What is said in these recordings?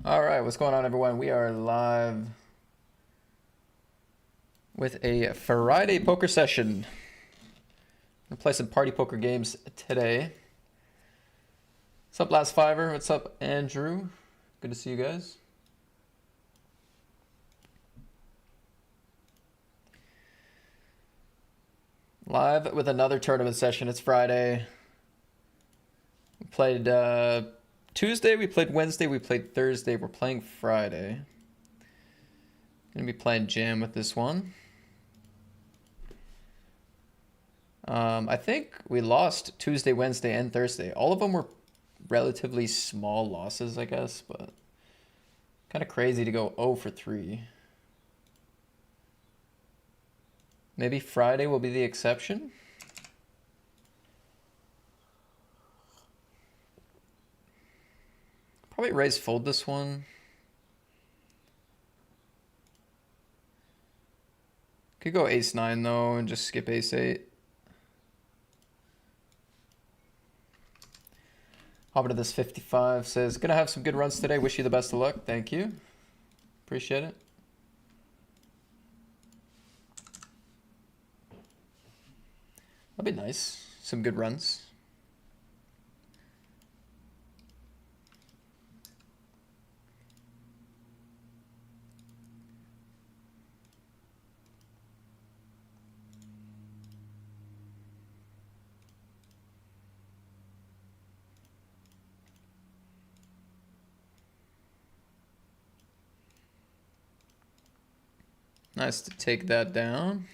All right, what's going on, everyone? We are live with a Friday poker session. We'll play some party poker games today. What's up, Last Fiver? What's up, Andrew? Good to see you guys. Live with another tournament session. It's Friday. We played Tuesday, we played Wednesday, we played Thursday. We're playing Friday. Gonna be playing Jam with this one. I think we lost Tuesday, Wednesday, and Thursday. All of them were relatively small losses, I guess, but kind of crazy to go 0 for 3. Maybe Friday will be the exception. Probably raise fold this one. Could go ace-9 though and just skip ace-8. Hop into this 55. Says, gonna have some good runs today. Wish you the best of luck. Thank you. Appreciate it. That'd be nice. Some good runs. Nice to take that down.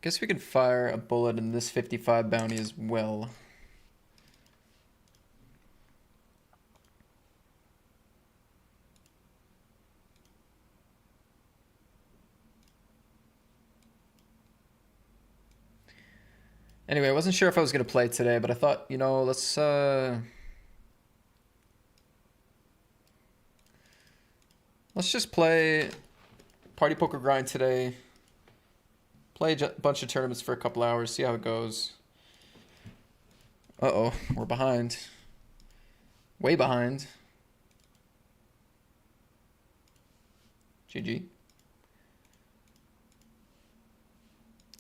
Guess we could fire a bullet in this 55 bounty as well. Anyway, I wasn't sure if I was going to play today, but I thought, you know, let's just play Party Poker Grind today. Play a bunch of tournaments for a couple hours, see how it goes. Uh-oh, we're behind. Way behind. GG.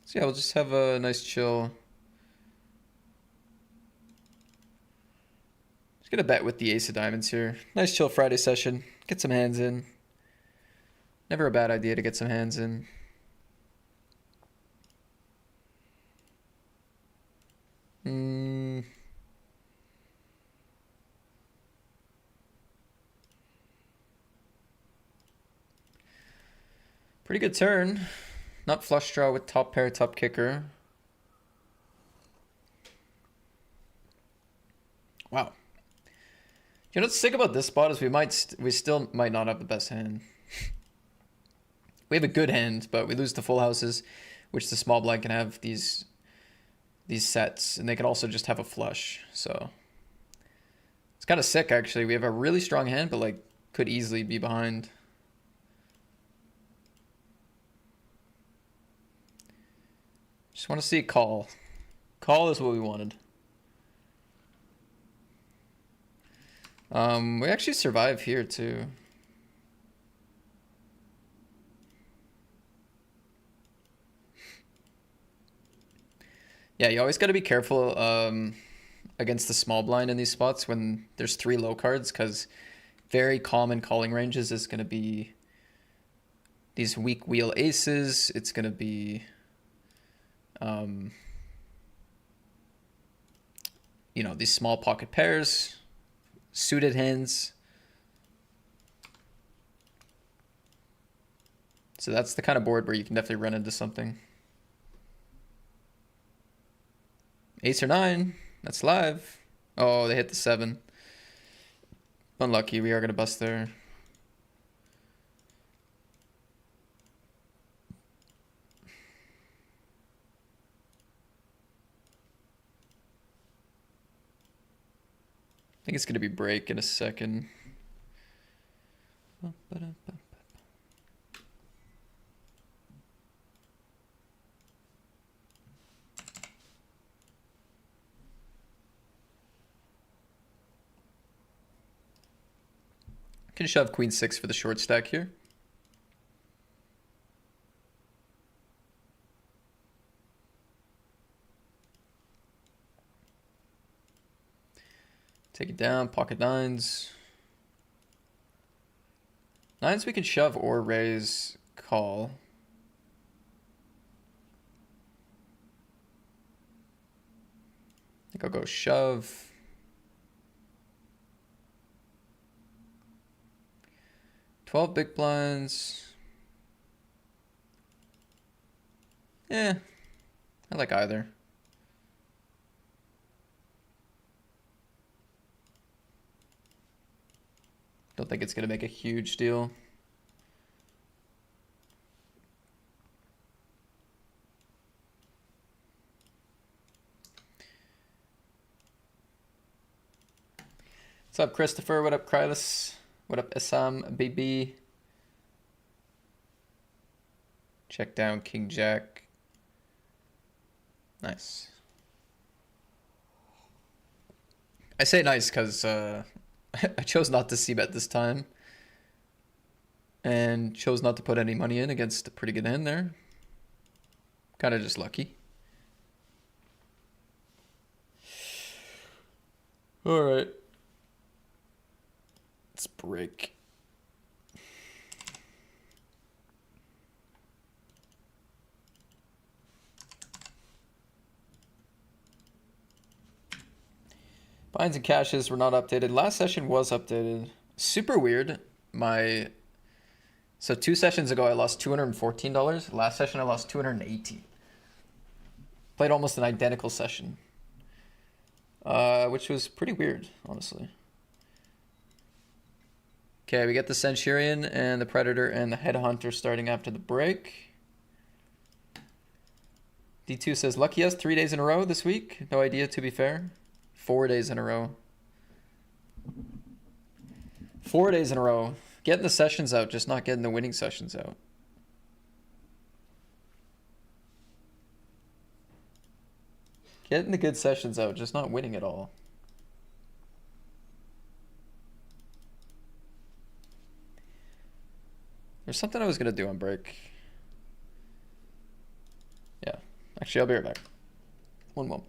So yeah, we'll just have a nice chill. Just gonna bet with the ace of diamonds here. Nice chill Friday session. Get some hands in. Never a bad idea to get some hands in. Pretty good turn. Not flush draw with top pair, top kicker. Wow. You know what's sick about this spot is we still might not have the best hand. We have a good hand, but we lose to full houses, which the small blind can have these sets, and they can also just have a flush. So it's kind of sick, actually. We have a really strong hand, but like could easily be behind. Just want to see a call. Call is what we wanted. We actually survive here too. Yeah, you always got to be careful against the small blind in these spots when there's 3 low cards, because very common calling ranges is going to be these weak wheel aces. It's going to be you know, these small pocket pairs, suited hands. So that's the kind of board where you can definitely run into something. Ace or 9. That's live. Oh, they hit the 7. Unlucky. We are going to bust there. I think it's going to be break in a second. Can shove queen 6 for the short stack here. Take it down, pocket 9s. 9s we can shove or raise, call. I think I'll go shove. $12 big blinds. I like either. Don't think it's going to make a huge deal. What's up, Christopher? What up, Krylis? What up, Assam, BB? Check down King Jack. Nice. I say nice because I chose not to c-bet this time. And chose not to put any money in against a pretty good hand there. Kind of just lucky. All right. Let's break. Binds and cashes were not updated. Last session was updated. Super weird. So 2 sessions ago I lost $214. Last session I lost $218. Played almost an identical session. Which was pretty weird, honestly. Okay, we get the Centurion and the Predator and the Headhunter starting after the break. D2 says, lucky us 3 days in a row this week. No idea, to be fair. 4 days in a row. 4 days in a row. Getting the sessions out, just not getting the winning sessions out. Getting the good sessions out, just not winning at all. There's something I was going to do on break. Yeah. Actually, I'll be right back. One moment.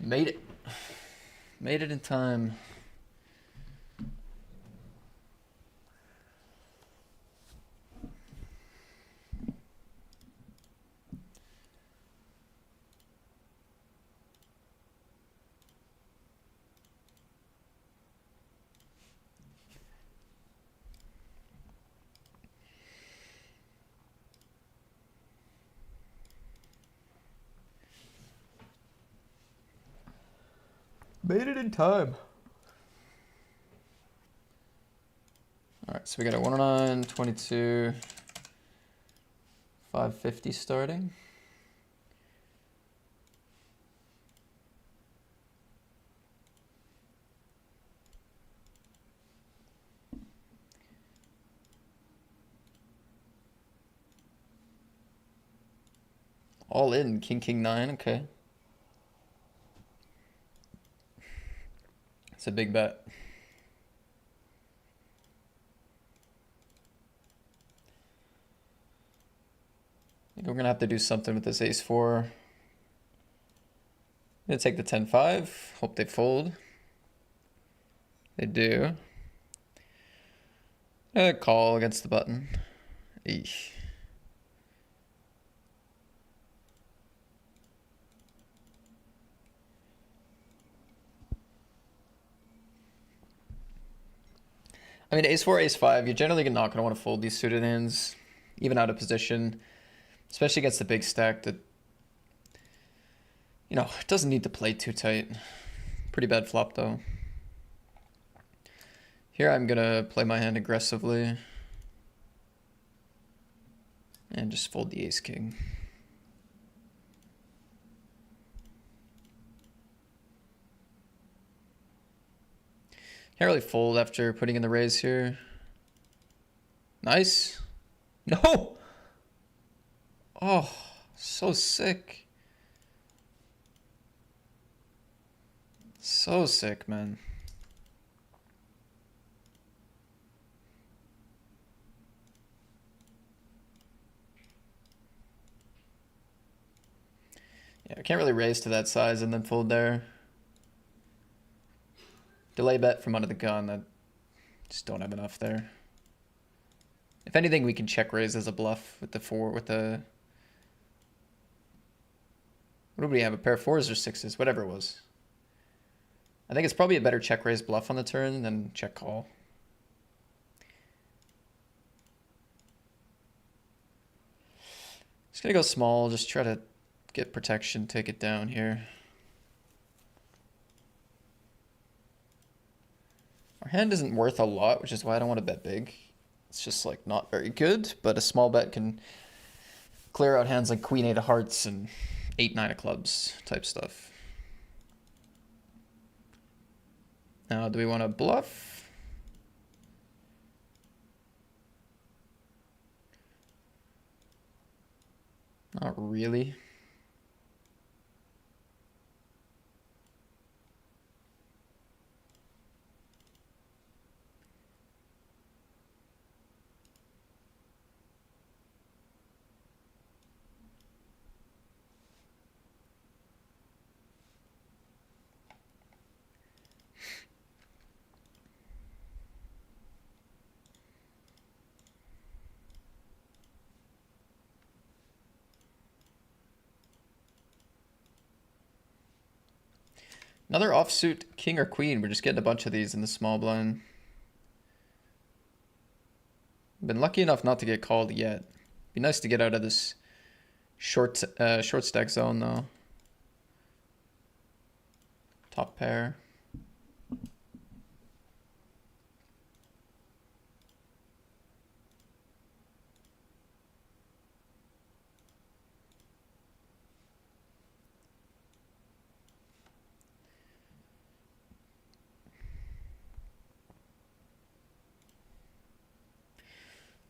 Made it. Made it in time. Made it in time. Alright, so we got a 109, 22, 550 starting. All in, king, king, 9, okay. It's a big bet. I think we're gonna have to do something with this ace-4. I'm gonna take the 10-5, hope they fold. They do. Call against the button. Eesh. I mean, ace-4, ace-5, you're generally not gonna want to fold these suited hands, even out of position, especially against the big stack that, you know, it doesn't need to play too tight. Pretty bad flop though. Here I'm gonna play my hand aggressively and just fold the ace-king. Can't really fold after putting in the raise here. Nice. No! Oh, so sick. So sick, man. Yeah, I can't really raise to that size and then fold there. Delay bet from under the gun. I just don't have enough there. If anything, we can check raise as a bluff with the 4, with the... What do we have? A pair of 4s or 6s? Whatever it was. I think it's probably a better check raise bluff on the turn than check call. Just gonna go small, just try to get protection, take it down here. Our hand isn't worth a lot, which is why I don't want to bet big. It's just like not very good, but a small bet can clear out hands like queen 8 of hearts and 8 9 of clubs type stuff. Now, do we want to bluff? Not really. Another offsuit king or queen. We're just getting a bunch of these in the small blind. Been lucky enough not to get called yet. Be nice to get out of this short stack zone though. Top pair.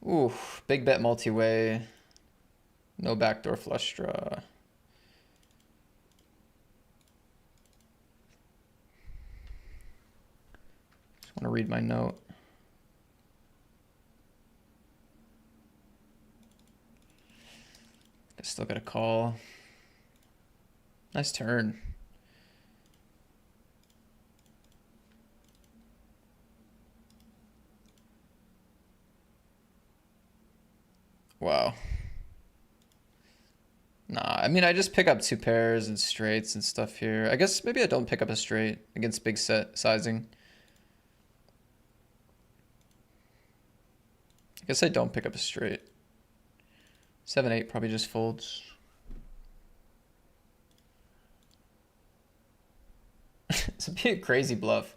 Ooh, big bet multi-way. No backdoor flush draw. Just want to read my note. I still got a call. Nice turn. Wow. Nah, I mean, I just pick up two pairs and straights and stuff here. I guess maybe I don't pick up a straight against big set sizing. I guess I don't pick up a straight. 7-8 probably just folds. It's a bit crazy bluff.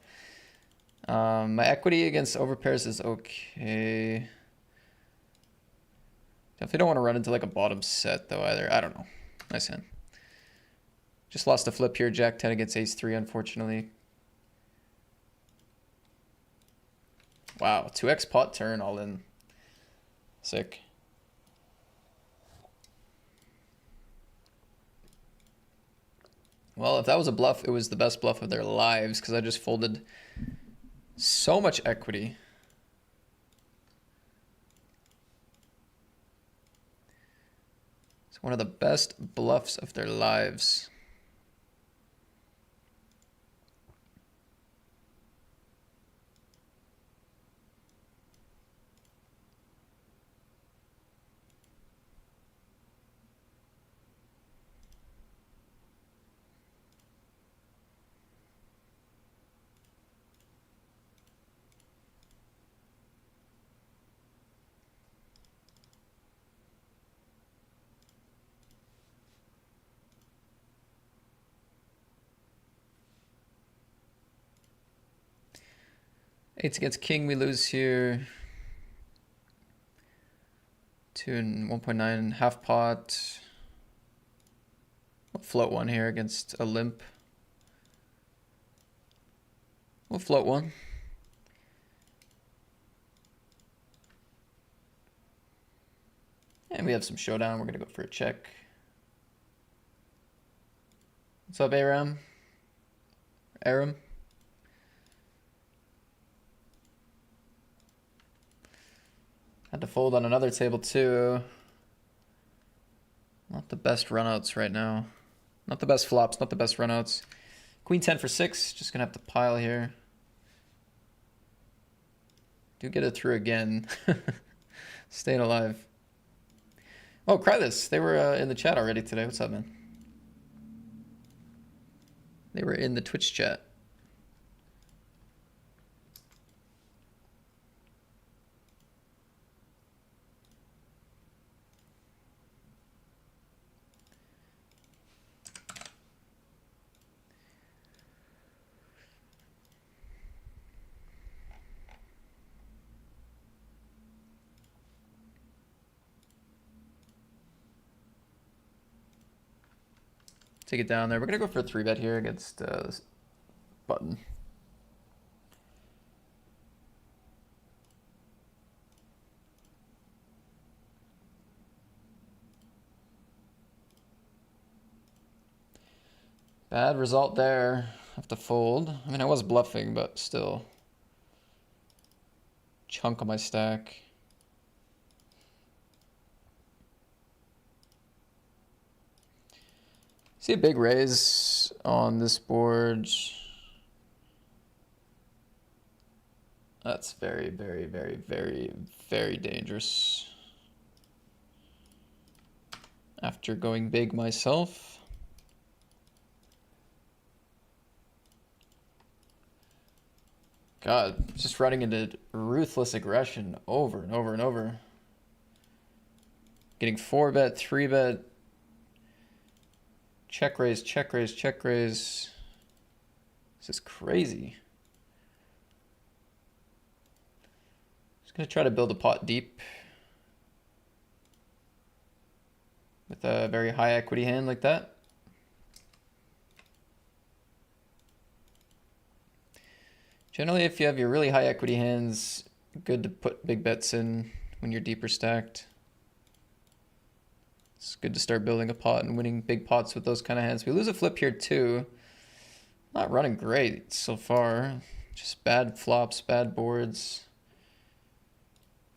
My equity against overpairs is okay. Definitely don't want to run into like a bottom set though either. I don't know. Nice hand. Just lost a flip here. Jack 10 against ace 3, unfortunately. Wow, 2x pot turn all in. Sick. Well, if that was a bluff, it was the best bluff of their lives because I just folded so much equity. It's one of the best bluffs of their lives. Eights against king, we lose here. 2 and 1.9 half pot. We'll float one here against a limp. We'll float one. And we have some showdown. We're gonna go for a check. What's up, Aram? Aram? Had to fold on another table too. Not the best runouts right now. Not the best flops, not the best runouts. Queen 10 for 6. Just gonna have to pile here. Do get it through again. Staying alive. Oh, cry this. They were in the chat already today. What's up, man? They were in the Twitch chat. Take it down there. We're gonna go for a 3-bet here against this button. Bad result there. Have to fold. I mean, I was bluffing, but still. Chunk of my stack. See a big raise on this board. That's very, very, very, very, very dangerous. After going big myself. God, just running into ruthless aggression over and over and over. Getting 4-bet, 3-bet. Check raise, check raise, check raise. This is crazy. Just gonna try to build a pot deep with a very high equity hand like that. Generally, if you have your really high equity hands, good to put big bets in when you're deeper stacked. It's good to start building a pot and winning big pots with those kind of hands. We lose a flip here too. Not running great so far. Just bad flops, bad boards.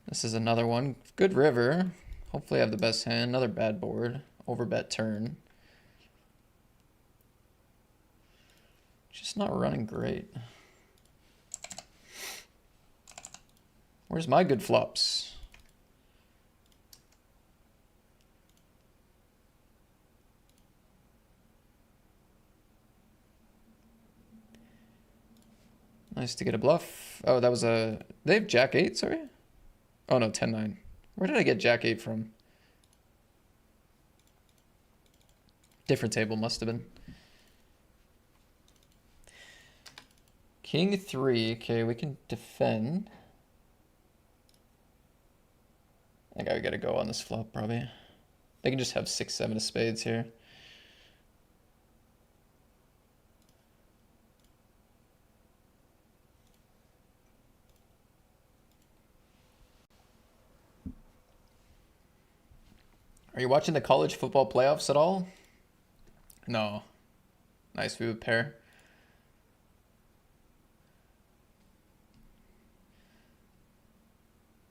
This is another one. Good river. Hopefully I have the best hand. Another bad board. Overbet turn. Just not running great. Where's my good flops? Nice to get a bluff. Oh, that was a... They have Jack 8, sorry? Oh no, 10-9. Where did I get Jack 8 from? Different table, must have been. King 3. Okay, we can defend. I think I gotta go on this flop, probably. They can just have 6-7 of spades here. Are you watching the college football playoffs at all? No. Nice, we would pair.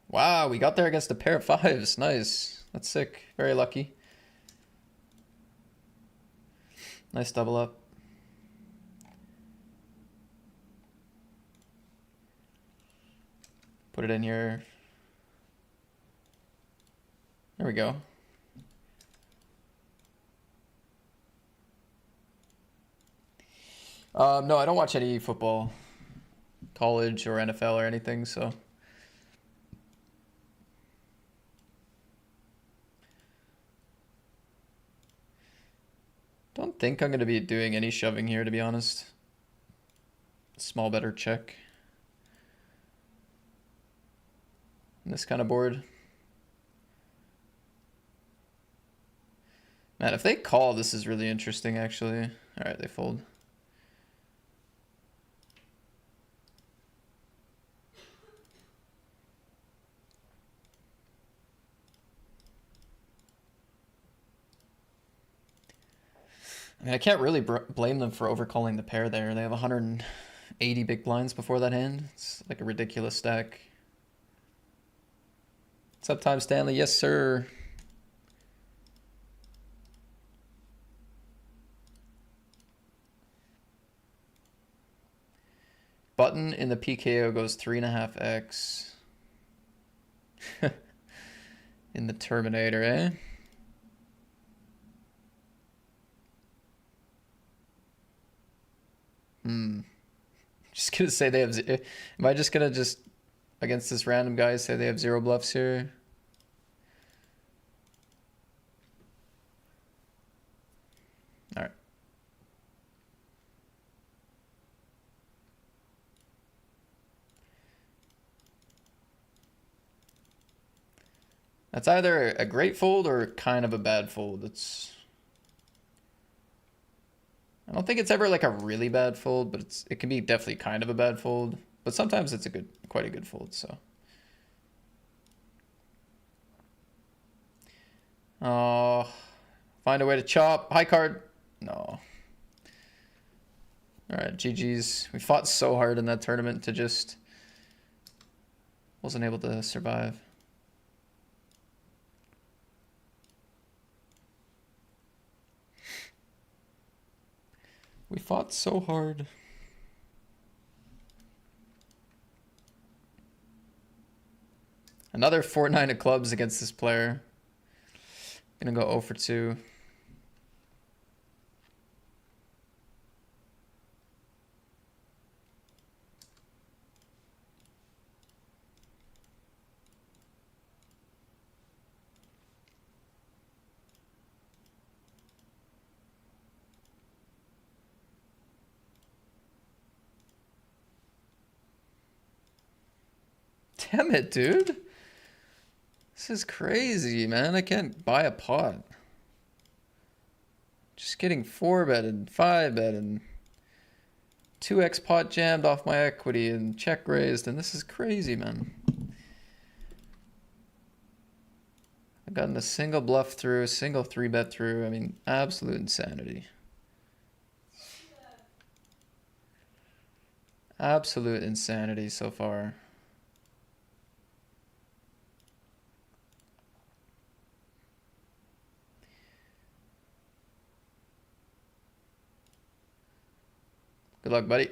Wow, we got there against a pair of fives. Nice. That's sick. Very lucky. Nice double up. Put it in here. There we go. No, I don't watch any football, college or NFL or anything, so. Don't think I'm going to be doing any shoving here, to be honest. Small better check. On this kind of board. Man, if they call, this is really interesting, actually. All right, they fold. I mean, I can't really blame them for overcalling the pair there. They have 180 big blinds before that hand. It's like a ridiculous stack. What's up, Time Stanley? Yes, sir. Button in the PKO goes 3.5x. In the Terminator, eh? Just gonna say they have... Am I just gonna just, against this random guy, say they have 0 bluffs here? Alright. That's either a great fold or kind of a bad fold. It's... I don't think it's ever like a really bad fold, but it can be definitely kind of a bad fold. But sometimes it's quite a good fold, so. Oh, find a way to chop. High card. No. All right, GG's. We fought so hard in that tournament to just wasn't able to survive. We fought so hard. Another 4-9 of clubs against this player. Gonna go 0 for 2. Damn it, dude. This is crazy, man. I can't buy a pot. Just getting 4-bet, 5-bet, and 2x pot jammed off my equity and check raised, and this is crazy, man. I've gotten a single bluff through, a single 3-bet through. I mean, absolute insanity. Absolute insanity so far. Good luck, buddy.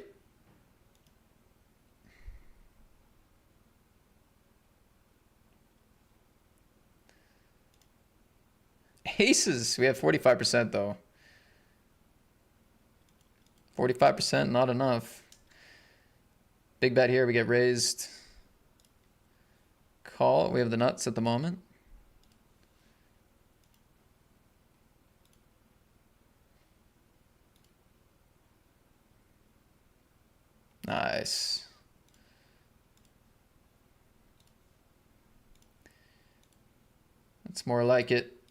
Aces. We have 45% though. 45%, not enough. Big bet here. We get raised. Call. We have the nuts at the moment. Nice. That's more like it.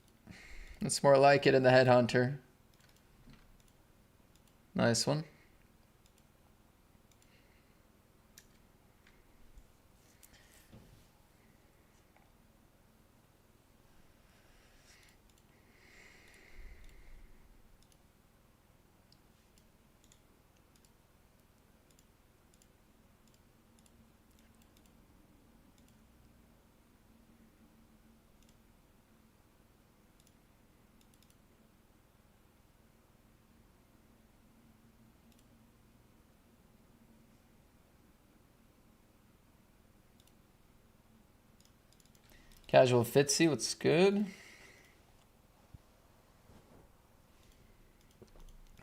That's more like it in the Headhunter. Nice one. Casual Fitzy, what's good?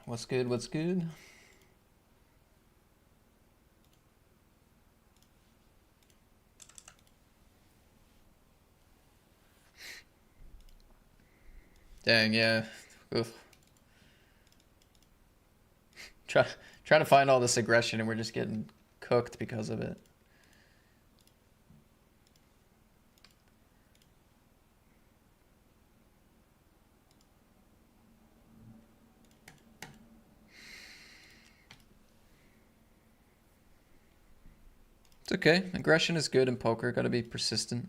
What's good, what's good? Dang, yeah. Oof. Trying to find all this aggression and we're just getting cooked because of it. It's okay. Aggression is good in poker. Gotta be persistent.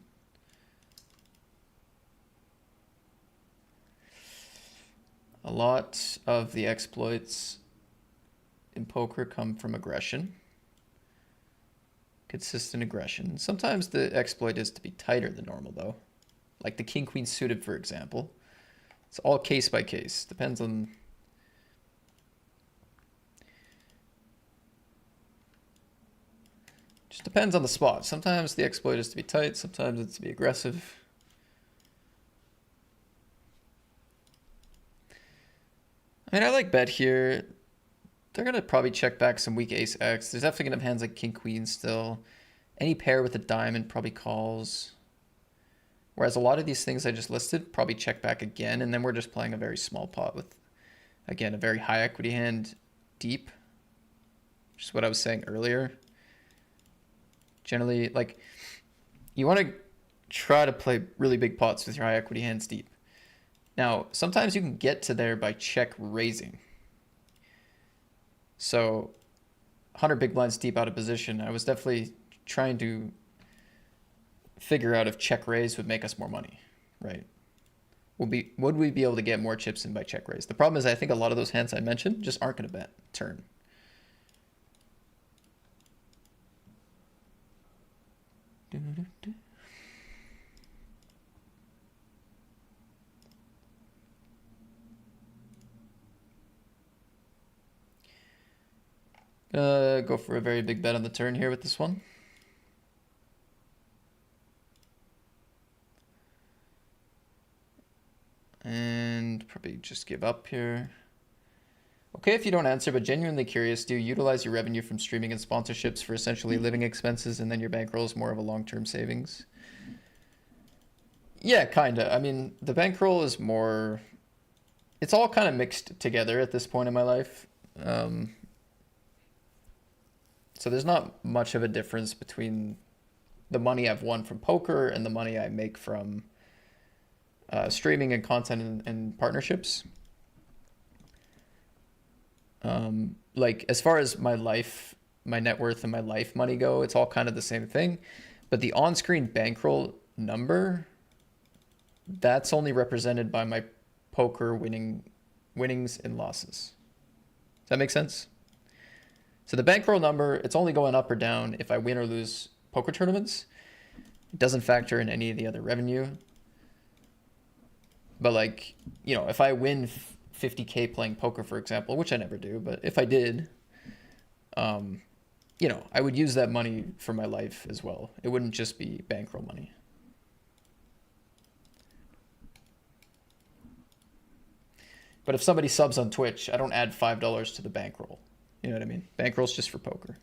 A lot of the exploits in poker come from aggression. Consistent aggression. Sometimes the exploit is to be tighter than normal, though. Like the king-queen suited, for example. It's all case by case. Depends on... Just depends on the spot. Sometimes the exploit is to be tight. Sometimes it's to be aggressive. I mean, I like bet here. They're going to probably check back some weak ace X. There's definitely going to have hands like king queen still. Any pair with a diamond probably calls. Whereas a lot of these things I just listed probably check back again. And then we're just playing a very small pot with, again, a very high equity hand deep. Which is what I was saying earlier. Generally, like, you want to try to play really big pots with your high equity hands deep. Now, sometimes you can get to there by check raising. So 100 big blinds deep out of position, I was definitely trying to figure out if check raise would make us more money, right? Would we be able to get more chips in by check raise? The problem is I think a lot of those hands I mentioned just aren't going to bet turn. Go for a very big bet on the turn here with this one. And probably just give up here. Okay, if you don't answer, but genuinely curious, do you utilize your revenue from streaming and sponsorships for essentially living expenses and then your bankroll is more of a long-term savings? Yeah, kinda. I mean, the bankroll is more... It's all kind of mixed together at this point in my life. So there's not much of a difference between the money I've won from poker and the money I make from streaming and content and partnerships. Like as far as my life, my net worth and my life money go, it's all kind of the same thing. But the on-screen bankroll number, that's only represented by my poker winnings and losses. Does that make sense? So the bankroll number, it's only going up or down if I win or lose poker tournaments. It doesn't factor in any of the other revenue. But like, you know, if I win 50K playing poker, for example, which I never do, but if I did, you know, I would use that money for my life as well. It wouldn't just be bankroll money. But if somebody subs on Twitch, I don't add $5 to the bankroll. You know what I mean? Bankroll's just for poker.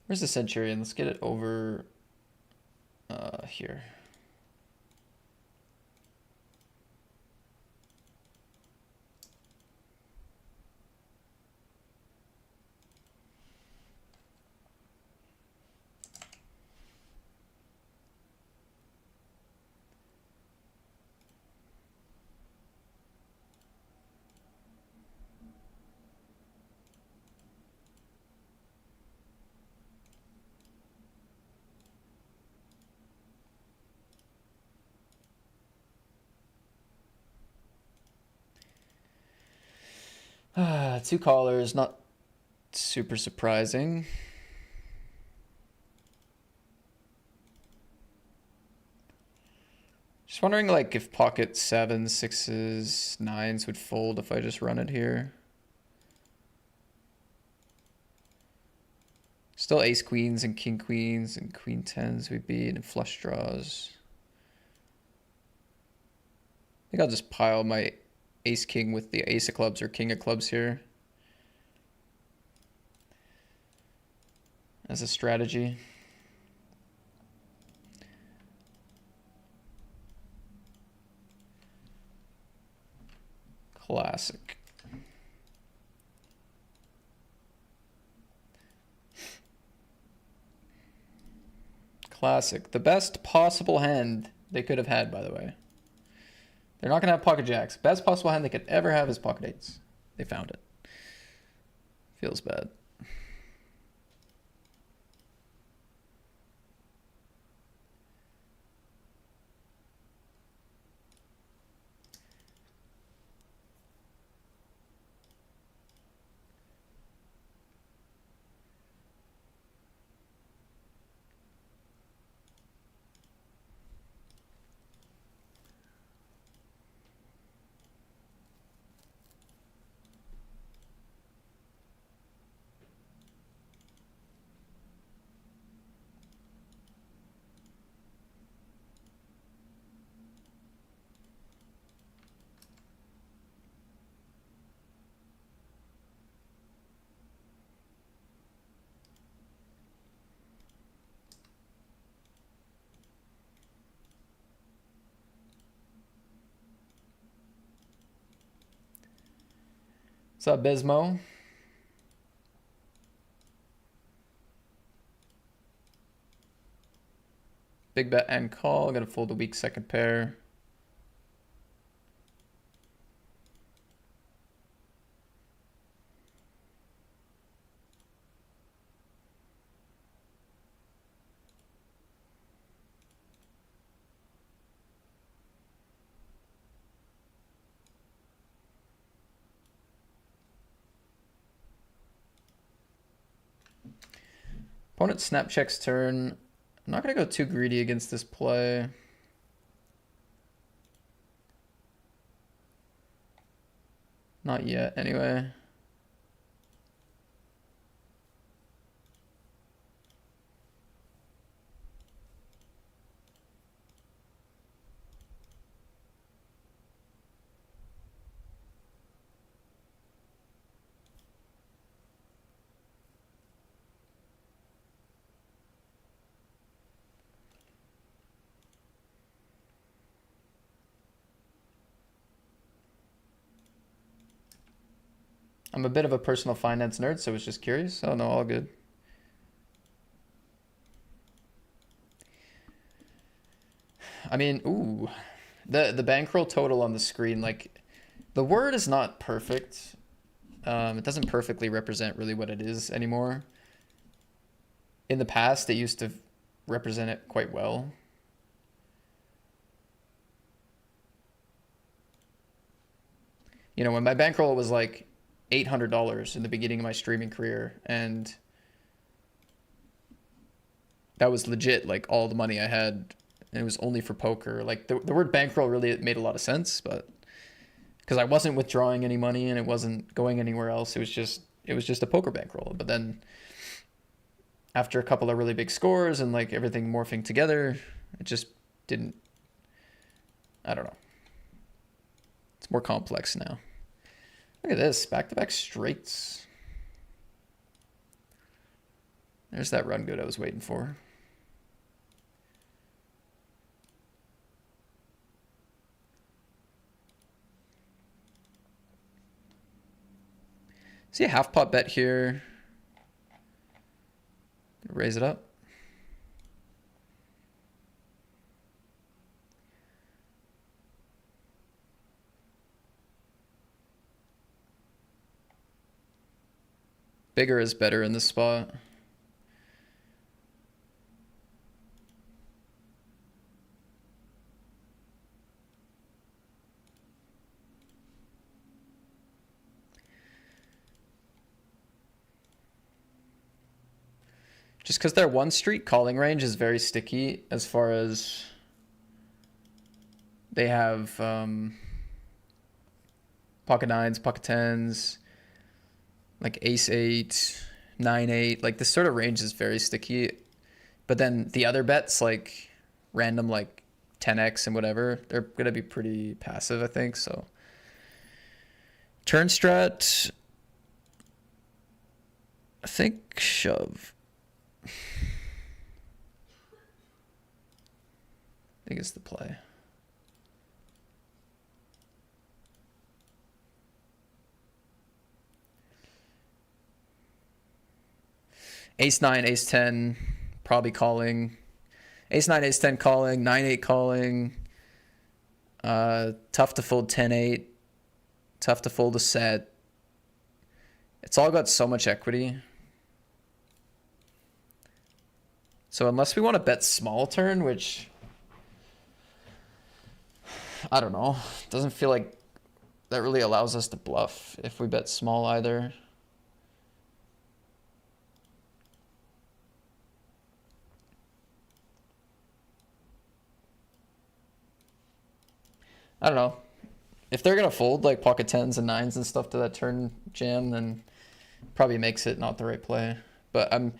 Where's the Centurion? Let's get it over here. Two callers, not super surprising. Just wondering like if pocket 7s, 6s, 9s would fold if I just run it here. Still ace queens and king queens and queen 10s we beat and flush draws. I think I'll just pile my ace king with the ace of clubs or king of clubs here as a strategy. Classic. Classic. The best possible hand they could have had, by the way. They're not going to have pocket jacks. Best possible hand they could ever have is pocket eights. They found it. Feels bad. What's up, Bismo? Big bet and call. Gonna fold a weak second pair. Opponent snap checks turn. I'm not going to go too greedy against this play. Not yet, anyway. I'm a bit of a personal finance nerd, so I was just curious. Oh no, all good. I mean, ooh. The bankroll total on the screen, like, the word is not perfect. It doesn't perfectly represent really what it is anymore. In the past, it used to represent it quite well. You know, when my bankroll was like $800 in the beginning of my streaming career, and that was legit, like, all the money I had, and it was only for poker. Like, the word bankroll really made a lot of sense, but because I wasn't withdrawing any money and it wasn't going anywhere else, it was just a poker bankroll. But then after a couple of really big scores and like everything morphing together, it just didn't, I don't know. It's more complex now. Look at this, back-to-back straights. There's that run good I was waiting for. See a half pot bet here. Raise it up. Bigger is better in this spot. Just because their one street calling range is very sticky as far as they have pocket nines, pocket tens, like ace eight, 9-8. Like this sort of range is very sticky. But then the other bets, like random like 10x and whatever, they're going to be pretty passive, I think. So turn strat, I think shove. I think it's the play. Ace 9, ace 10, probably calling. Ace 9, ace 10 calling, 9-8 calling. Tough to fold 10-8. Tough to fold a set. It's all got so much equity. So unless we want to bet small turn, which I don't know, doesn't feel like that really allows us to bluff if we bet small either. I don't know. If they're gonna fold like pocket tens and nines and stuff to that turn jam, then probably makes it not the right play. But I'm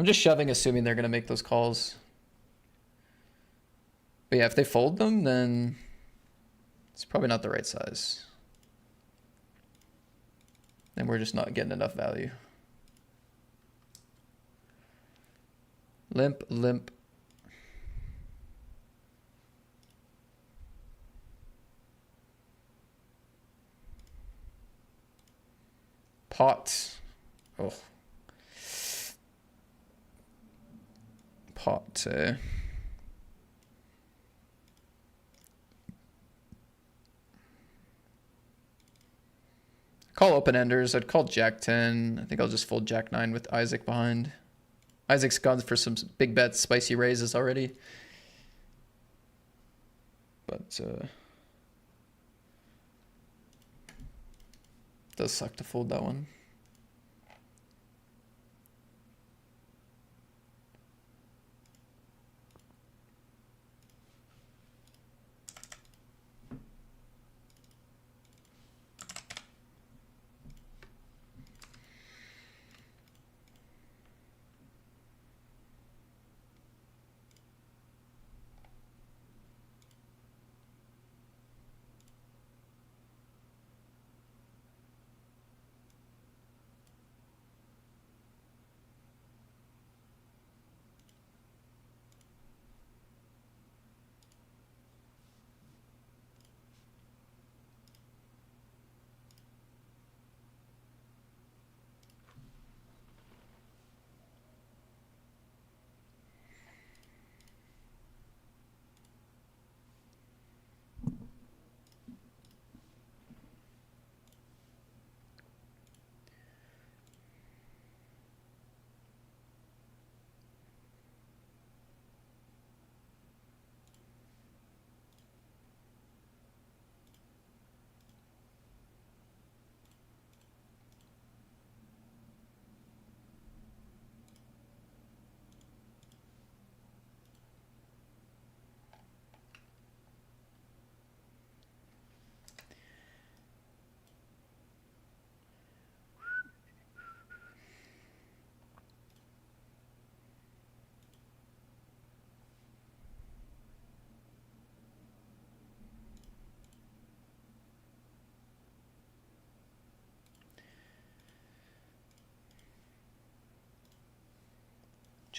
just shoving, assuming they're gonna make those calls. But yeah, if they fold them, then it's probably not the right size. Then we're just not getting enough value. Limp, limp. Pot. Oh. Pot. Call open enders. I'd call Jack 10. I think I'll just fold Jack 9 with Isaac behind. Isaac's gone for some big bets, spicy raises already. But does suck to fold that one.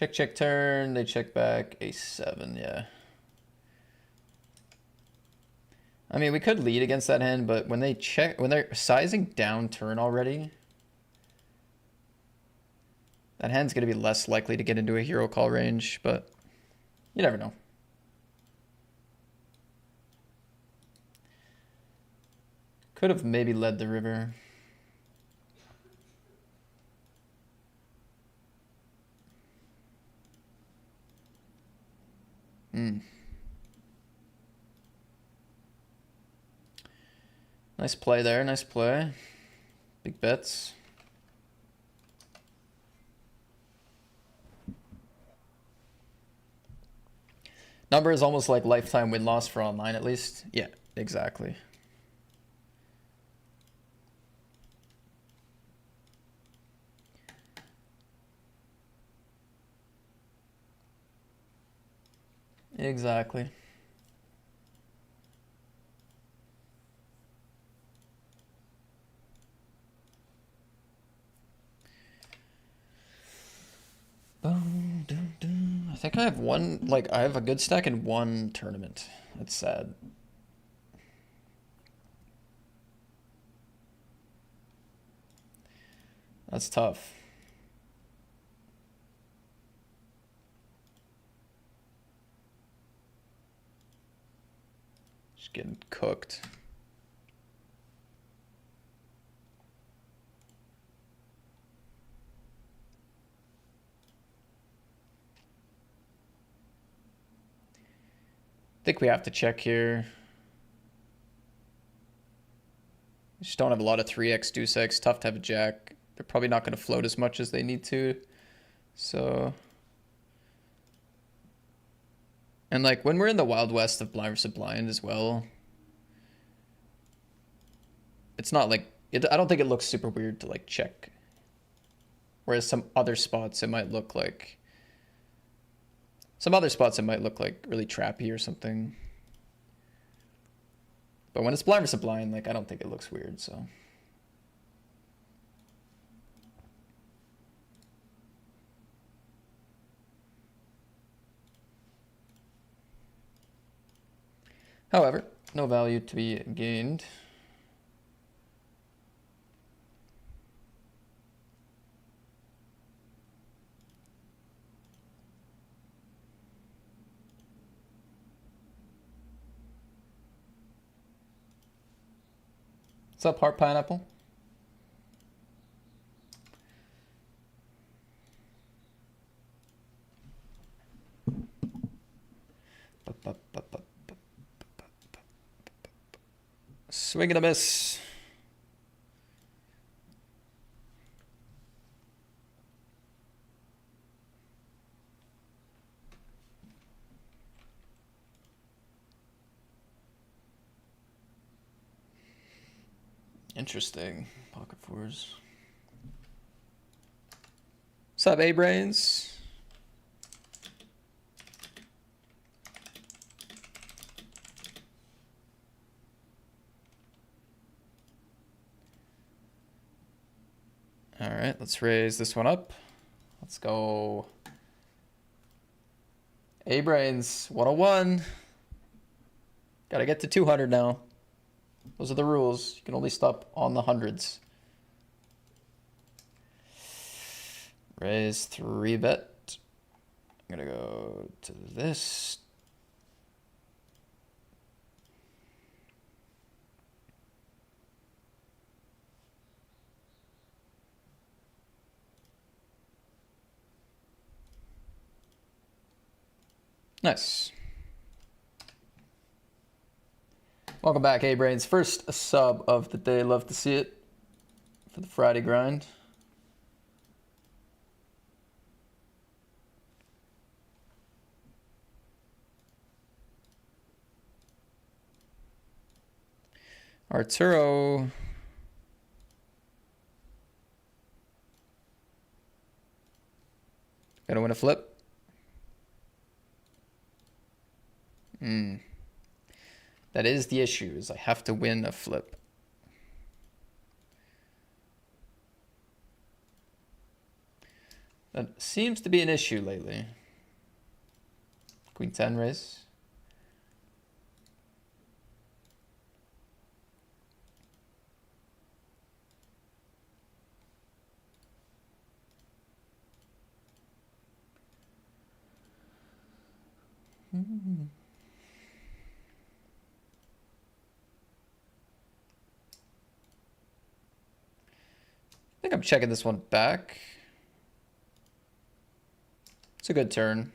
Check, check, turn. They check back. A7, yeah. I mean, we could lead against that hand, but when they check, when they're sizing down turn already, that hand's going to be less likely to get into a hero call range, but you never know. Could have maybe led the river. Nice play there, nice play. Big bets. Number is almost like lifetime win-loss for online, at least. Yeah, exactly. Exactly. I think I have one, like, I have a good stack in one tournament. That's sad. That's tough. Just getting cooked. I think we have to check here. We just don't have a lot of 3x deuce x. Tough to have a jack. They're probably not going to float as much as they need to. So, and like when we're in the Wild West of blind versus blind as well, it's not like I don't think it looks super weird to like check. Whereas some other spots it might look like really trappy or something. But when it's blind versus blind, like I don't think it looks weird, so. However, no value to be gained. What's up, Heart Pineapple? Swing and a miss. Interesting. Pocket fours. What's up, A-Brains? All right, let's raise this one up. Let's go. A-Brains 101. Gotta get to 200 now. Those are the rules. You can only stop on the hundreds. Raise 3-bet. I'm gonna go to this. Nice. Welcome back, A-Brains. First sub of the day. Love to see it for the Friday grind. Arturo. Gotta win a flip. That is the issue, is I have to win a flip. That seems to be an issue lately. Queen 10 raise. I think I'm checking this one back. It's a good turn.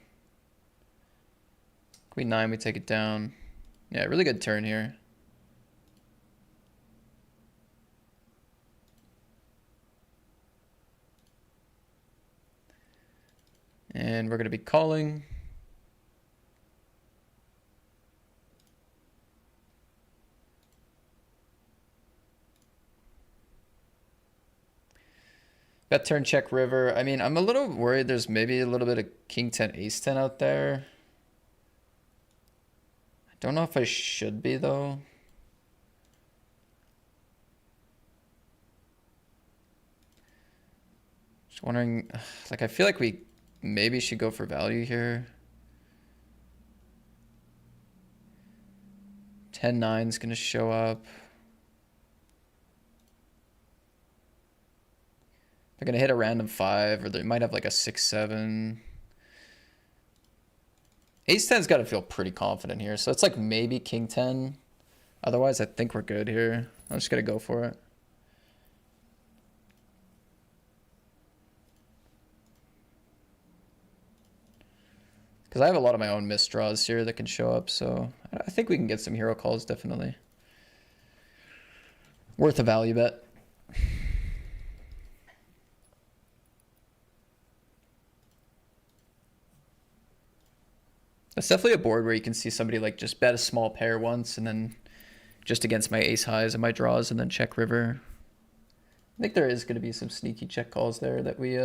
Queen 9, we take it down. Yeah, really good turn here. And we're going to be calling. Bet turn check river. I mean, I'm a little worried there's maybe a little bit of king 10, ace 10 out there. I don't know if I should be though. Just wondering, like I feel like we maybe should go for value here. 10-9 is going to show up. They're going to hit a random 5, or they might have like a 6-7. Ace 10's got to feel pretty confident here. So it's like maybe king 10. Otherwise, I think we're good here. I'm just going to go for it. Because I have a lot of my own missed draws here that can show up. So I think we can get some hero calls, definitely. Worth a value bet. It's definitely a board where you can see somebody like just bet a small pair once and then just against my ace highs and my draws and then check river. I think there is going to be some sneaky check calls there that we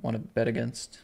want to bet against.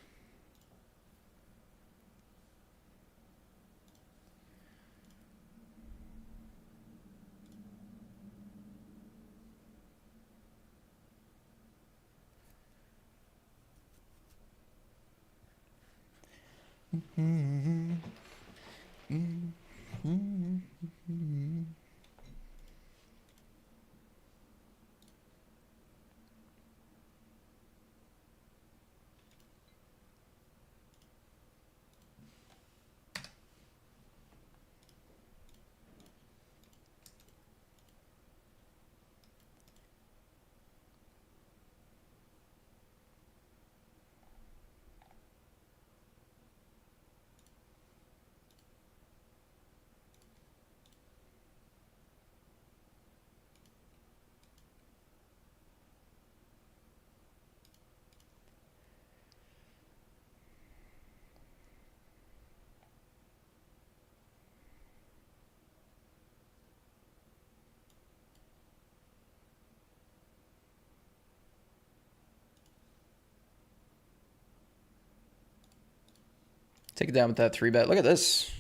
Take it down with that 3-bet. Look at this.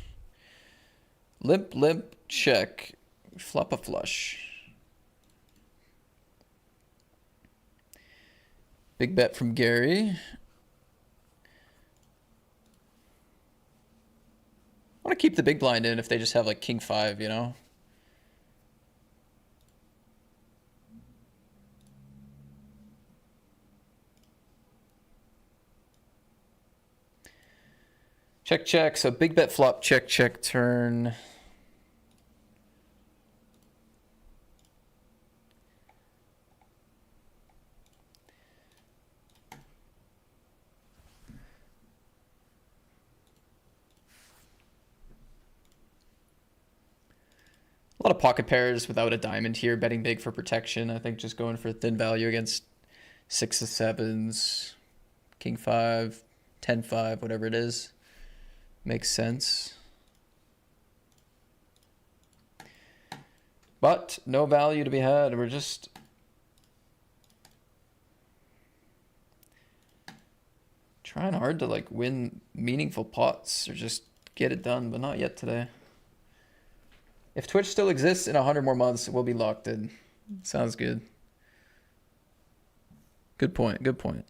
Limp, limp, check. Flop a flush. Big bet from Gary. I want to keep the big blind in if they just have like king 5, you know? Check, check. So big bet flop, check, check, turn. A lot of pocket pairs without a diamond here, betting big for protection. I think just going for thin value against 6s, 7s, king 5, 10-5, whatever it is. Makes sense. But no value to be had. We're just trying hard to like win meaningful pots or just get it done, but not yet today. If Twitch still exists in 100 more months, we'll be locked in. Sounds good. Good point. Good point.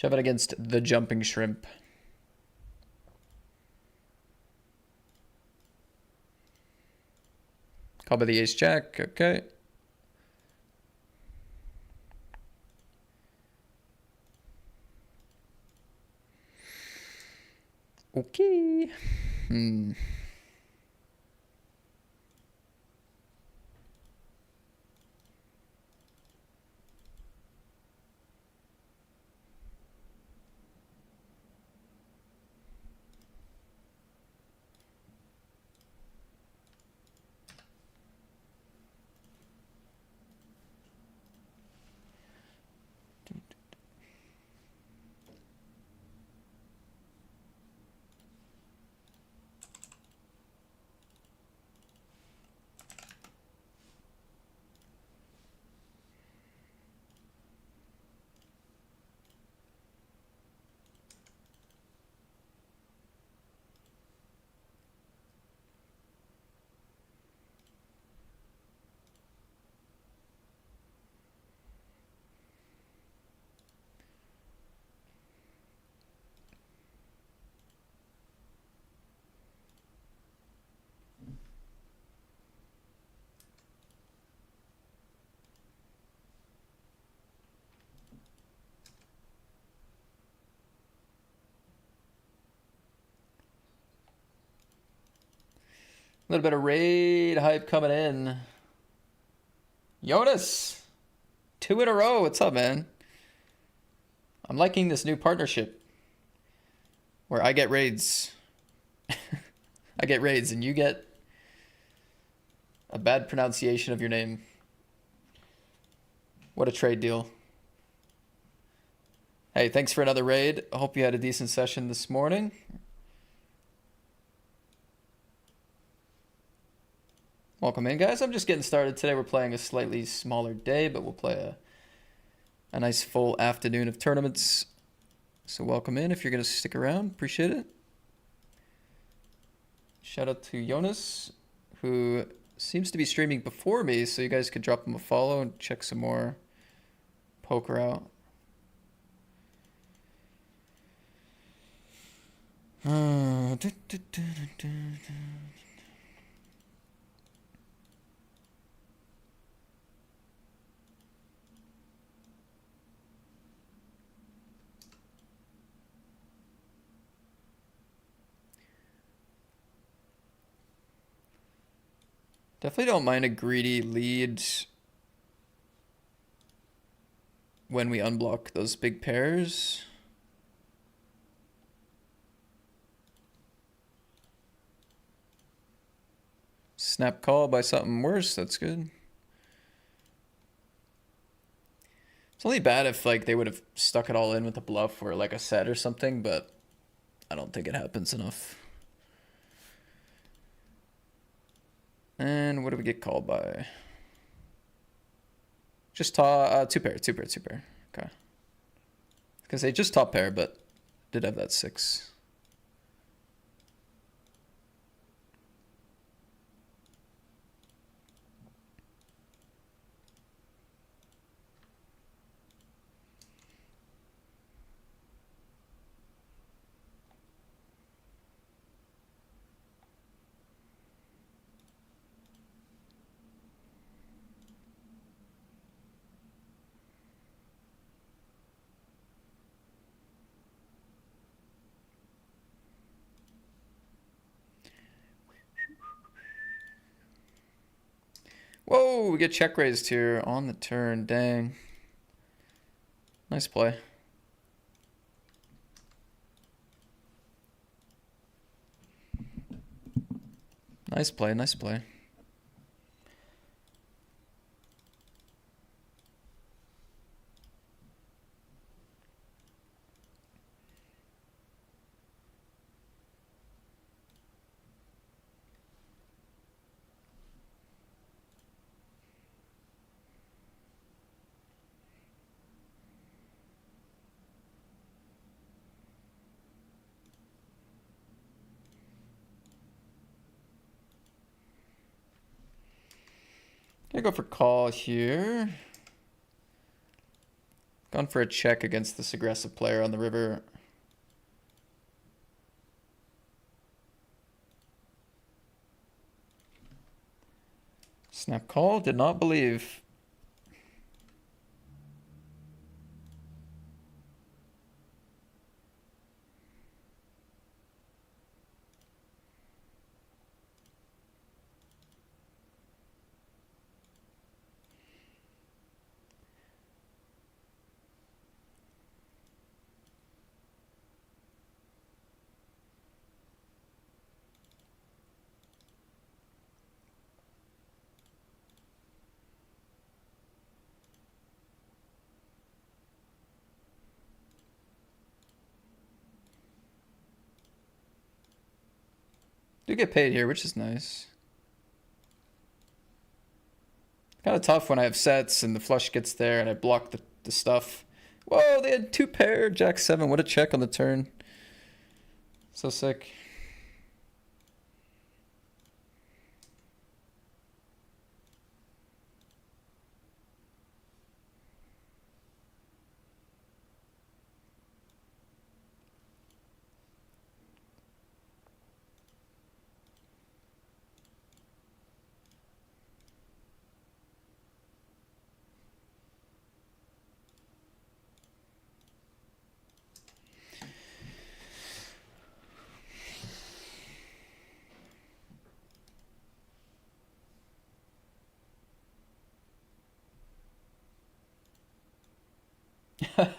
Shove it against the jumping shrimp. Call by the ace jack. Okay. Okay. A little bit of raid hype coming in. Jonas! 2 in a row. What's up, man? I'm liking this new partnership where I get raids. I get raids and you get a bad pronunciation of your name. What a trade deal. Hey, thanks for another raid. I hope you had a decent session this morning. Welcome in, guys. I'm just getting started. Today we're playing a slightly smaller day, but we'll play a nice full afternoon of tournaments. So welcome in if you're going to stick around. Appreciate it. Shout out to Jonas, who seems to be streaming before me, so you guys could drop him a follow and check some more poker out. Definitely don't mind a greedy lead when we unblock those big pairs. Snap call by something worse, that's good. It's only bad if like they would have stuck it all in with a bluff or like a set or something, but I don't think it happens enough. And what do we get called by? Just two pair. Okay. Because they just top pair, but did have that 6. Whoa, we get check raised here on the turn. Dang. Nice play. Nice play, nice play. Gonna go for call here. Gone for a check against this aggressive player on the river. Snap call, did not believe. Do get paid here, which is nice. Kind of tough when I have sets and the flush gets there and I block the stuff. Whoa, they had 2 pair, Jack 7. What a check on the turn. So sick.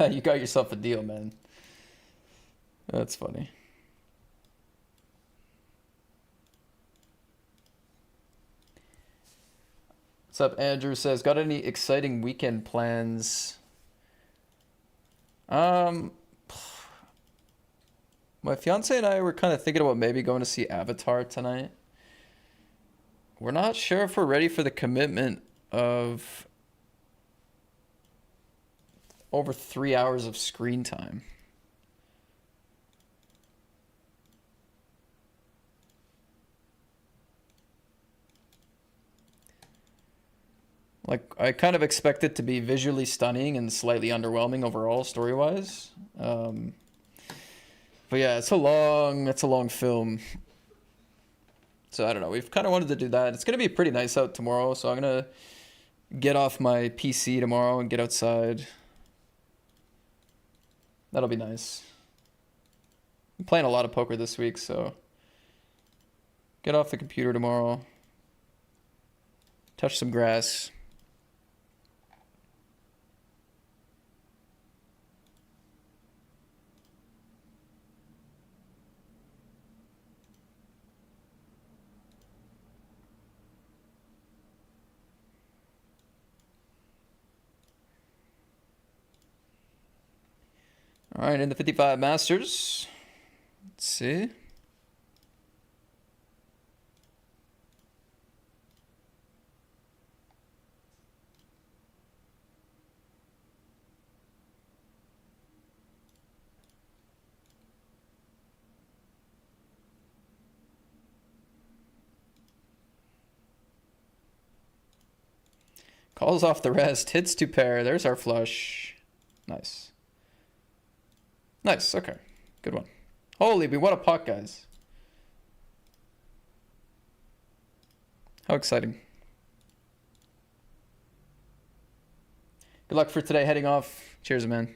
You got yourself a deal, man. That's funny. What's up, Andrew says, got any exciting weekend plans? My fiance and I were kind of thinking about maybe going to see Avatar tonight. We're not sure if we're ready for the commitment of over 3 hours of screen time. Like, I kind of expect it to be visually stunning and slightly underwhelming overall, story-wise. But yeah, it's a long film. So I don't know. We've kind of wanted to do that. It's gonna be pretty nice out tomorrow, so I'm gonna get off my PC tomorrow and get outside. That'll be nice. I'm playing a lot of poker this week, so get off the computer tomorrow. Touch some grass. All right, in the 55 Masters. Let's see. Calls off the rest, hits 2 pair. There's our flush. Nice. Nice, okay. Good one. Holy, we won a pot, guys. How exciting. Good luck for today, heading off. Cheers, man.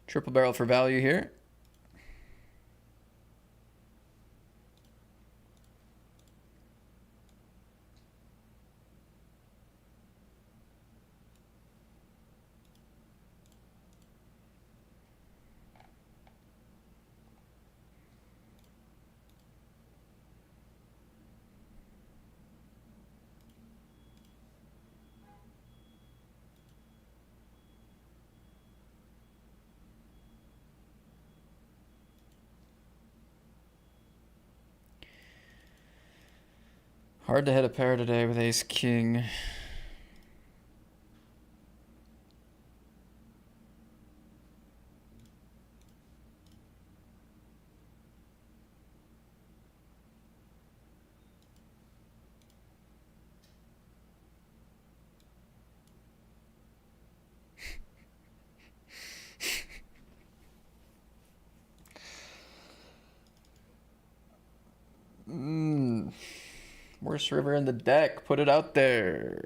Triple barrel for value here. Hard to hit a pair today with ace king. Worst river in the deck. Put it out there.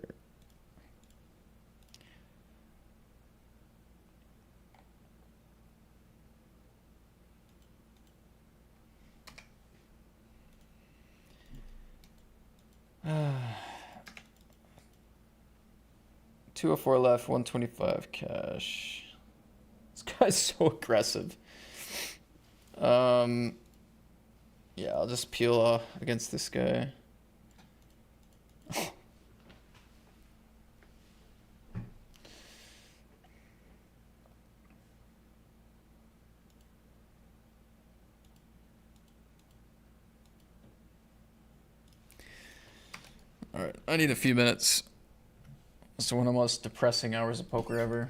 $204 left, 125 cash. This guy's so aggressive. Yeah, I'll just peel against this guy. All right, I need a few minutes. It's one of the most depressing hours of poker ever.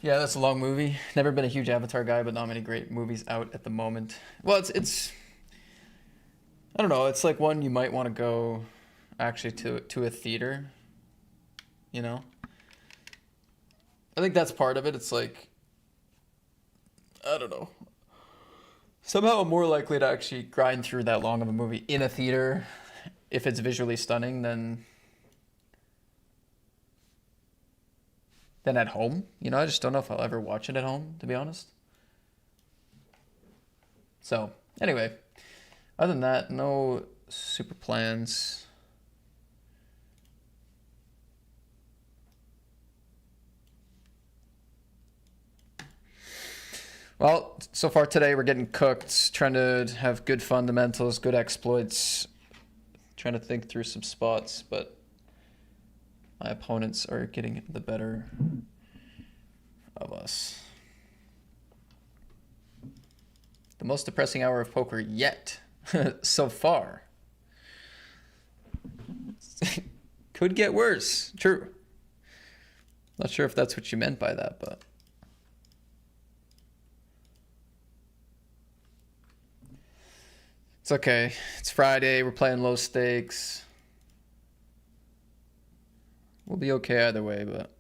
Yeah, that's a long movie. Never been a huge Avatar guy, but not many great movies out at the moment. Well, it's I don't know. It's like one you might want to go actually to a theater. You know, I think that's part of it. It's like I don't know. Somehow I'm more likely to actually grind through that long of a movie in a theater if it's visually stunning than at home. You know, I just don't know if I'll ever watch it at home, to be honest. So, anyway, other than that, no super plans. Well, so far today we're getting cooked, trying to have good fundamentals, good exploits, trying to think through some spots, but my opponents are getting the better of us. The most depressing hour of poker yet so far. Could get worse. True. Not sure if that's what you meant by that, but it's okay. It's Friday. We're playing low stakes. We'll be okay either way, but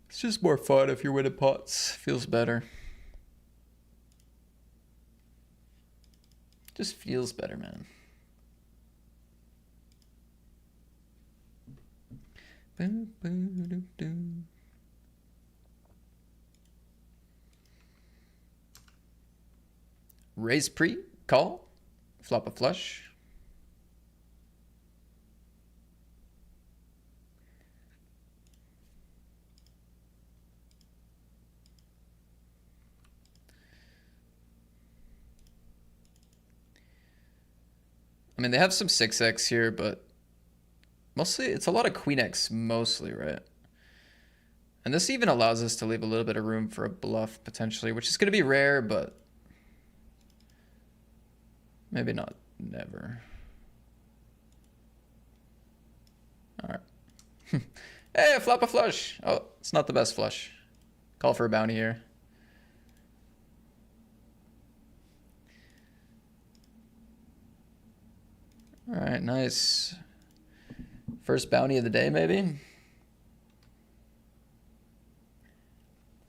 it's just more fun if you're winning pots. Feels better. Just feels better, man. Raise pre, call, flop a flush. I mean, they have some 6x here, but mostly it's a lot of queen x mostly, right? And this even allows us to leave a little bit of room for a bluff potentially, which is going to be rare, but maybe not never. All right. Hey, a flop a flush. Oh, it's not the best flush. Call for a bounty here. All right, nice. First bounty of the day, maybe?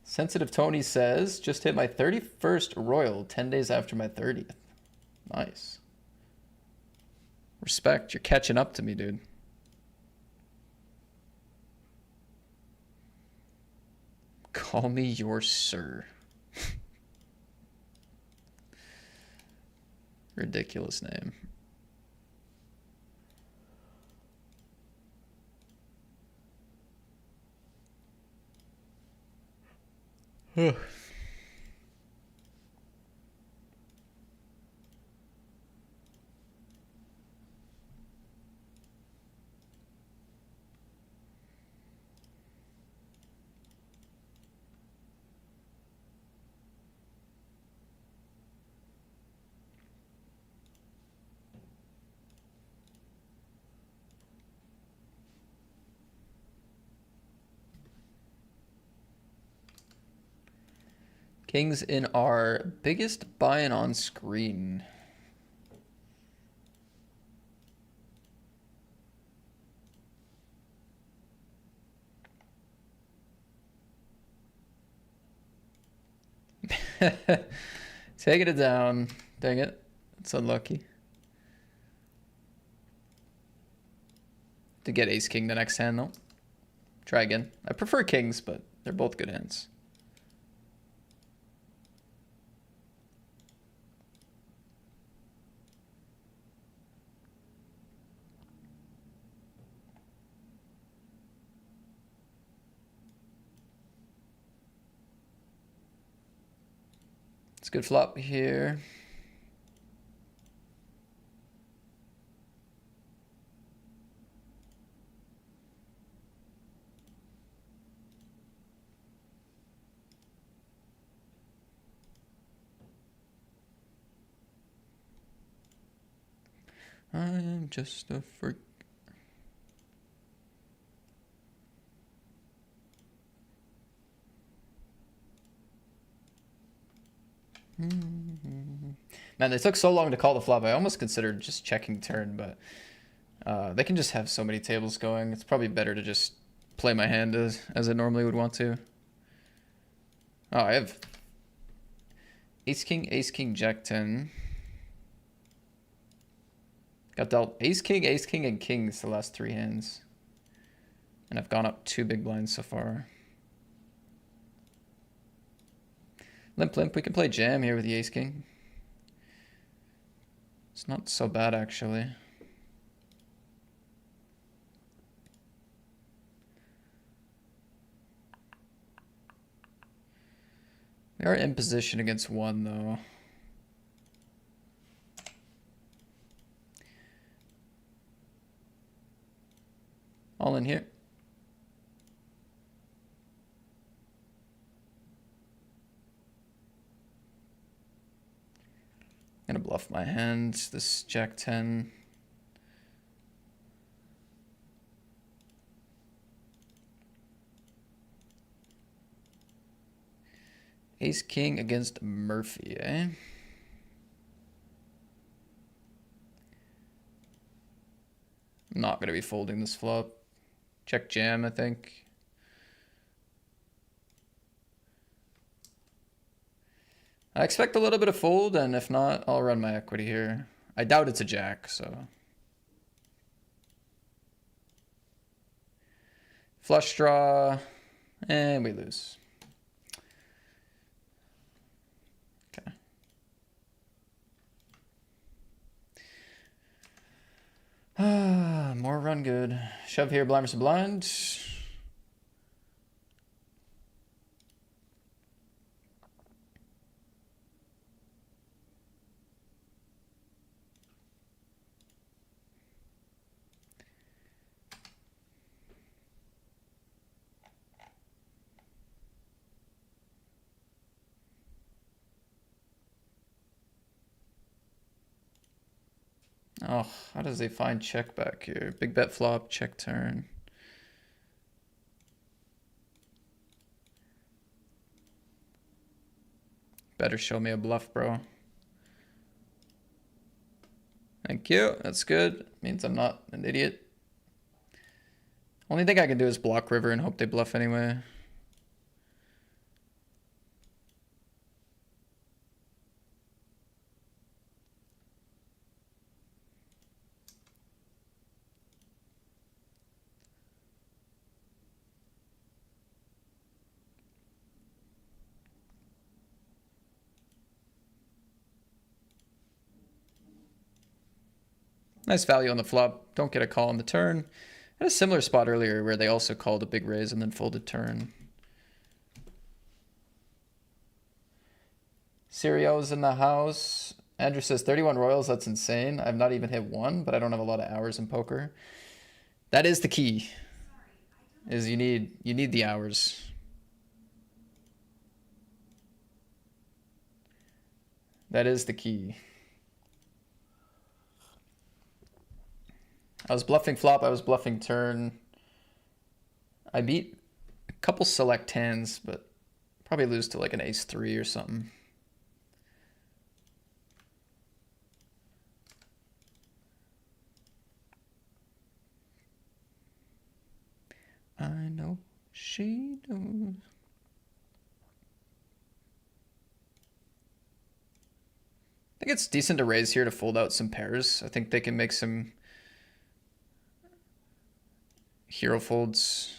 Sensitive Tony says, just hit my 31st Royal 10 days after my 30th. Nice. Respect, you're catching up to me, dude. Call me your sir. Ridiculous name. Kings in our biggest buy-in on screen. Taking it down. Dang it. It's unlucky. To get ace king the next hand though. Try again. I prefer kings, but they're both good hands. It's a good flop here. I'm just a freak. Man, they took so long to call the flop. I almost considered just checking turn, but they can just have so many tables going. It's probably better to just play my hand as I normally would want to. Oh, I have ace, king, jack 10. Got dealt ace, king, and kings the last 3 hands. And I've gone up 2 big blinds so far. Limp, we can play jam here with the ace, king. It's not so bad, actually. We are in position against 1, though. All in here. I'm gonna bluff my hand. This jack 10. Ace king against Murphy, eh? I'm not gonna be folding this flop. Check jam, I think. I expect a little bit of fold, and if not, I'll run my equity here. I doubt it's a jack, so. Flush draw, and we lose. Okay. More run good. Shove here, blind versus blind. Oh, how does they find check back here? Big bet flop, check turn. Better show me a bluff, bro. Thank you, that's good. Means I'm not an idiot. Only thing I can do is block river and hope they bluff anyway. Nice value on the flop. Don't get a call on the turn. Had a similar spot earlier where they also called a big raise and then folded turn. Serio's in the house. Andrew says 31 royals, that's insane. I've not even hit 1, but I don't have a lot of hours in poker. That is the key. Is you need the hours. That is the key. I was bluffing flop, I was bluffing turn. I beat a couple select hands, but probably lose to like an ace 3 or something. I know she knows. I think it's decent to raise here to fold out some pairs. I think they can make some hero folds.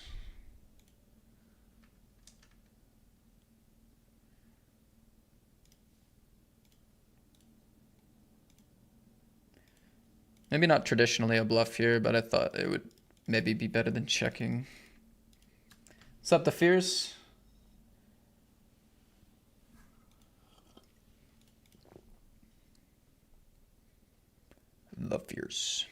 Maybe not traditionally a bluff here, but I thought it would maybe be better than checking. What's up, the Fears? The Fears.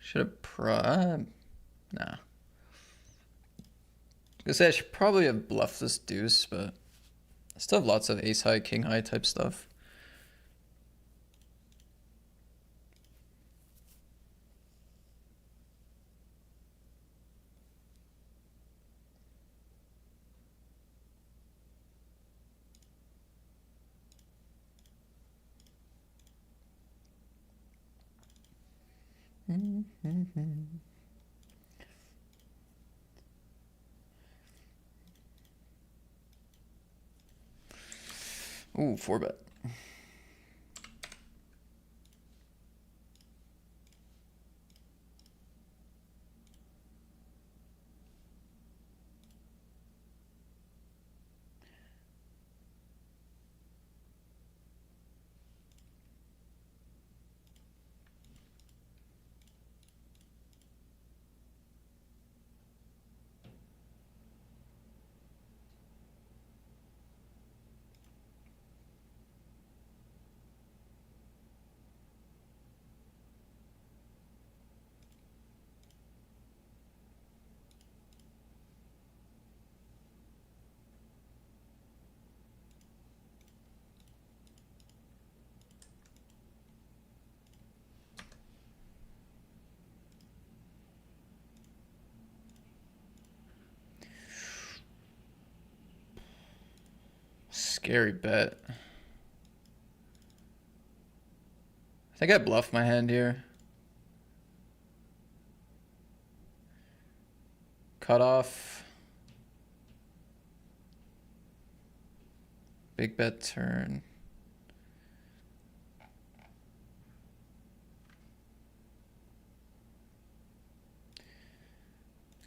Should have nah. I say I should probably have bluffed this deuce, but I still have lots of ace high, king high type stuff. Ooh, 4-bet. Scary bet. I think I bluffed my hand here. Cut off. Big bet turn.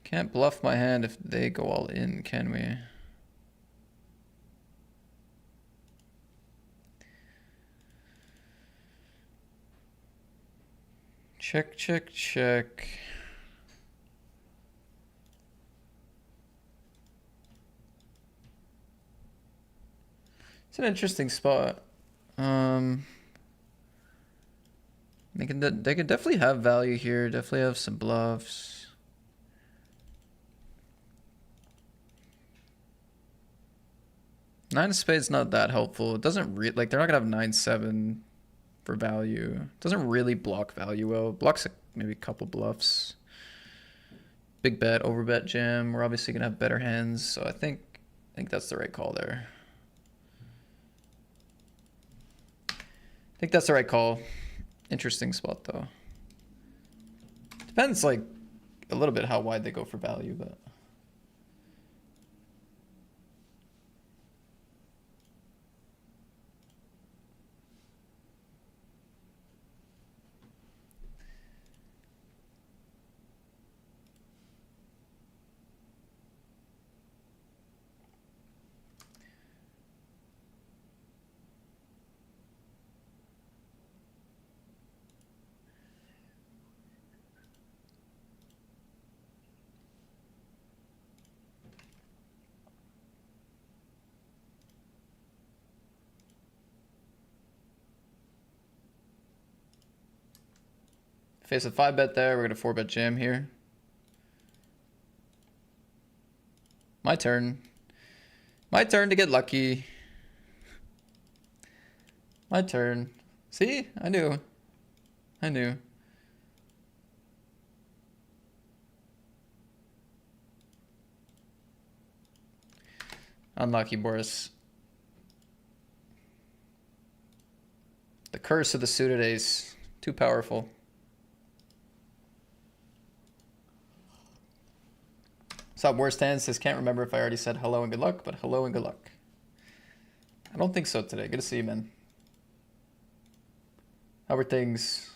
Can't bluff my hand if they go all in, can we? Check, check, check. It's an interesting spot. They could definitely have value here. Definitely have some bluffs. Nine of spades not that helpful. It doesn't like they're not gonna have 9-7 for value. It doesn't really block value well. Blocks maybe a couple bluffs. Big bet, overbet jam. We're obviously gonna have better hands, so I think that's the right call there. I think that's the right call. Interesting spot though. Depends like a little bit how wide they go for value, but. Face a 5-bet there. We're gonna 4-bet jam here. My turn. My turn to get lucky. My turn. See? I knew. I knew. Unlucky, Boris. The curse of the suited ace. Too powerful. What's up, worst hand? Says, can't remember if I already said hello and good luck, but hello and good luck. I don't think so today. Good to see you, man. How are things?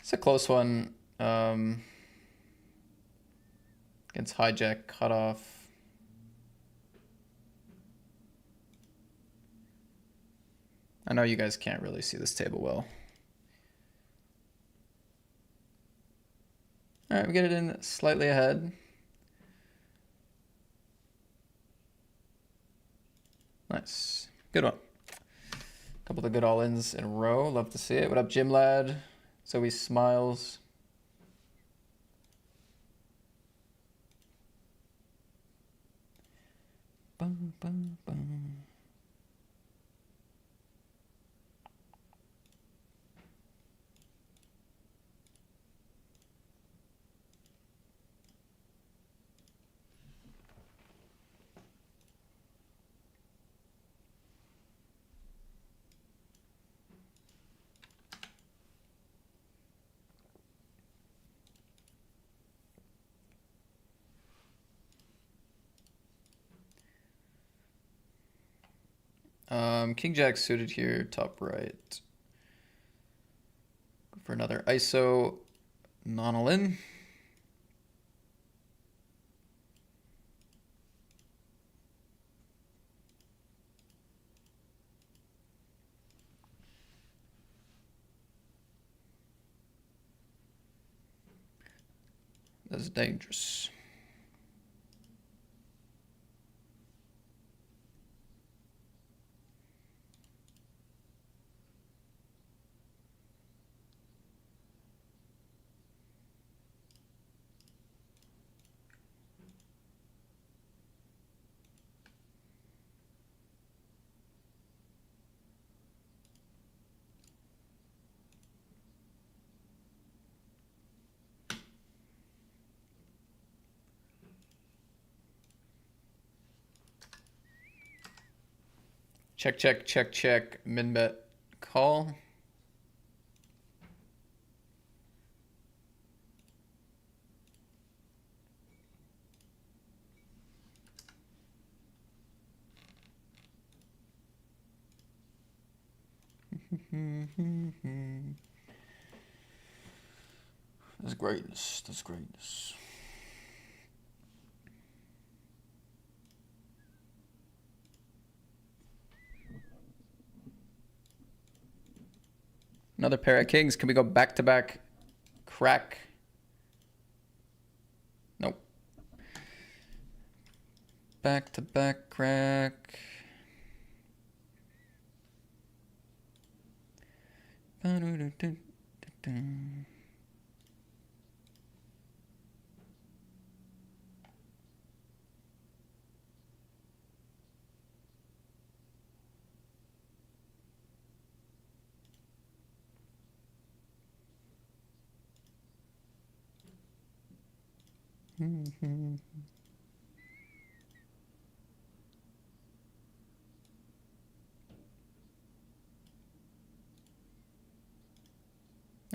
It's a close one. Against hijack, cutoff. I know you guys can't really see this table well. All right, we get it in slightly ahead. Nice. Good one. Couple of good all-ins in a row. Love to see it. What up, Jim Lad? Zoe smiles. Bum, bum, bum. King Jack suited here, top right. Go for another ISO, non-all-in. That's dangerous. Check, check, check, check. Min bet call. That's greatness. That's greatness. Another pair of kings. Can we go back to back? Crack. Nope. Back to back crack.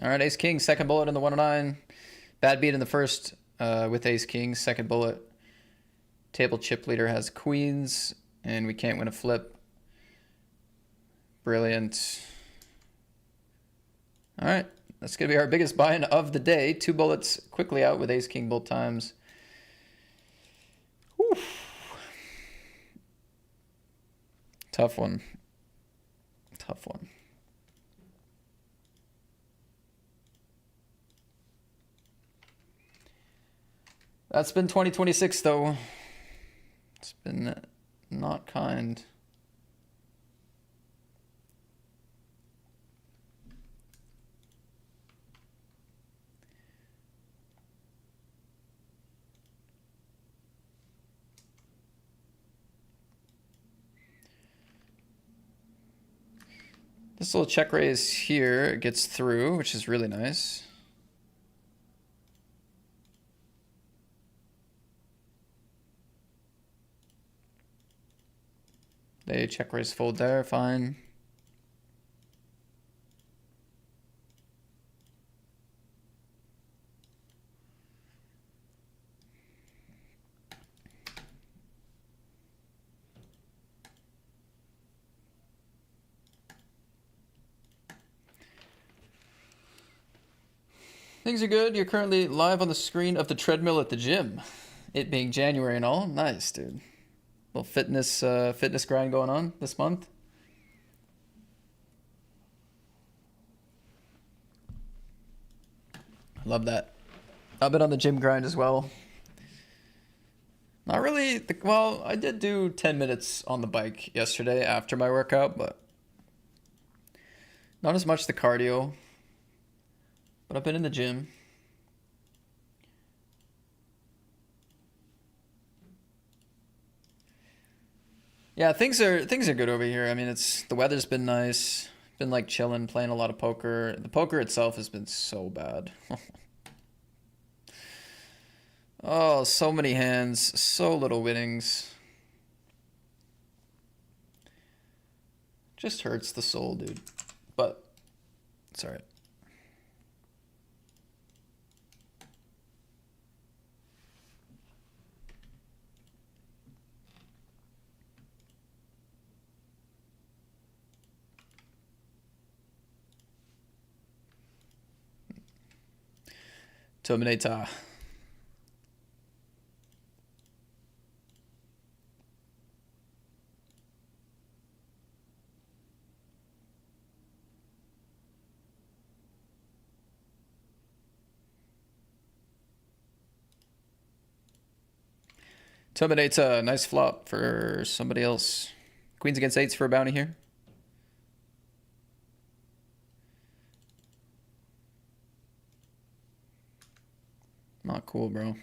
All right, Ace King, second bullet in the 109. Bad beat in the first with Ace King, second bullet. Table chip leader has queens, and we can't win a flip. Brilliant. All right, that's going to be our biggest buy-in of the day. 2 bullets quickly out with Ace King both times. Whew. Tough one. Tough one. That's been 2026, though. It's been not kind. This little check raise here gets through, which is really nice. They check raise fold there, fine. Things are good. You're currently live on the screen of the treadmill at the gym. It being January and all. Nice, dude. Little fitness grind going on this month. Love that. I've been on the gym grind as well. Not really. Well, I did do 10 minutes on the bike yesterday after my workout, but not as much the cardio. But I've been in the gym. Yeah, things are good over here. I mean, it's the weather's been nice. Been like chilling, playing a lot of poker. The poker itself has been so bad. Oh, so many hands, so little winnings. Just hurts the soul, dude. But it's alright. Terminator. Terminator, nice flop for somebody else. Queens against eights for a bounty here. Not cool, bro.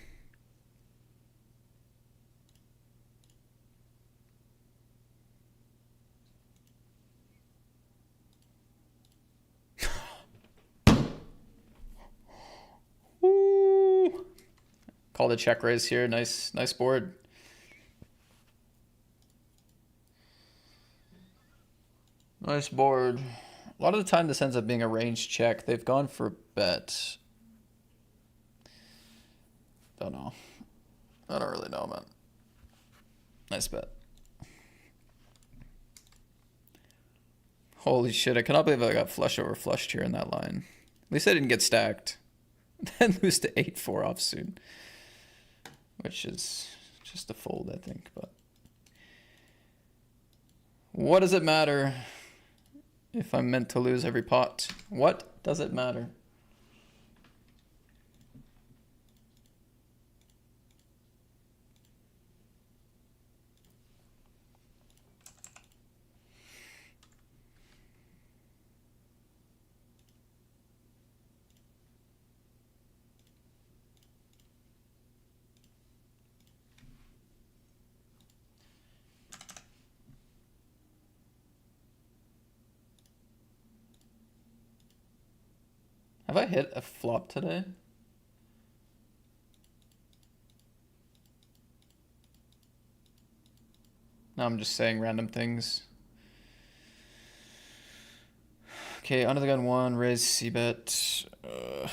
Woo. Call the check raise here. Nice board. Nice board. A lot of the time this ends up being a range check. They've gone for bet. Don't know. I don't really know, man. Nice bet. Holy shit, I cannot believe I got flush over flushed here in that line. At least I didn't get stacked. Then lose to 8-4 offsuit. Which is just a fold, I think, but what does it matter if I'm meant to lose every pot? What does it matter? Have I hit a flop today? No, I'm just saying random things. Okay, under the gun one, raise c-bet. I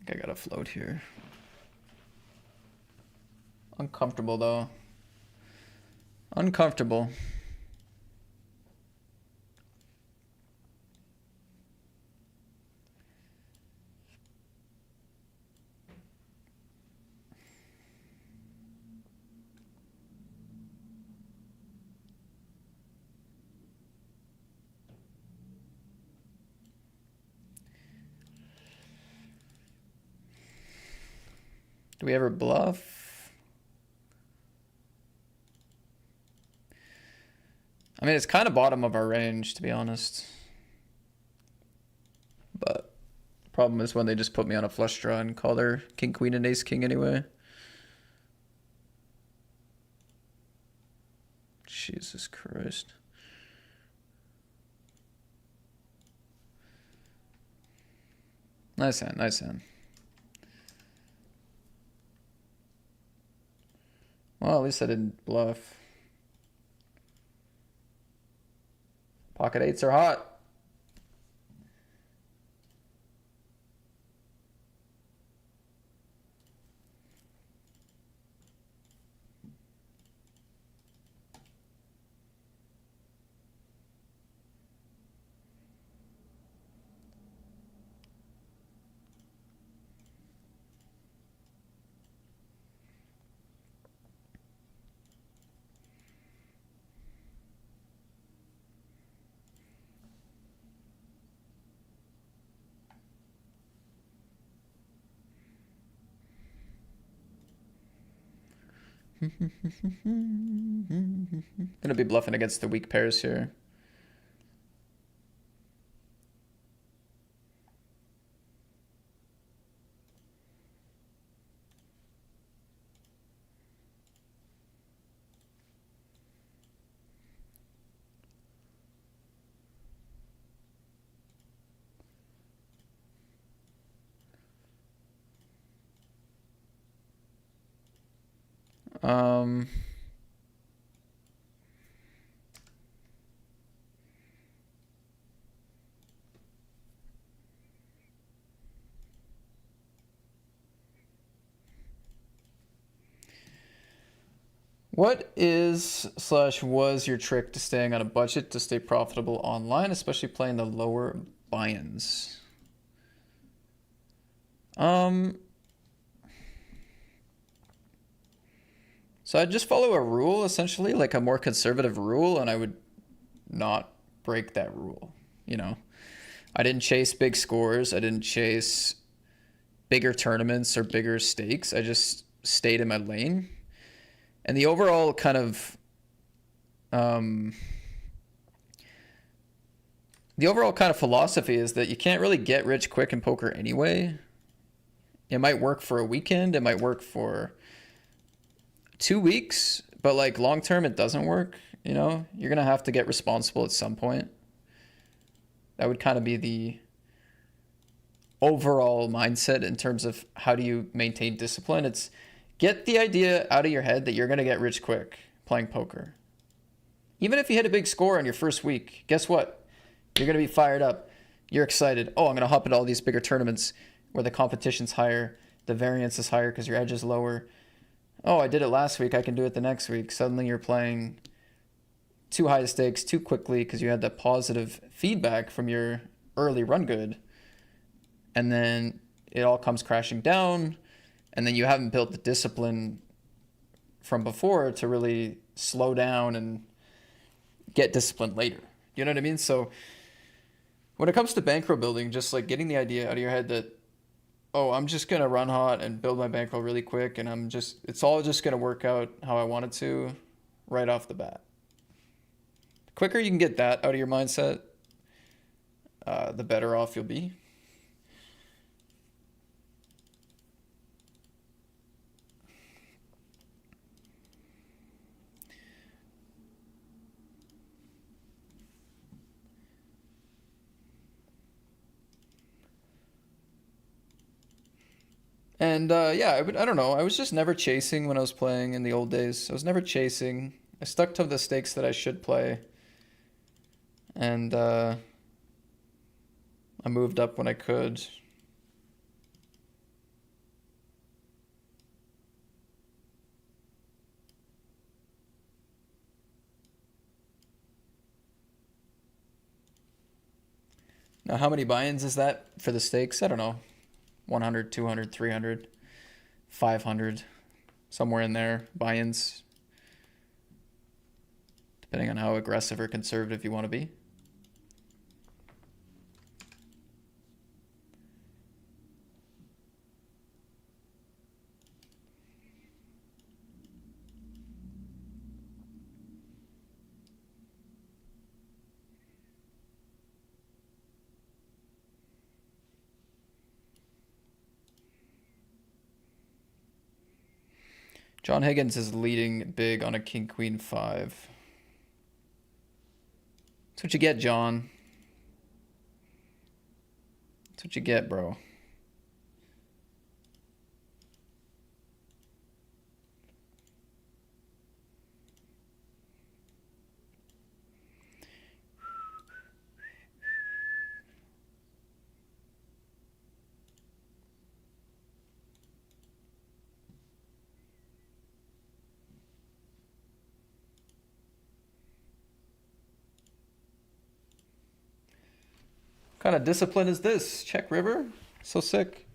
think I gotta float here. Uncomfortable though. Uncomfortable. Do we ever bluff? I mean, it's kind of bottom of our range, to be honest. But the problem is when they just put me on a flush draw and call their king, queen, and ace, king anyway. Jesus Christ. Nice hand, nice hand. Well, at least I didn't bluff. Pocket eights are hot. Gonna be bluffing against the weak pairs here. Um, what is / was your trick to staying on a budget to stay profitable online, especially playing the lower buy-ins? So I'd just follow a rule, essentially, like a more conservative rule, and I would not break that rule, you know? I didn't chase big scores. I didn't chase bigger tournaments or bigger stakes. I just stayed in my lane. And the overall kind of philosophy is that you can't really get rich quick in poker anyway. It might work for a weekend, it might work for 2 weeks, but like long term it doesn't work, you know? You're going to have to get responsible at some point. That would kind of be the overall mindset in terms of how do you maintain discipline. It's get the idea out of your head that you're going to get rich quick playing poker. Even if you hit a big score on your first week, guess what? You're going to be fired up. You're excited. Oh, I'm going to hop into all these bigger tournaments where the competition's higher, the variance is higher because your edge is lower. Oh, I did it last week. I can do it the next week. Suddenly you're playing too high stakes too quickly because you had that positive feedback from your early run good. And then it all comes crashing down. And then you haven't built the discipline from before to really slow down and get disciplined later. You know what I mean? So when it comes to bankroll building, just like getting the idea out of your head that, oh, I'm just going to run hot and build my bankroll really quick. And it's all just going to work out how I want it to right off the bat. The quicker you can get that out of your mindset, the better off you'll be. And yeah, I don't know. I was just never chasing when I was playing in the old days. I was never chasing. I stuck to the stakes that I should play. And I moved up when I could. Now, how many buy-ins is that for the stakes? I don't know. 100, 200, 300, 500, somewhere in there, buy-ins, depending on how aggressive or conservative you want to be. John Higgins is leading big on a king queen 5. That's what you get, John. That's what you get, bro. What kind of discipline is this? Check river? So sick.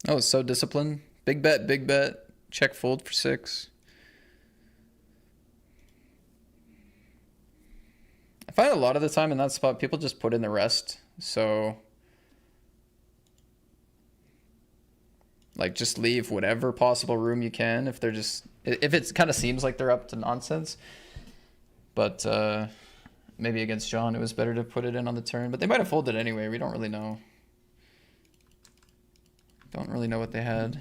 Oh, it's so disciplined. Big bet, big bet. Check fold for 6. I find a lot of the time in that spot, people just put in the rest. So, like, just leave whatever possible room you can if they're just, if it kind of seems like they're up to nonsense. But maybe against John, it was better to put it in on the turn. But they might have folded anyway. We don't really know. Don't really know what they had.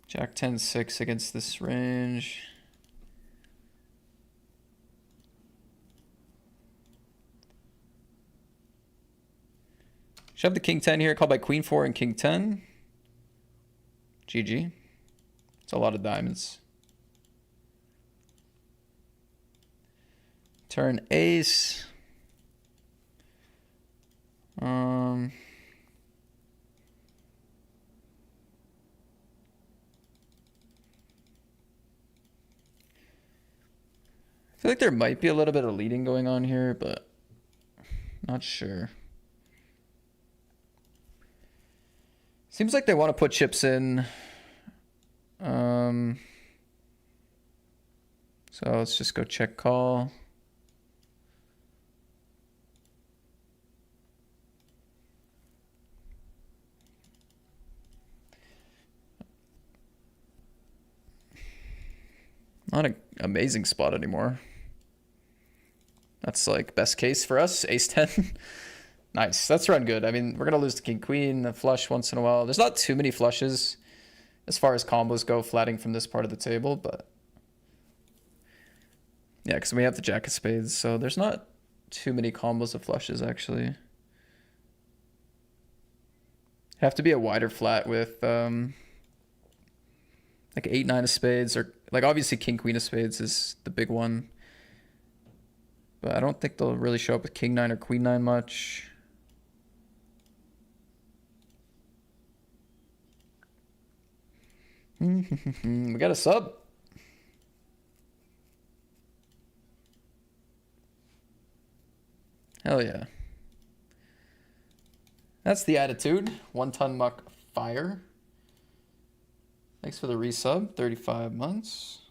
Jack 10-6 against this range. Shove the king 10 here, called by queen 4 and king 10. GG. It's a lot of diamonds. Turn ace. I feel like there might be a little bit of leading going on here, but not sure. Seems like they want to put chips in. So let's just go check call. Not an amazing spot anymore. That's like best case for us, ace 10. Nice, that's run good. I mean, we're gonna lose to king queen, a flush once in a while. There's not too many flushes as far as combos go flatting from this part of the table, but yeah, because we have the jack of spades, so there's not too many combos of flushes actually. Have to be a wider flat with like 8-9 of spades, or like obviously king queen of spades is the big one. But I don't think they'll really show up with king 9 or queen 9 much. We got a sub. Hell yeah. That's the attitude. 1 ton muck fire. Thanks for the resub. 35 months.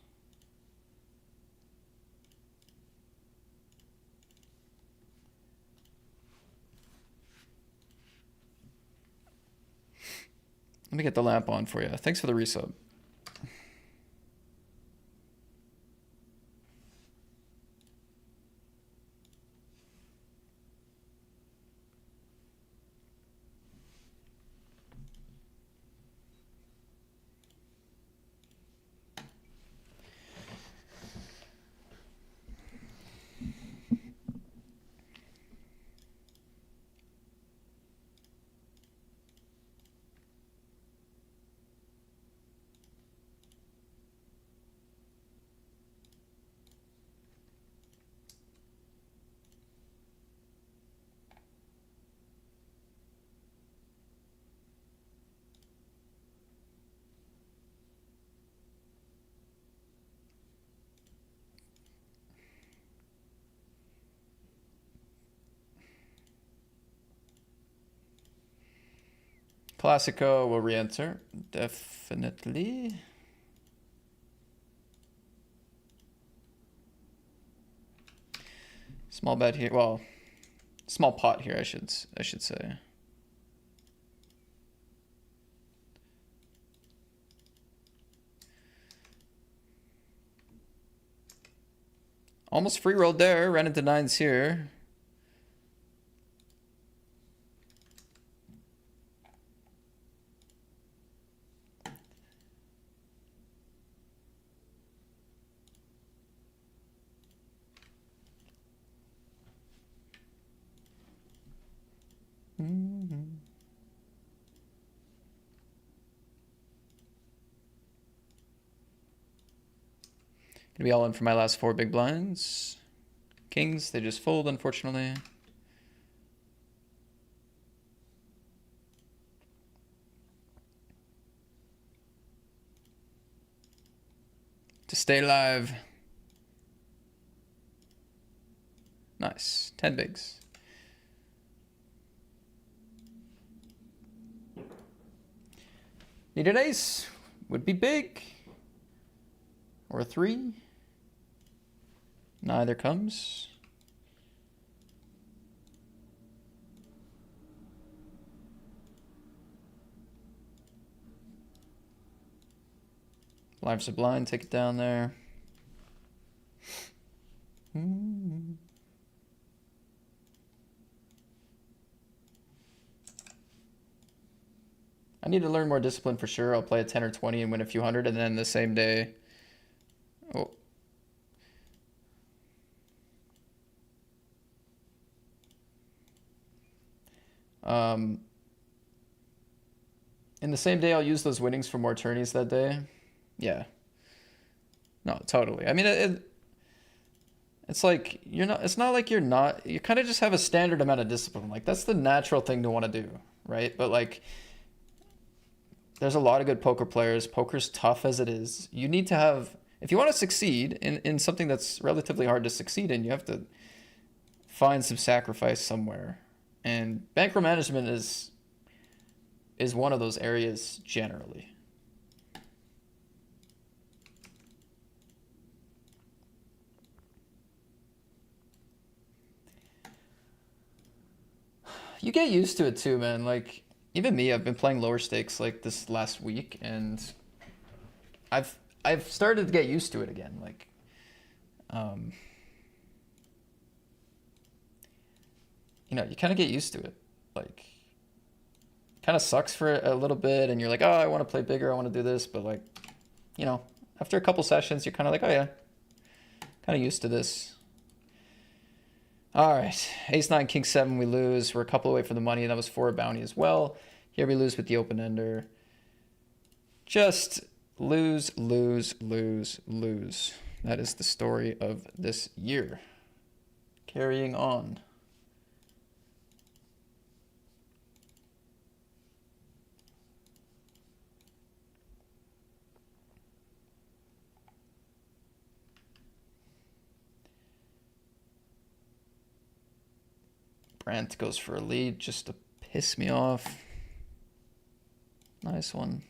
Let me get the lamp on for you. Thanks for the resub. Classico will re-enter. Definitely. Small bet here. Well, small pot here, I should say. Almost free rolled there. Ran into 9s here. Gonna be all in for my last 4 big blinds. Kings, they just fold, unfortunately. To stay alive. Nice. 10 bigs. Need an ace. Would be big. Or a 3. Neither comes. Live Sublime, take it down there. I need to learn more discipline for sure. I'll play a 10 or 20 and win a few hundred, and then the same day... Oh. In the same day, I'll use those winnings for more tourneys that day. Yeah. No, totally. I mean, it's like you're not. It's not like you're not. You kind of just have a standard amount of discipline. Like that's the natural thing to want to do, right? But like, there's a lot of good poker players. Poker's tough as it is. You need to have. If you want to succeed in something that's relatively hard to succeed in, you have to find some sacrifice somewhere. And bankroll management is one of those areas generally. You get used to it too, man. Like even me, I've been playing lower stakes like this last week, and I've started to get used to it again. Like, you know, you kind of get used to it. Like, kind of sucks for a little bit, and you're like, oh, I want to play bigger, I want to do this, but like, you know, after a couple sessions, you're kind of like, oh yeah, kind of used to this. All right, ace 9, king 7, we lose. We're a couple away from the money. That was for a bounty as well. Here we lose with the open ender. Just lose, lose, lose, lose. That is the story of this year. Carrying on. Brent goes for a lead just to piss me off. Nice one.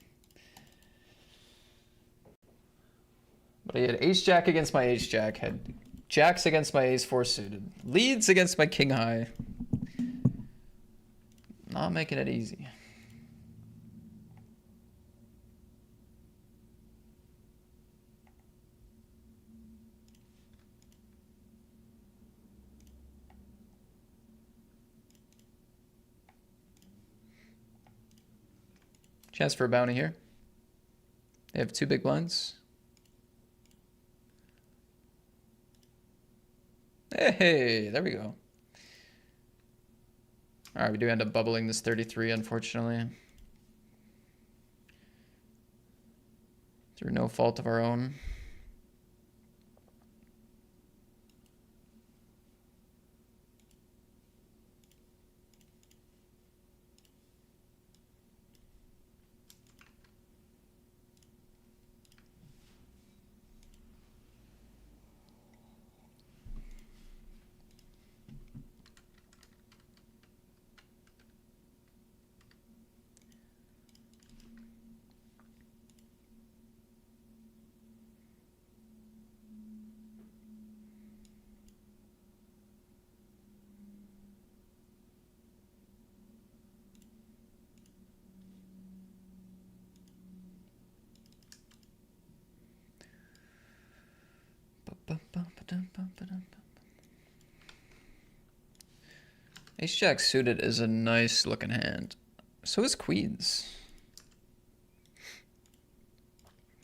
But I had ace jack against my ace jack, had jacks against my ace 4 suited, leads against my king high. Not making it easy. Chance for a bounty here. They have 2 big blinds. Hey, there we go. All right, we do end up bubbling this 33, unfortunately. Through no fault of our own. Ace jack suited is a nice looking hand. So is queens.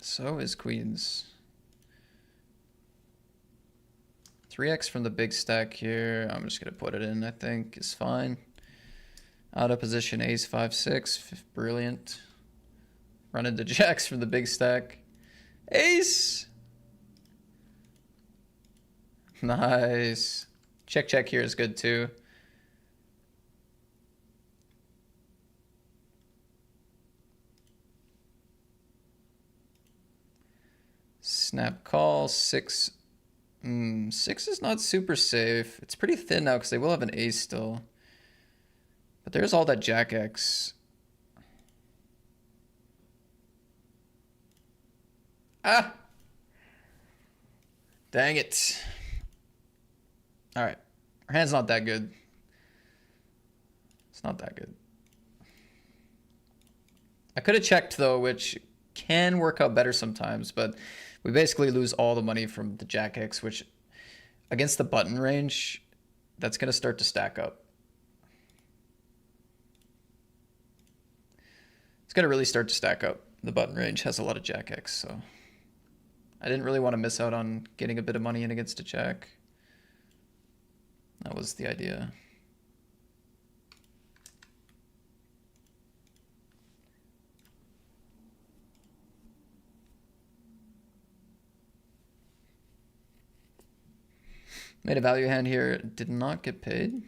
So is queens. 3x from the big stack here. I'm just gonna put it in, I think, is fine. Out of position, ace 5, 6, brilliant. Run into jacks from the big stack. Ace! Nice. Check, check here is good too. Snap call, 6, 6 is not super safe. It's pretty thin now because they will have an ace still. But there's all that Jack X. Ah! Dang it. Alright. Our hand's not that good. It's not that good. I could have checked though, which can work out better sometimes, but we basically lose all the money from the Jack X, which against the button range, that's going to start to stack up. It's going to really start to stack up. The button range has a lot of Jack X, so I didn't really want to miss out on getting a bit of money in against a Jack. That was the idea. Made a value hand here, did not get paid.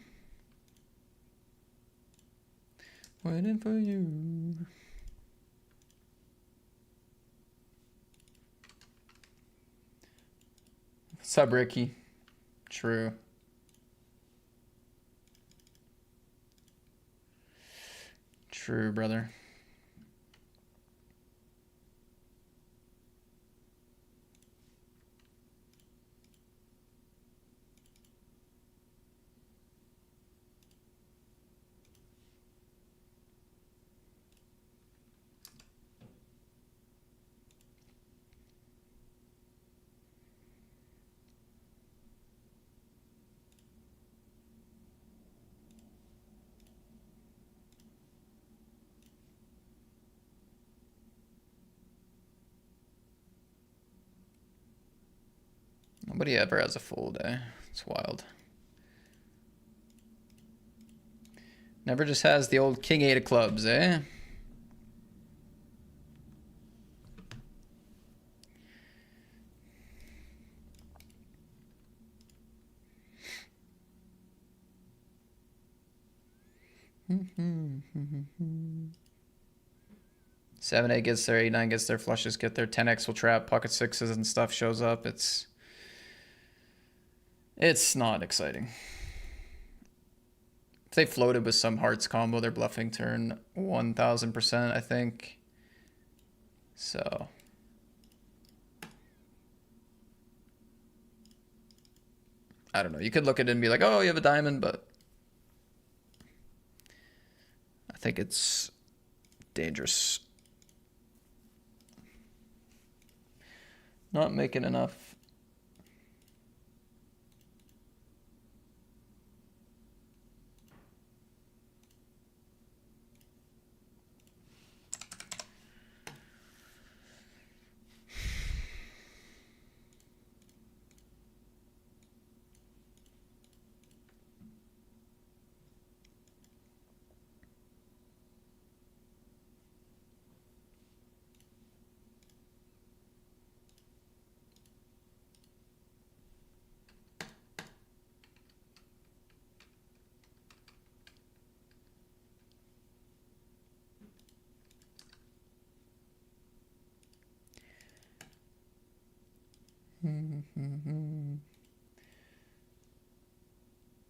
Waiting for you. What's up, Ricky? True. True, brother. Nobody ever has a full day. It's wild. Never just has the old king 8 of clubs, eh? Seven, 8 gets there, 8, 9 gets there, flushes get there, 10x will trap, pocket sixes and stuff shows up. It's not exciting. If they floated with some hearts combo, they're bluffing turn 1000%, I think. So I don't know. You could look at it and be like, oh, you have a diamond, but I think it's dangerous. Not making enough.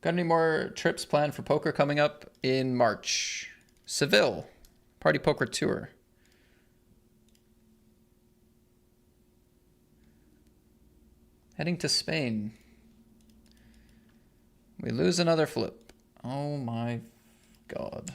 Got any more trips planned for poker coming up in March? Seville, Party Poker Tour. Heading to Spain. We lose another flip. Oh my God.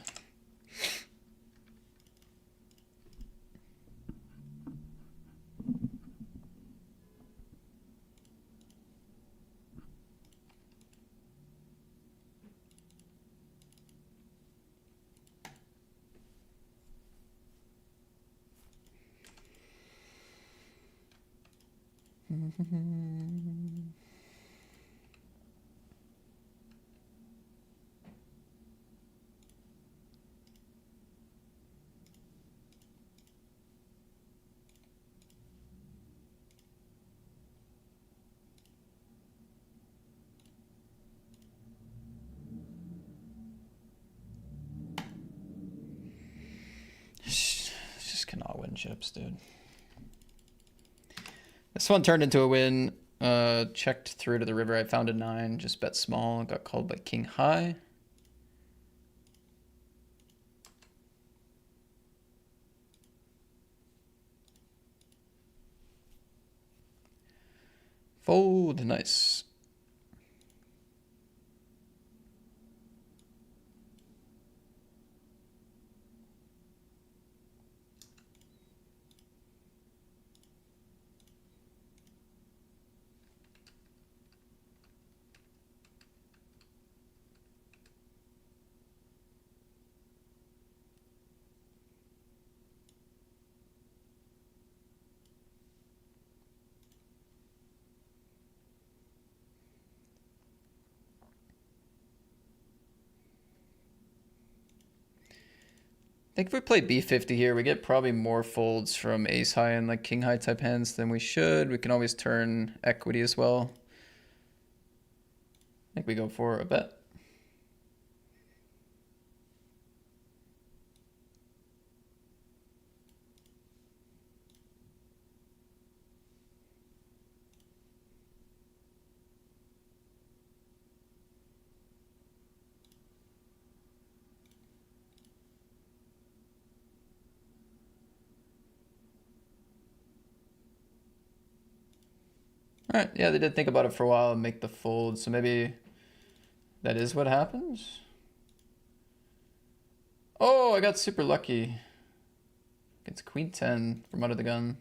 Just cannot win chips, dude. This one turned into a win. Checked through to the river. I found a 9. Just bet small. Got called by king high. Fold. Nice. I think if we play b50 here, we get probably more folds from ace high and like king high type hands than we should. We can always turn equity as well. I think we go for a bet. All right, yeah, they did think about it for a while and make the fold, so maybe that is what happens. Oh, I got super lucky. It's queen 10 from under the gun.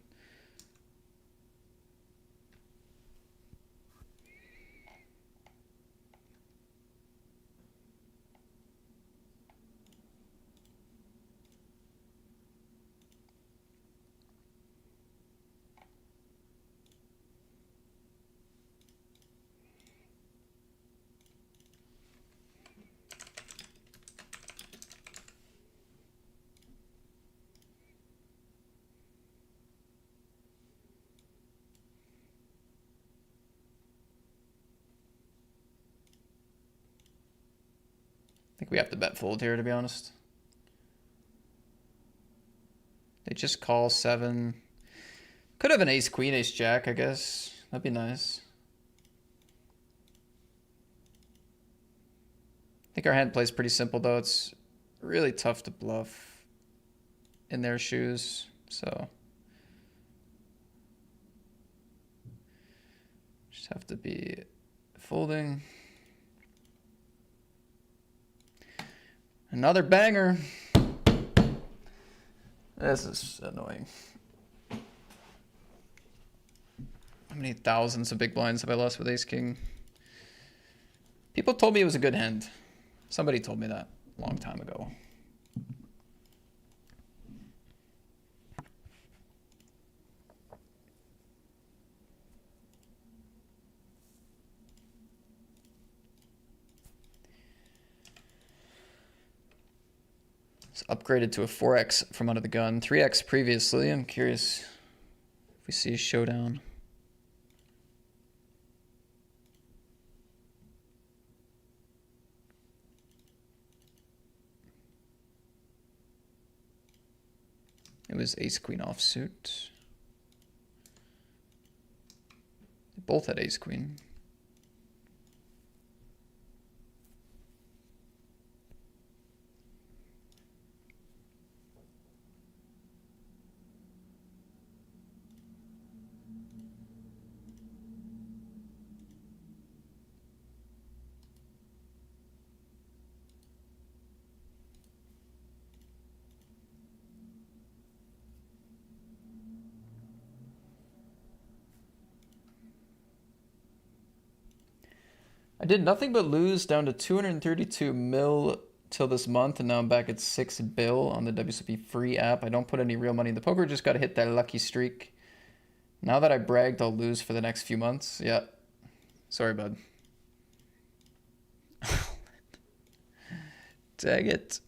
I think we have to bet fold here, to be honest. They just call 7. Could have an ace queen, ace jack, I guess. That'd be nice. I think our hand plays pretty simple, though. It's really tough to bluff in their shoes, so just have to be folding. Another banger. This is annoying. How many thousands of big blinds have I lost with ace king? People told me it was a good hand. Somebody told me that a long time ago. It's upgraded to a 4x from under the gun. 3x previously. I'm curious if we see a showdown. It was ace queen offsuit. They both had ace queen. I did nothing but lose down to 232 mil till this month, and now I'm back at 6 bill on the WSOP free app. I don't put any real money in the poker, just got to hit that lucky streak. Now that I bragged, I'll lose for the next few months. Yeah. Sorry, bud. Dang it.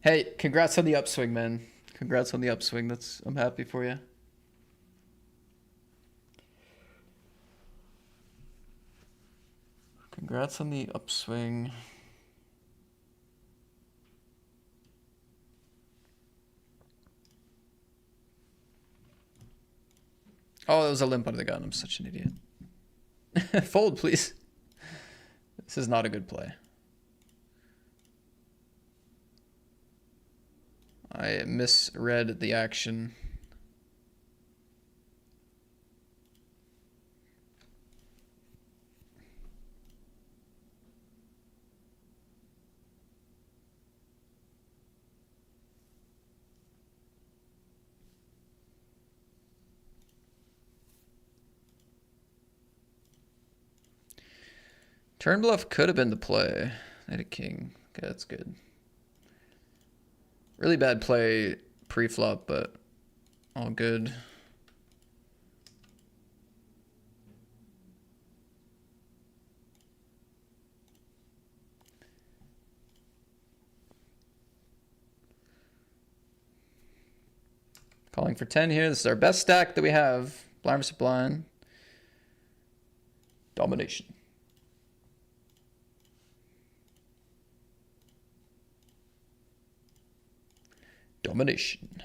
Hey, congrats on the upswing, man. Congrats on the upswing. I'm happy for you. Congrats on the upswing. Oh, that was a limp under the gun. I'm such an idiot. Fold, please. This is not a good play. I misread the action. Turn bluff could have been the play. Knight of king. Okay, that's good. Really bad play pre-flop, but all good. Calling for 10 here. This is our best stack that we have. Blind versus blind. Domination. Domination.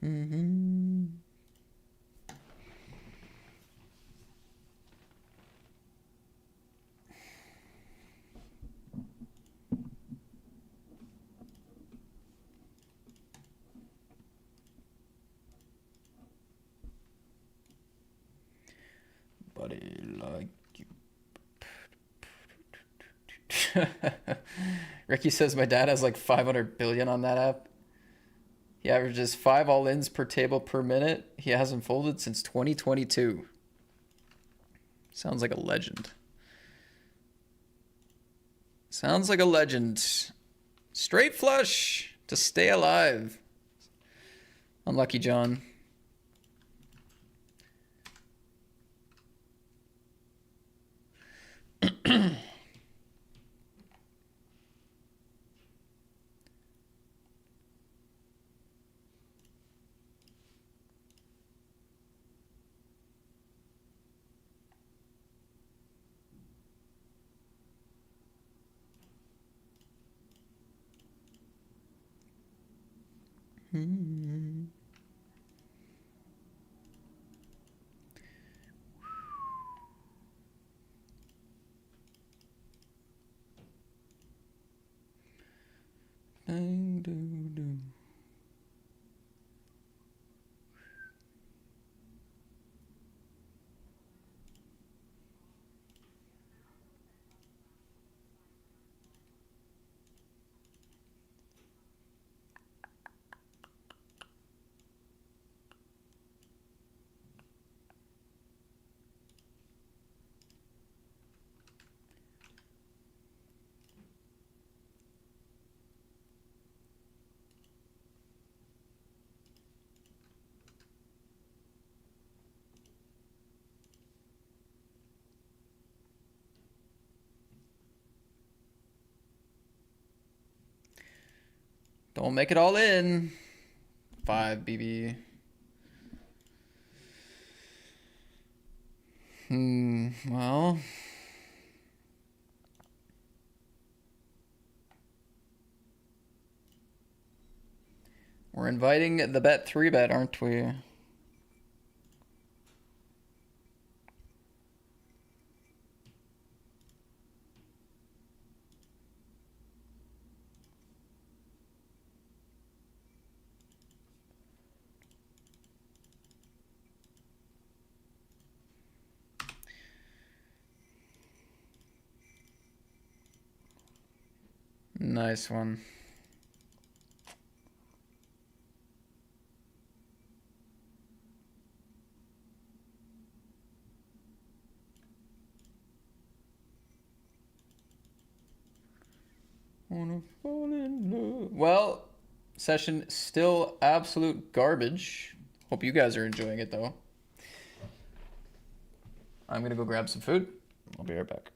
Mm-hmm. Buddy like you. Ricky says my dad has like 500 billion on that app. He averages 5 all-ins per table per minute. He hasn't folded since 2022. Sounds like a legend. Sounds like a legend. Straight flush to stay alive. Unlucky John. Don't make it all in. 5 BB. Well. We're inviting the bet 3-bet, aren't we? Nice one. Wanna fall in love. Well, session still absolute garbage. Hope you guys are enjoying it though. I'm gonna go grab some food. I'll be right back.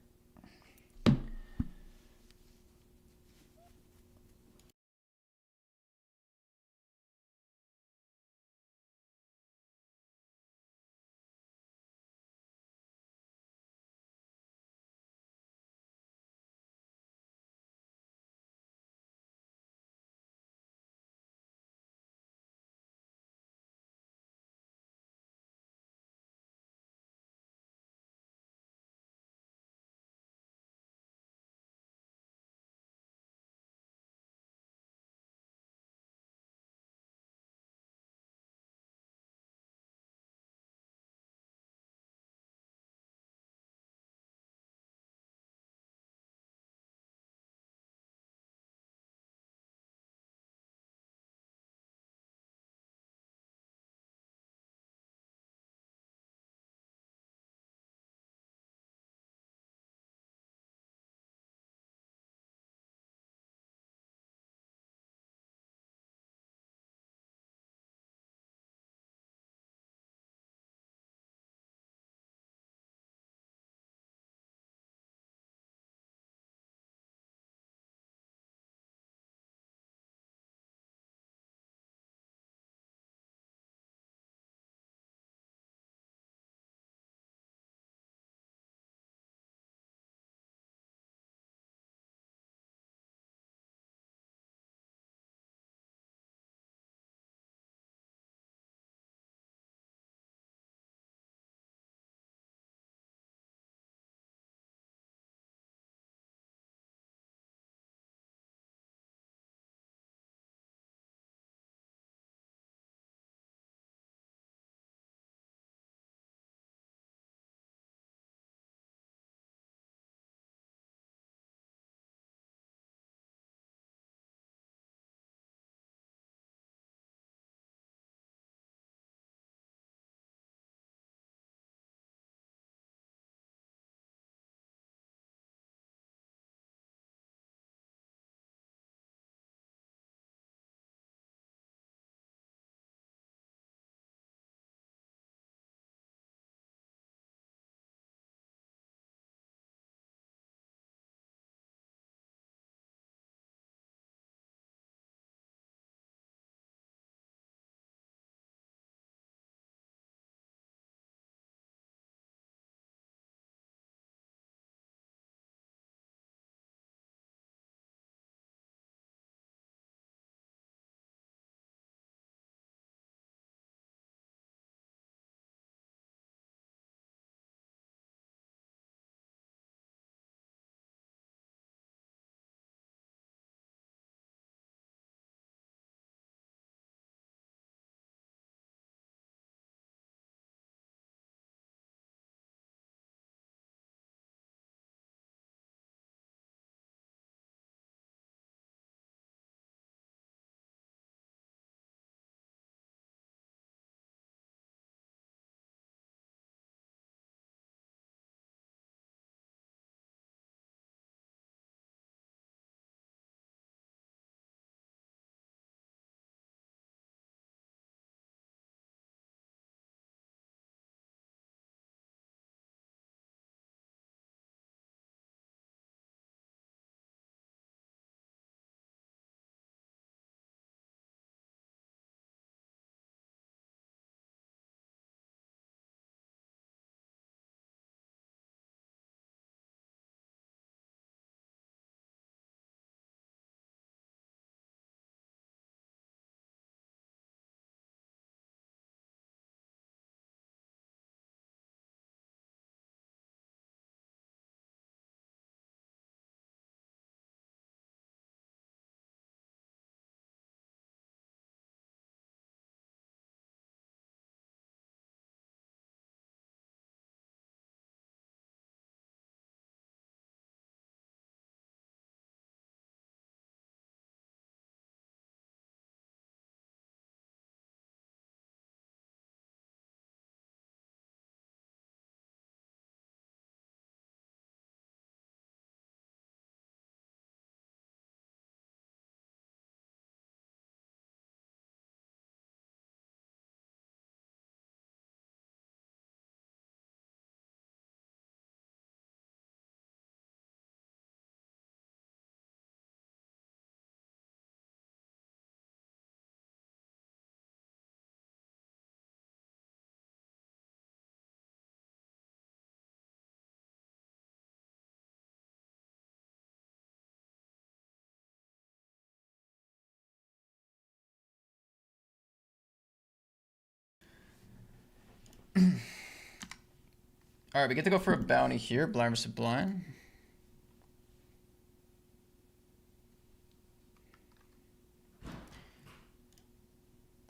All right, we get to go for a bounty here. Blind versus blind.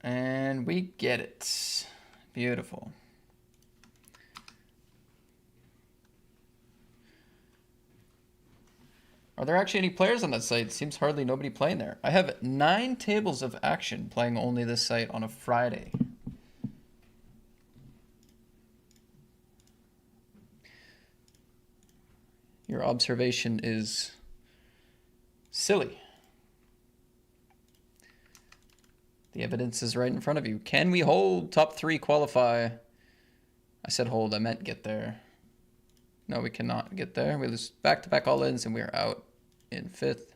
And we get it. Beautiful. Are there actually any players on that site? Seems hardly nobody playing there. I have 9 tables of action playing only this site on a Friday. Your observation is silly. The evidence is right in front of you. Can we hold? Top 3 qualify. I said hold, I meant get there. No, we cannot get there. We lose back-to-back all-ins and we are out in 5th.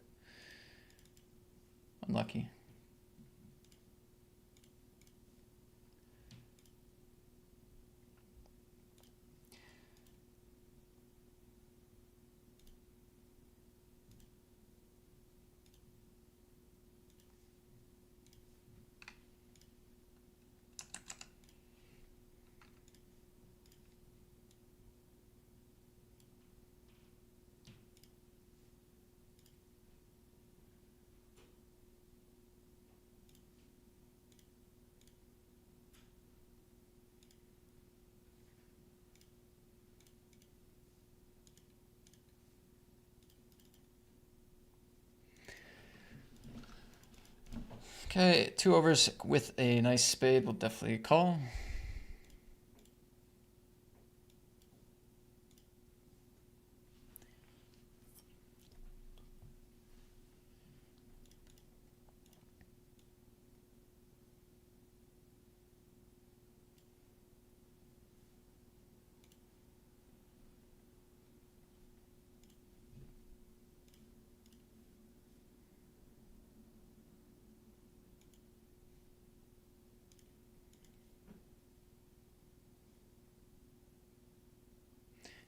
Unlucky. Okay, 2 overs with a nice spade will definitely call.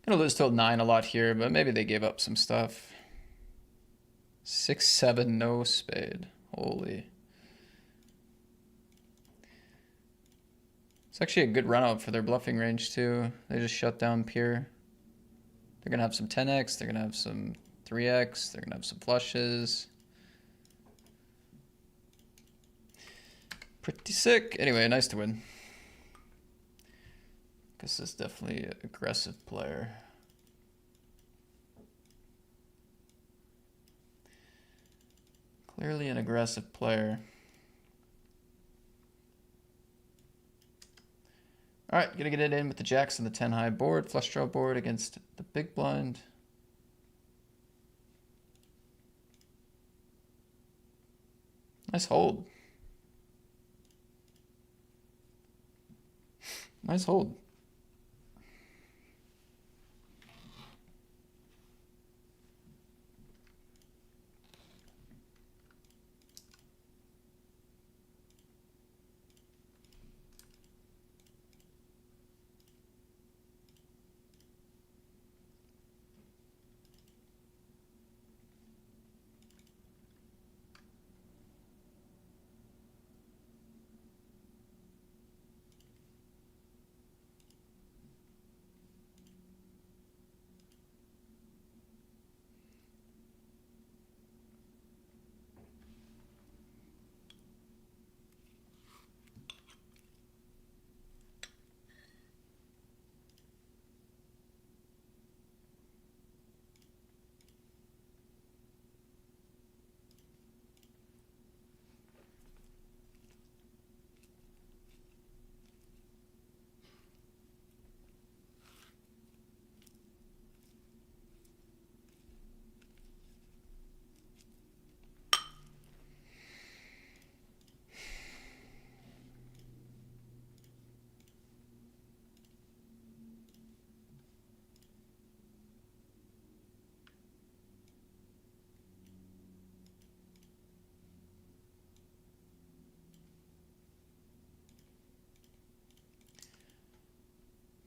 Gonna lose till 9 a lot here, but maybe they gave up some stuff. 6-7, no spade. Holy. It's actually a good run out for their bluffing range too. They just shut down pure. They're gonna have some 10x, they're gonna have some 3x, they're gonna have some flushes. Pretty sick. Anyway, nice to win. This is definitely an aggressive player. Clearly an aggressive player. All right, gonna get it in with the jacks and the 10 high board, flush draw board against the big blind. Nice hold. Nice hold.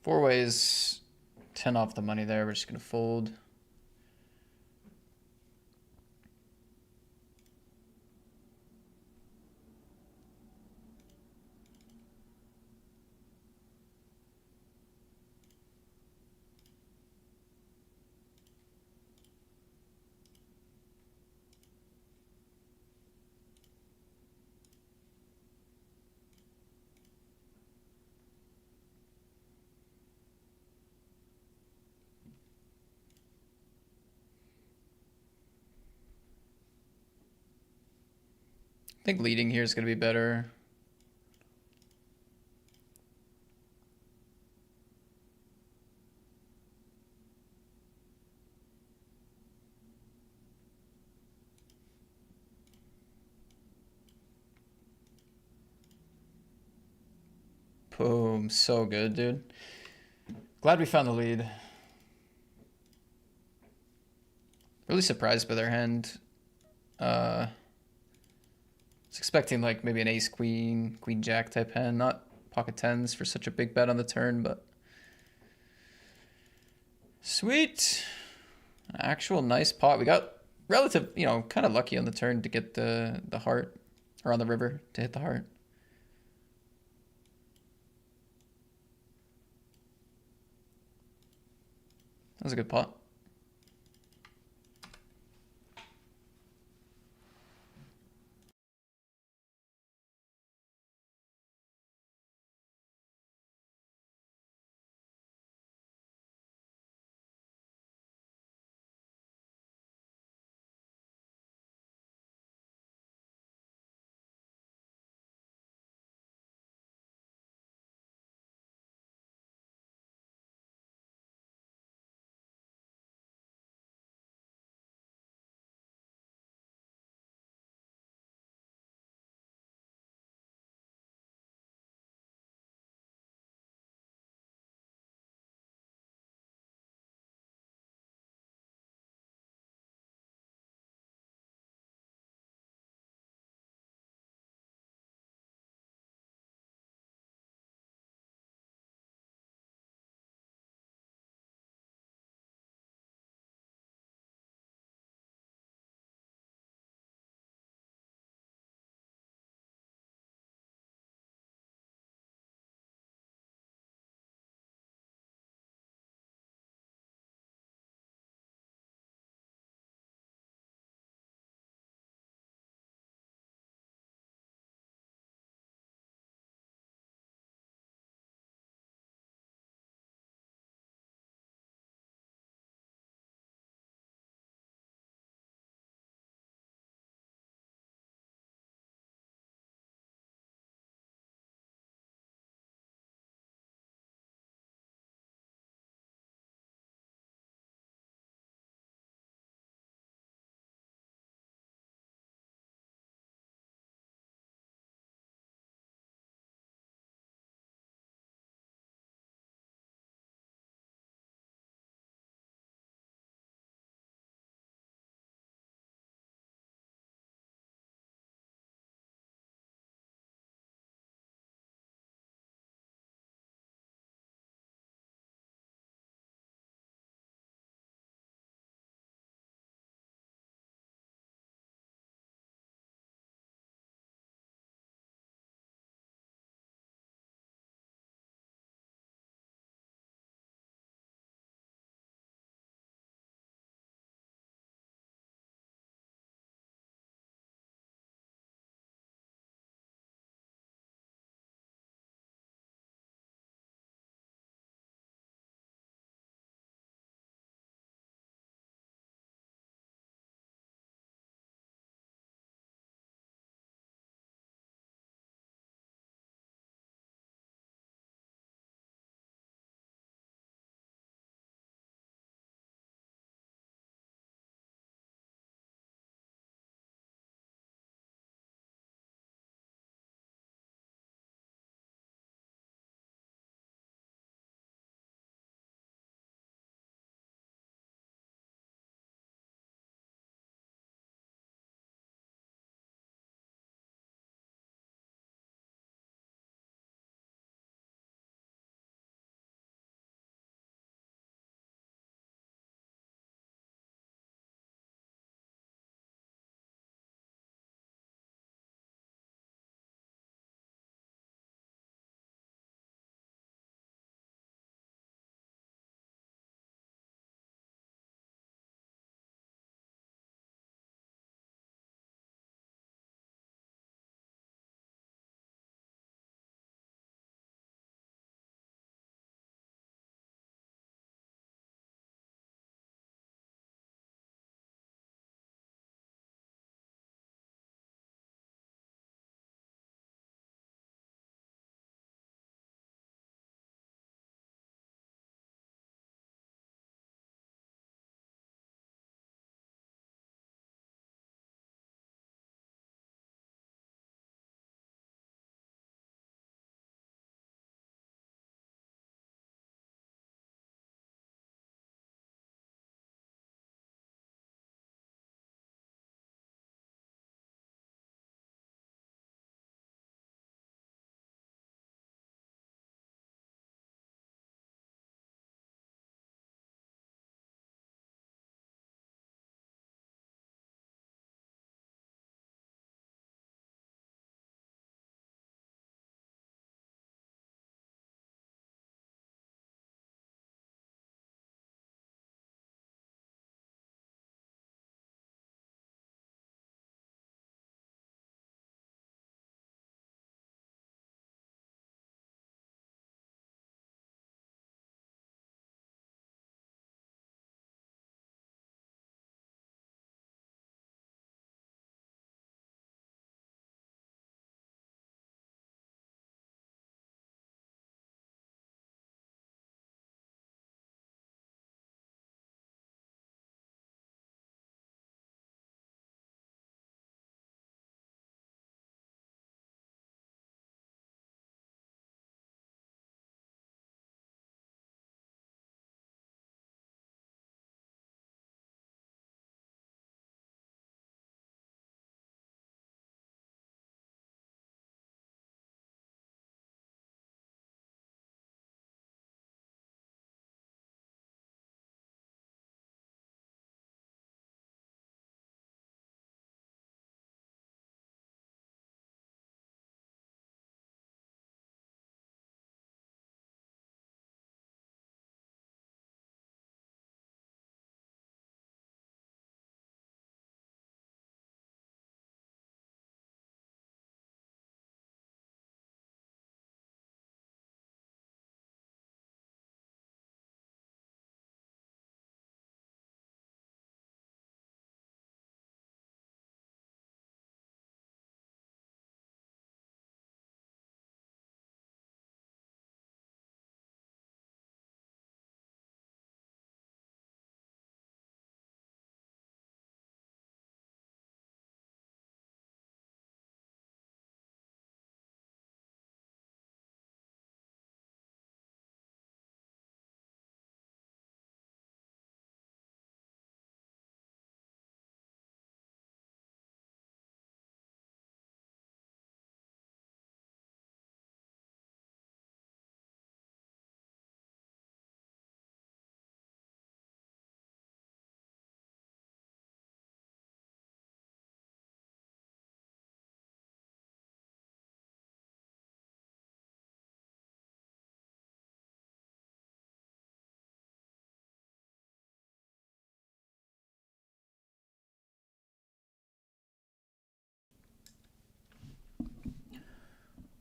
Four ways, 10 off the money there. We're just gonna fold. think leading here is going to be better. Boom. So good, dude. Glad we found the lead. Really surprised by their hand. Was expecting like maybe an ace queen, queen jack type hand, not pocket tens for such a big bet on the turn, but sweet. Actual nice pot. We got relative, you know, kind of lucky on the turn to get the heart, or on the river to hit the heart. That was a good pot.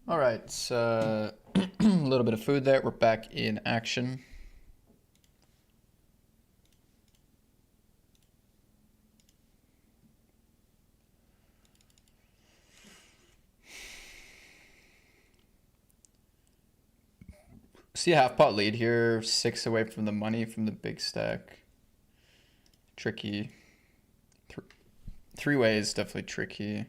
All right, a little bit of food there. We're back in action. See a half pot lead here, 6 away from the money from the big stack. Tricky. Three ways, definitely tricky.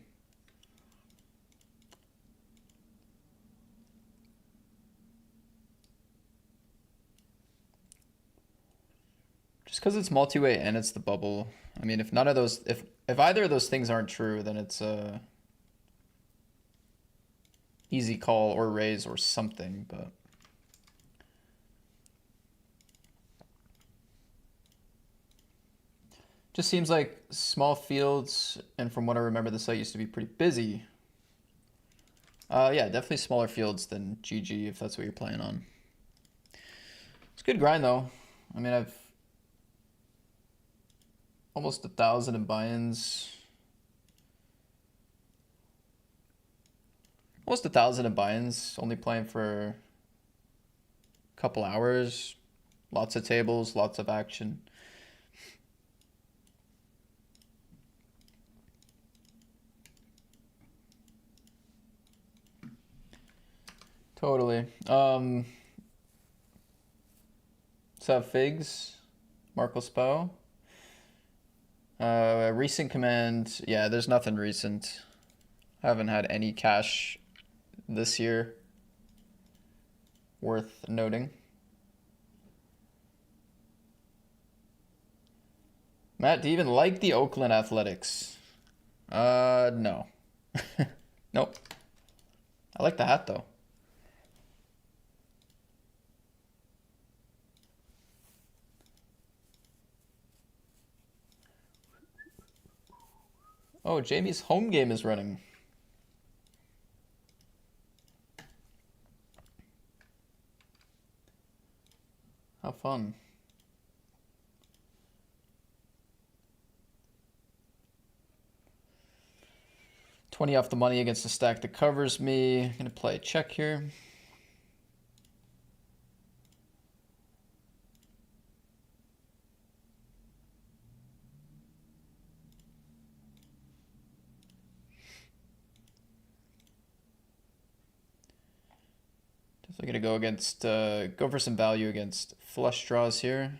Just because it's multi-way and it's the bubble. I mean, if none of those, if either of those things aren't true, then it's a easy call or raise or something, but. Just seems like small fields, and from what I remember, the site used to be pretty busy. Yeah, definitely smaller fields than GG if that's what you're playing on. It's a good grind though. I mean, I've almost 1,000 in buy-ins. Almost 1,000 in buy-ins, only playing for a couple hours. Lots of tables, lots of action. Totally. What's up, Figs? Marco Spo? Recent command. Yeah, there's nothing recent. I haven't had any cash this year worth noting. Matt, do you even like the Oakland Athletics? No. Nope. I like the hat though. Oh, Jamie's home game is running. How fun. $20 off the money against the stack that covers me. I'm gonna play a check here. Definitely gonna go against, go for some value against flush draws here.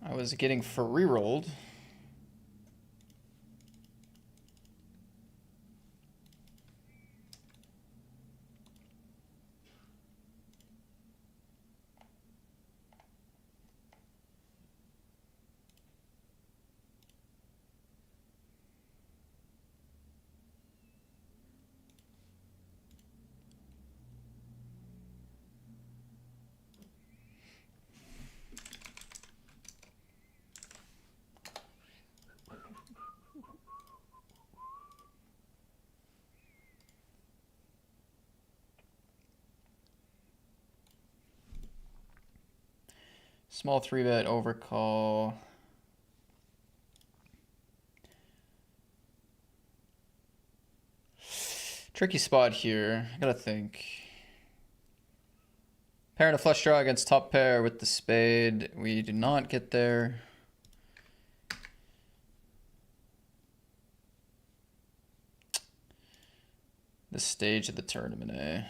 I was getting free rolled. Small 3-bet overcall. Tricky spot here. I gotta think. Pair and a flush draw against top pair with the spade. We do not get there. This stage of the tournament, eh?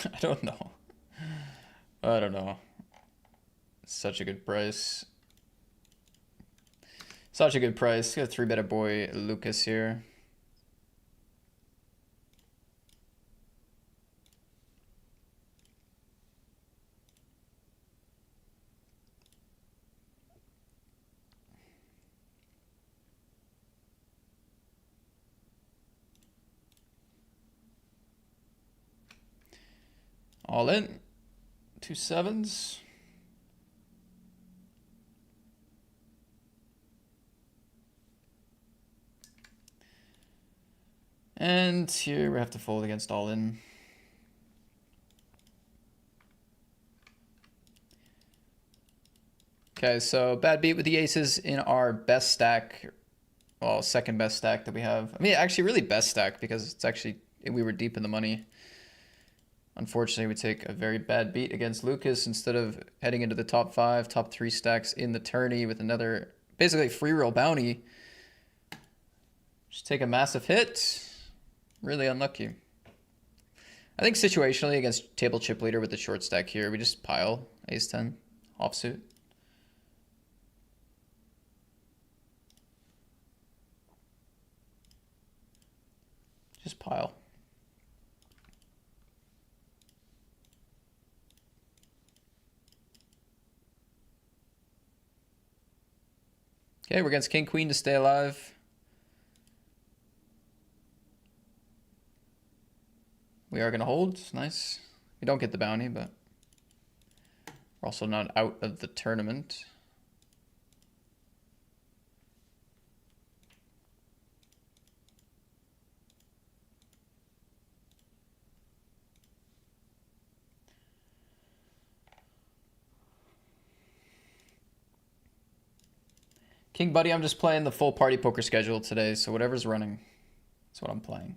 I don't know. I don't know. Such a good price. Such a good price. Got a 3-bet boy Lucas here. All in. 2 sevens. And here we have to fold against all in. Okay, so bad beat with the aces in our best stack. Well, second best stack that we have. I mean, actually really best stack because it's actually, we were deep in the money. Unfortunately, we take a very bad beat against Lucas instead of heading into the top 5, top 3 stacks in the tourney with another basically free roll bounty. Just take a massive hit. Really unlucky. I think situationally against table chip leader with the short stack here, we just pile ace 10 offsuit. Just pile. Okay, we're against king queen to stay alive. We are going to hold. Nice. We don't get the bounty, but we're also not out of the tournament. King Buddy, I'm just playing the full party poker schedule today, so whatever's running, that's what I'm playing.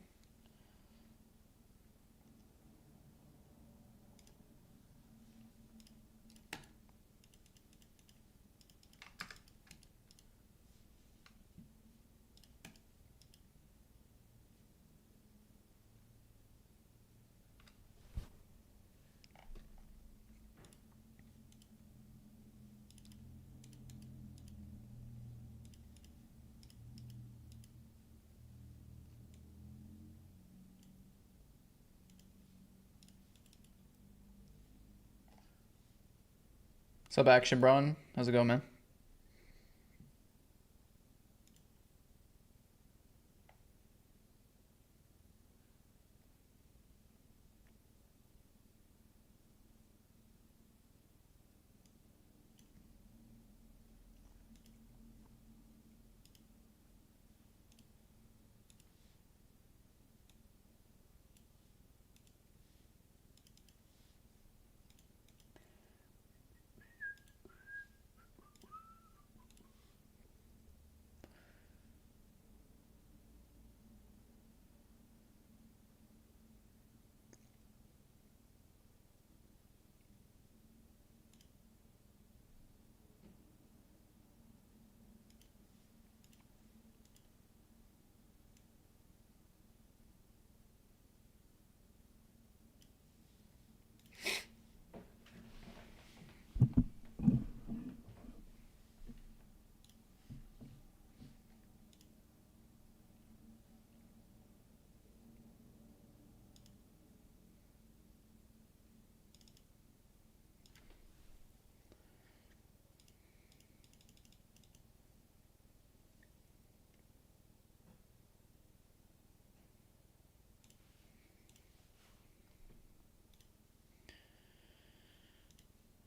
What's up, Action Braun? How's it going, man?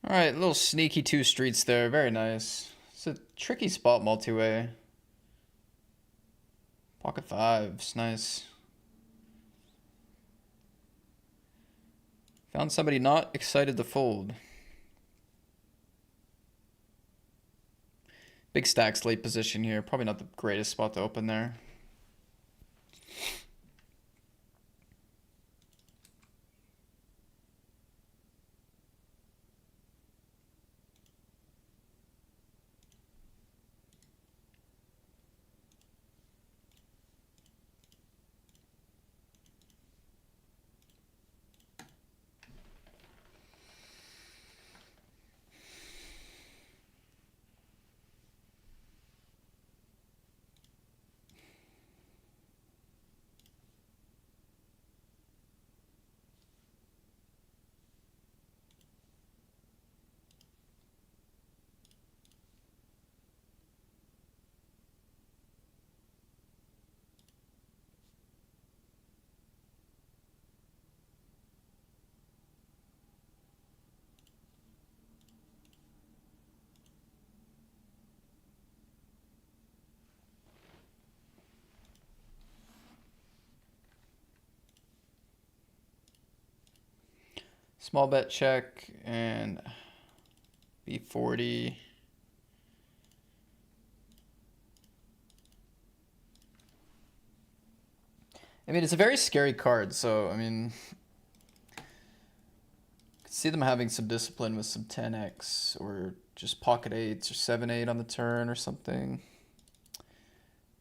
All right, little sneaky 2 streets there. Very nice. It's a tricky spot multi-way. Pocket 5s. Nice. Found somebody not excited to fold. Big stacks late position here. Probably not the greatest spot to open there. Small bet check and B40. I mean, it's a very scary card, so, I mean, could see them having some discipline with some 10x or just pocket 8s or 7-8 on the turn or something.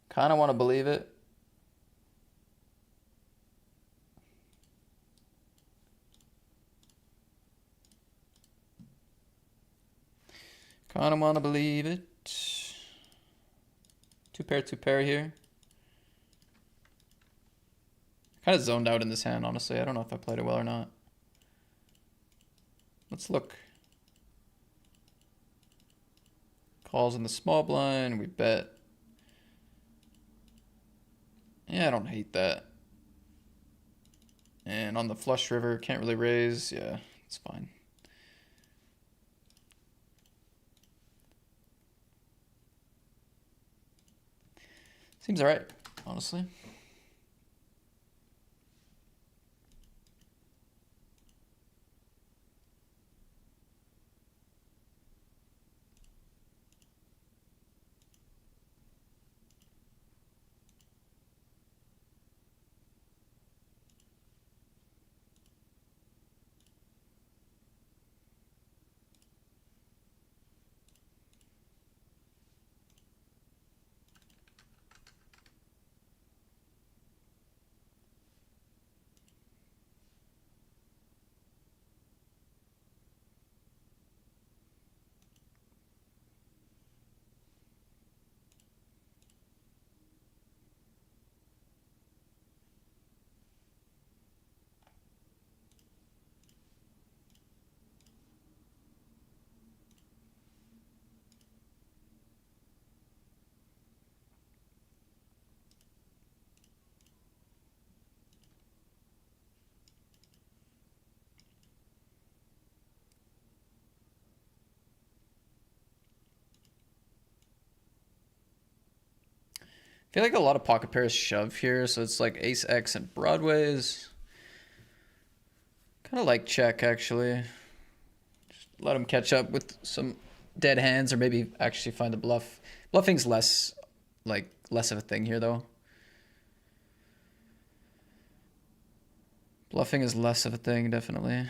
Kind of want to believe it. Kind of want to believe it. Two pair here. Kind of zoned out in this hand, honestly. I don't know if I played it well or not. Let's look. Calls in the small blind. We bet. Yeah, I don't hate that. And on the flush river, can't really raise. Yeah, it's fine. Seems alright, honestly. I feel like a lot of pocket pairs shove here, so it's like ace X and Broadways. Kind of like check, actually. Just let him catch up with some dead hands, or maybe actually find a bluff. Bluffing's less of a thing here, though. Bluffing is less of a thing, definitely.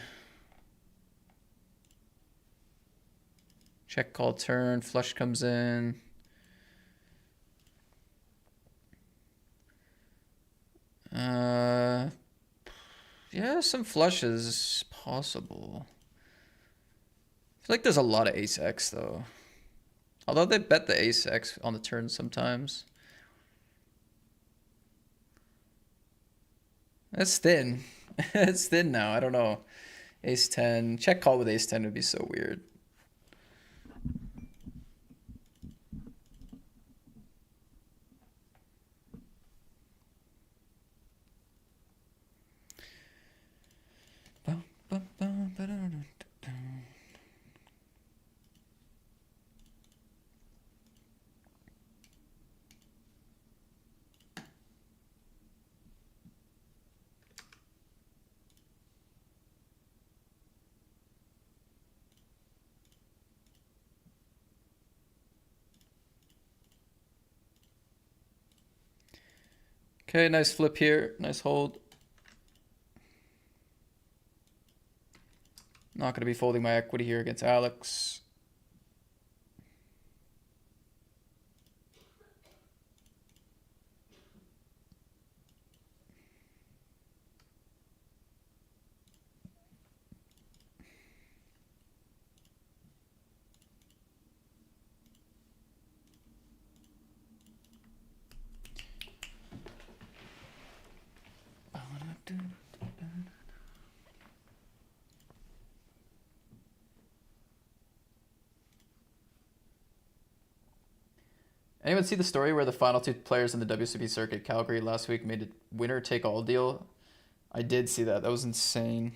Check, call, turn, flush comes in. Yeah, some flushes possible. I feel like there's a lot of ace X though. Although they bet the ace X on the turn sometimes. That's thin. It's thin now. I don't know. Ace 10. Check call with ace 10 would be so weird. Okay, nice flip here. Nice hold. Not going to be folding my equity here against Alex. Anyone see the story where the final two players in the WCB circuit, Calgary, last week made a winner-take-all deal? I did see that. That was insane.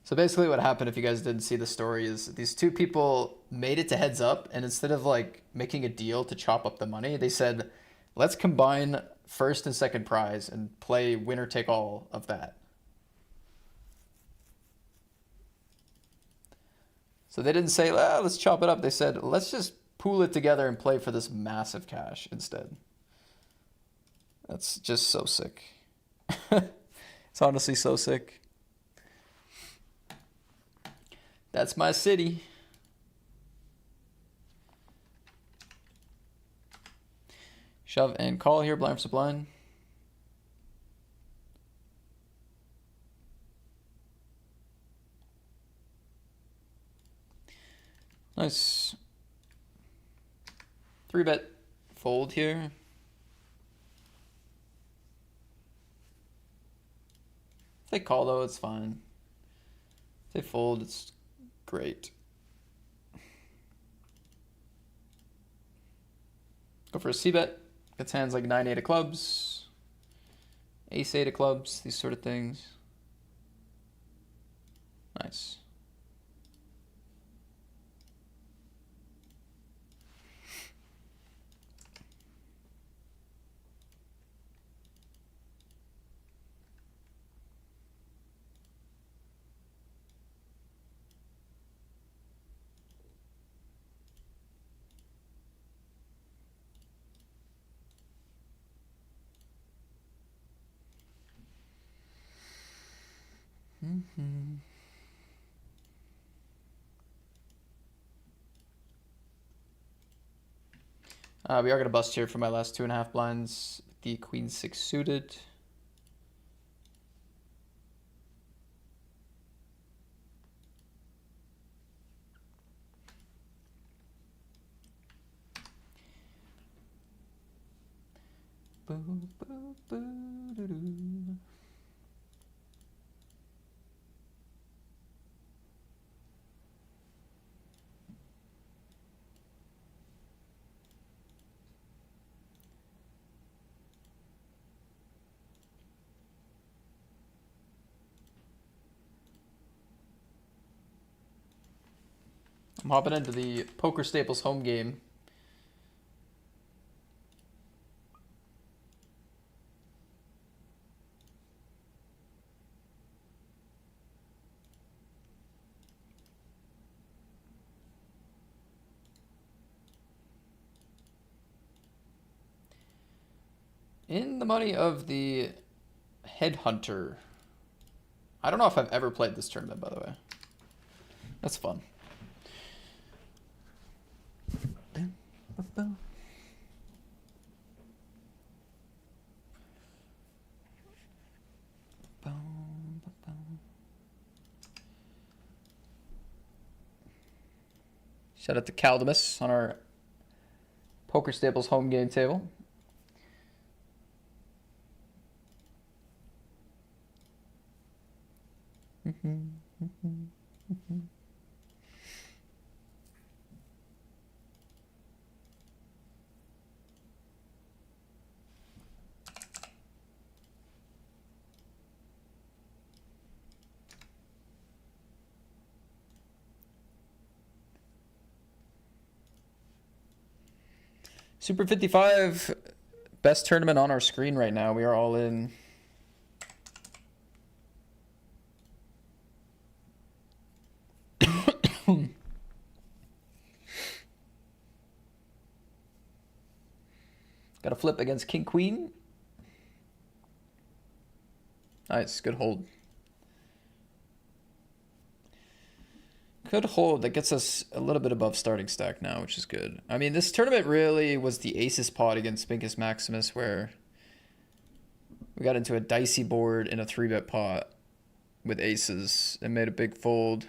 So basically what happened, if you guys didn't see the story, is these two people made it to heads up, and instead of like making a deal to chop up the money, they said, let's combine first and second prize and play winner take all of that. So they didn't say, let's chop it up. They said, let's just pool it together and play for this massive cash instead. That's just so sick. It's honestly so sick. That's my city. Shove and call here, blind versus blind. Nice. 3-bet fold here. If they call though, it's fine. If they fold, it's great. Go for a C-bet. Gets hands like 9-8 of clubs, ace-8 of clubs, these sort of things. Nice. We are going to bust here for my last 2.5 blinds. The queen 6 suited. I'm hopping into the Poker Staples home game. In the money of the Headhunter. I don't know if I've ever played this tournament, by the way. That's fun. Shout out to Caldamus on our Poker Staples home game table. Super 55, best tournament on our screen right now. We are all in. Got a flip against King Queen. Nice, good hold. Good hold. That gets us a little bit above starting stack now, which is good. I mean, this tournament really was the aces pot against Spincus Maximus, where we got into a dicey board in a 3-bet pot with aces and made a big fold.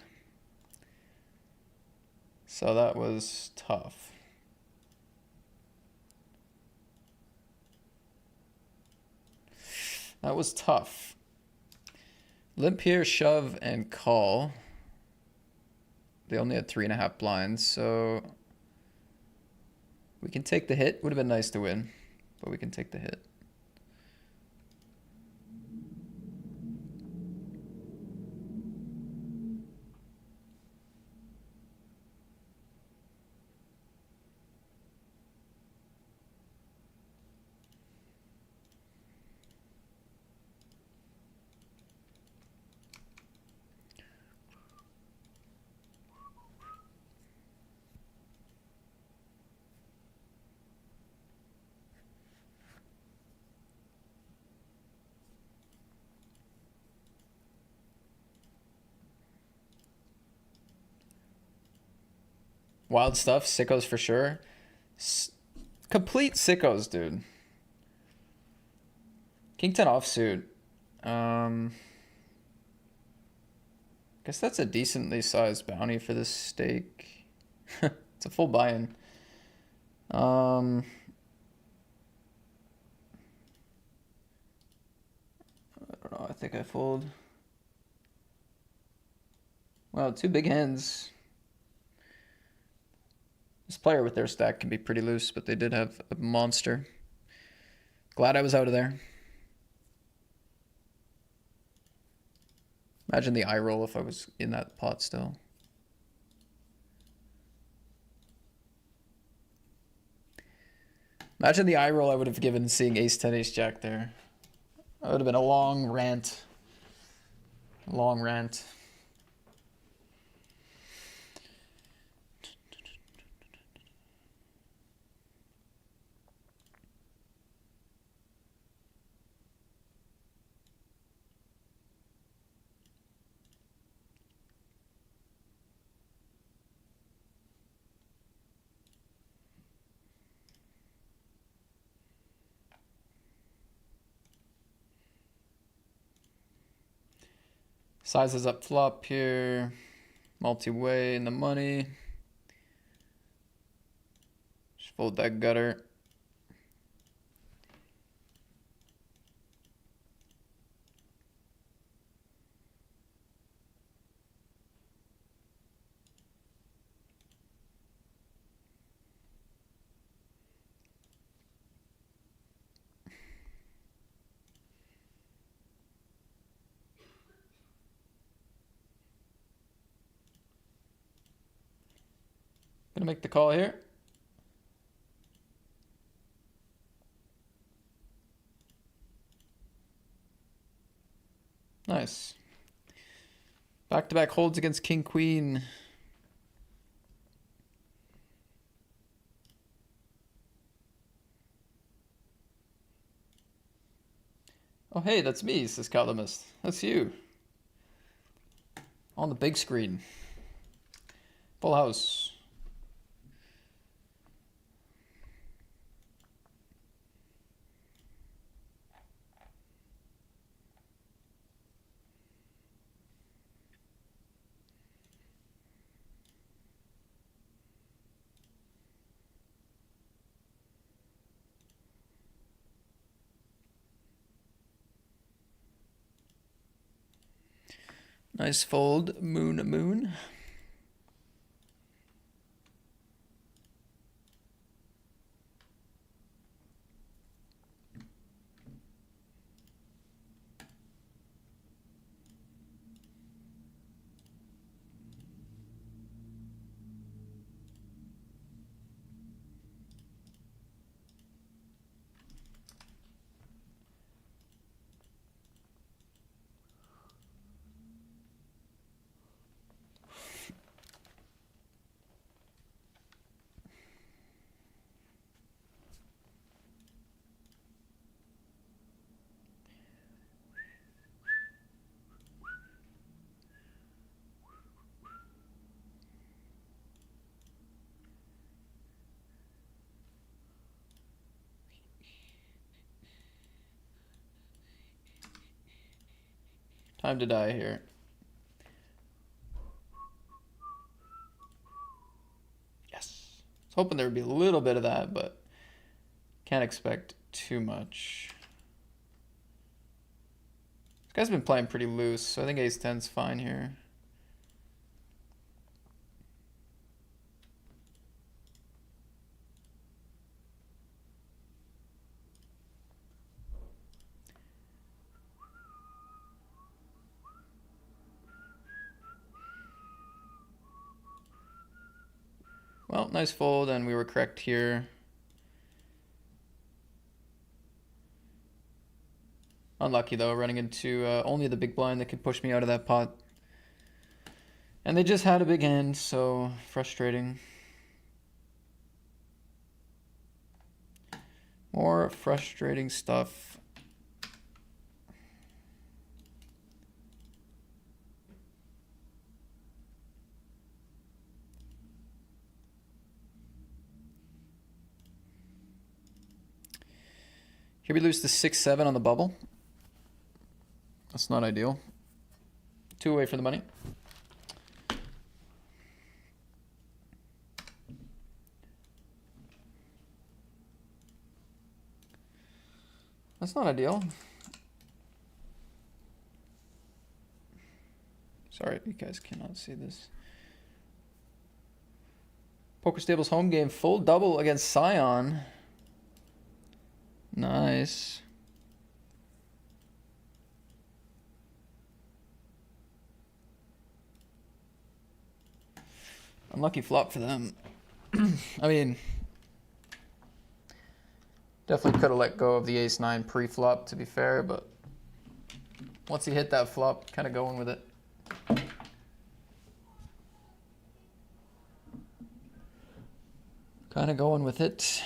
So that was tough. That was tough. Limp here, shove, and call. They only had 3.5 blinds, so we can take the hit. Would have been nice to win, but we can take the hit. Wild stuff, sickos for sure. Complete sickos, dude. King 10 offsuit. Guess that's a decently sized bounty for this stake. It's a full buy-in. I don't know. I think I fold. Wow, two big hands. This player with their stack can be pretty loose, but they did have a monster. Glad I was out of there. Imagine the eye roll if I was in that pot still. Imagine the eye roll I would have given seeing ace 10, ace jack there. That would have been a long rant. Long rant. Sizes up flop here. Multi-way in the money. Just fold that gutter. Gonna make the call here. Nice. Back-to-back holds against King Queen. Oh hey, that's me, says Calamist. That's you. On the big screen. Full house. Nice fold, moon. Time to die here. Yes. I was hoping there would be a little bit of that, but can't expect too much. This guy's been playing pretty loose, so I think ace 10's fine here. Well, nice fold, and we were correct here. Unlucky though, running into only the big blind that could push me out of that pot. And they just had a big hand, so frustrating. More frustrating stuff. Here we lose to 6-7 on the bubble. That's not ideal. 2 away for the money. That's not ideal. Sorry if you guys cannot see this. PokerStable's home game, full double against Scion. Nice. Unlucky flop for them. I mean, definitely could have let go of the ace-9 pre-flop, to be fair, but once he hit that flop, kind of going with it. Kind of going with it.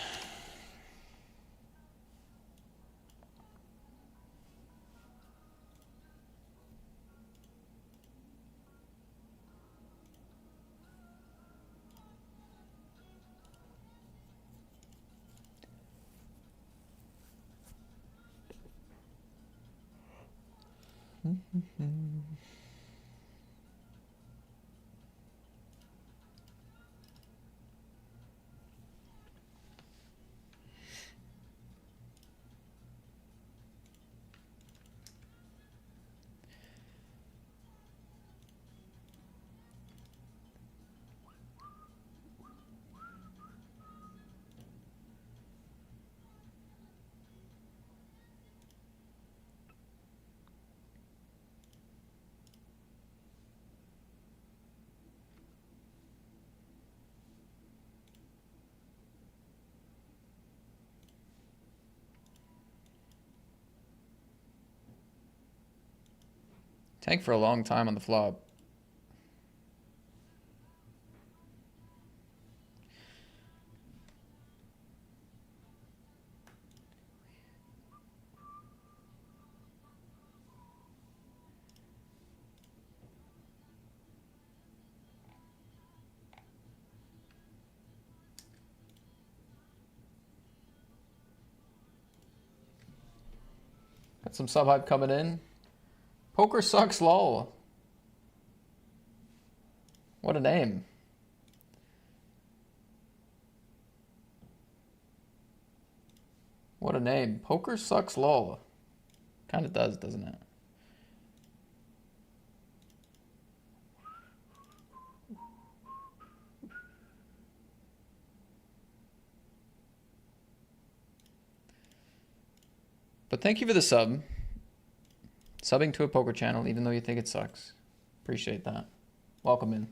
Tank for a long time on the flop. Got some sub hype coming in. Poker sucks, lol. What a name. What a name. Poker sucks, lol. Kind of does, doesn't it? But thank you for the sub. Subbing to a poker channel, even though you think it sucks. Appreciate that. Welcome in.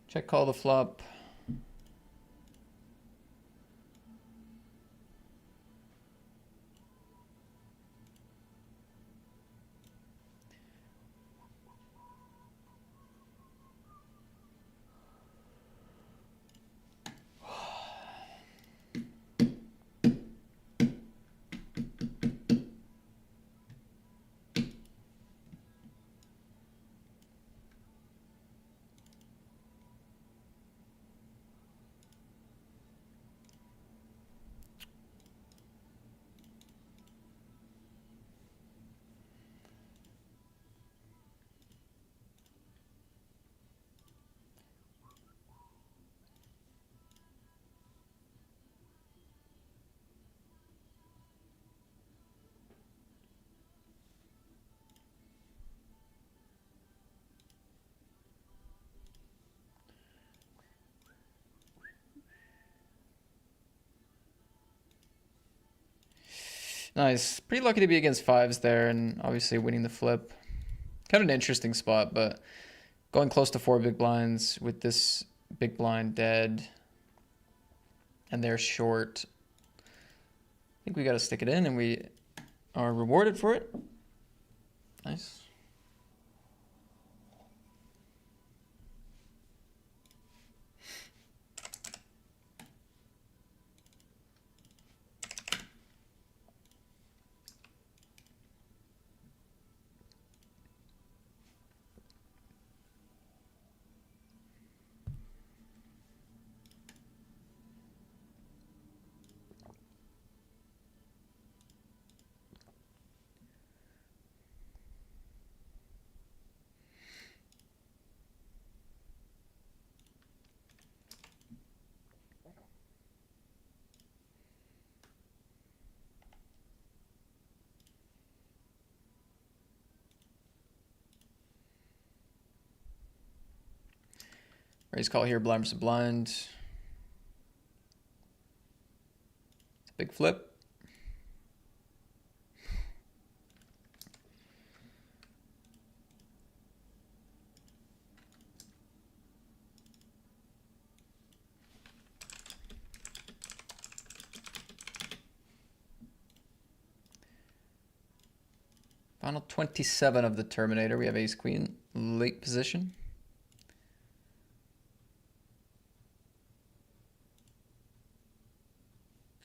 Check call the flop. Nice. Pretty lucky to be against fives there and obviously winning the flip. Kind of an interesting spot, but going close to 4 big blinds with this big blind dead and they're short. I think we got to stick it in and we are rewarded for it. Nice. Raise call here, blind versus blind. It's a big flip. Final 27 of the Terminator. We have ace queen, late position.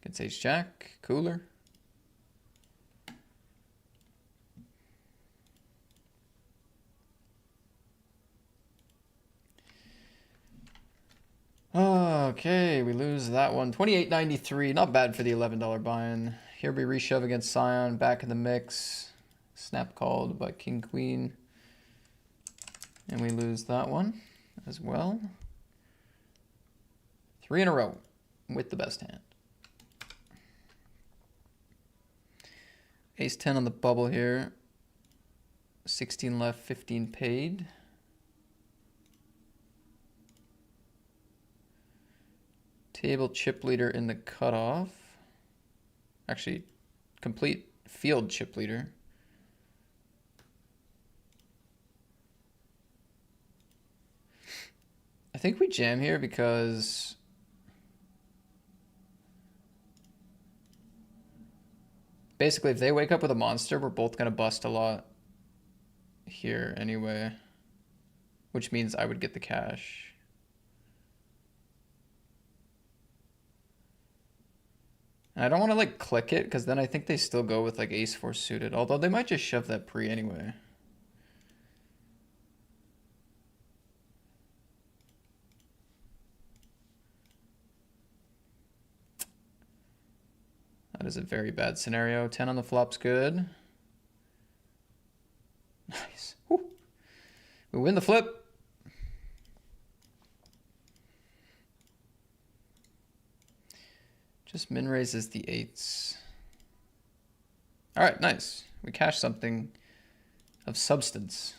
Against ace jack, cooler. Okay, we lose that one. 28.93, not bad for the $11 buy-in. Here we reshove against Scion, back in the mix. Snap called by king queen. And we lose that one as well. 3 in a row with the best hand. Ace 10 on the bubble here. 16 left, 15 paid. Table chip leader in the cutoff. Actually, complete field chip leader. I think we jam here because basically if they wake up with a monster, we're both going to bust a lot here anyway, which means I would get the cash. And I don't want to like click it because then I think they still go with like ace 4 suited, although they might just shove that pre anyway. That is a very bad scenario. 10 on the flop's good. Nice. Woo. We win the flip. Just min raises the 8s. All right, nice. We cash something of substance.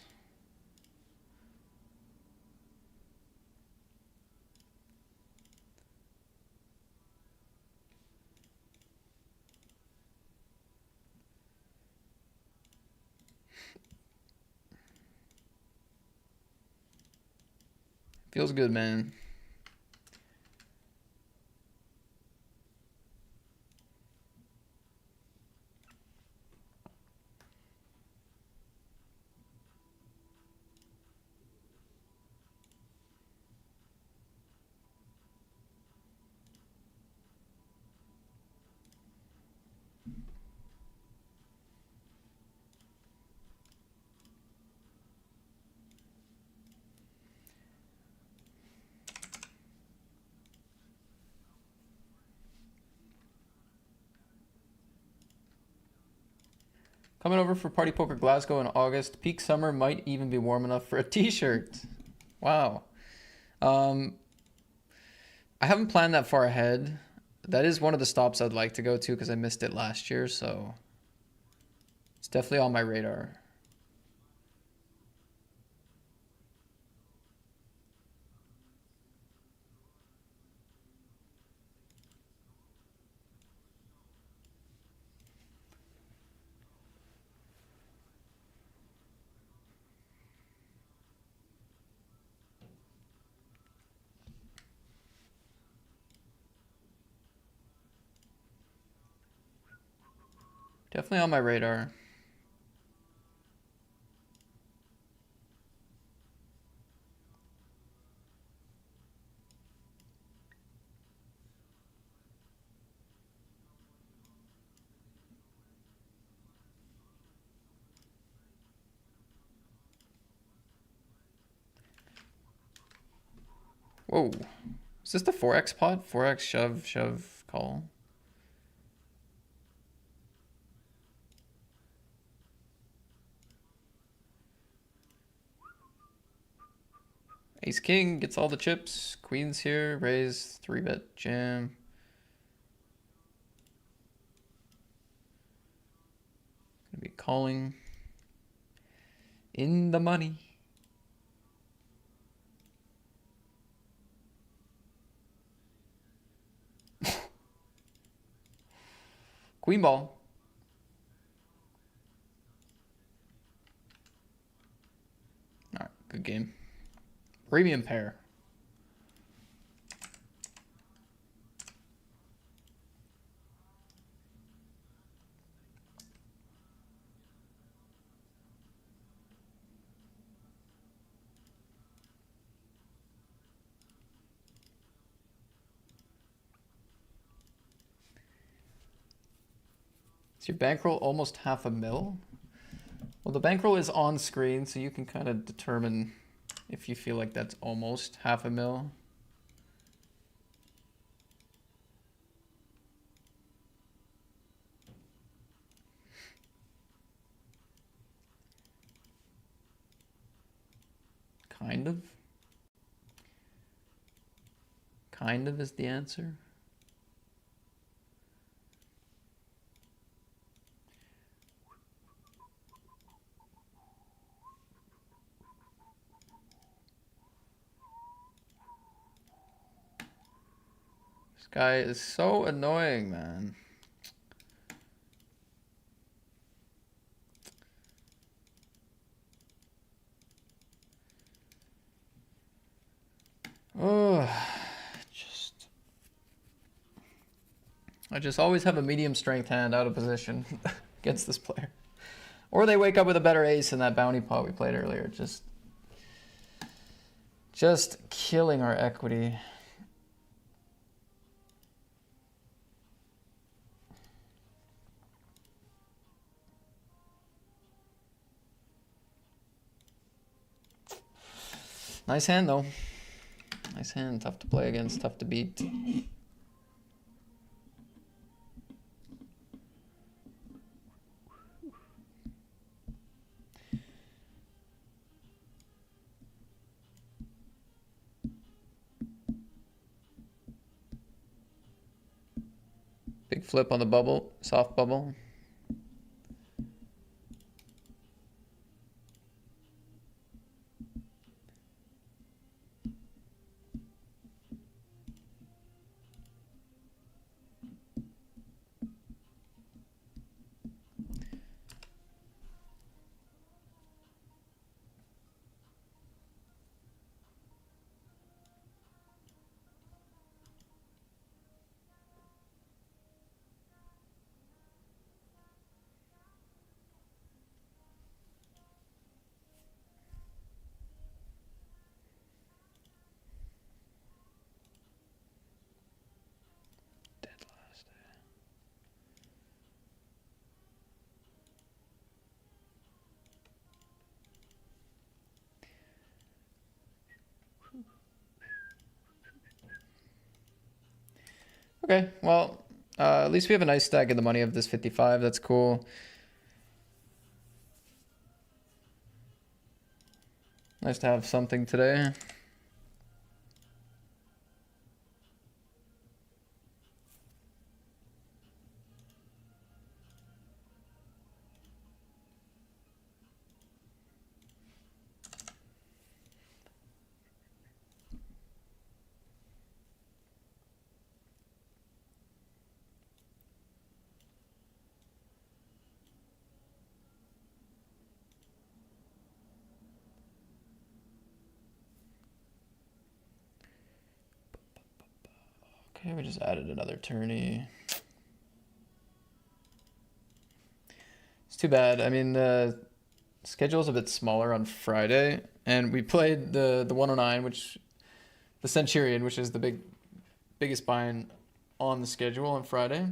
Feels good, man. Coming over for Party Poker Glasgow in August. Peak summer might even be warm enough for a t-shirt. Wow. I haven't planned that far ahead. That is one of the stops I'd like to go to because I missed it last year, so it's definitely on my radar. Definitely on my radar. Whoa. Is this the 4x pot? 4x shove, shove, call. Ace king gets all the chips. Queen's here. Raise. 3-bet jam. Gonna be calling. In the money. Queen ball. All right, good game. Premium pair. Is your bankroll almost half a mil? Well, the bankroll is on screen, so you can kind of determine if you feel like that's almost half a mil. Kind of. Kind of is the answer. This guy is so annoying, man. Oh, I just always have a medium strength hand out of position against this player. Or they wake up with a better ace in that bounty pot we played earlier. Just killing our equity. Nice hand though. Nice hand, tough to play against, tough to beat. Big flip on the bubble, soft bubble. Okay, well, at least we have a nice stack in the money of this 55. That's cool. Nice to have something today. Okay, we just added another tourney. It's too bad. I mean, the schedule's a bit smaller on Friday, and we played the 109, which the Centurion, which is the biggest bind on the schedule on Friday.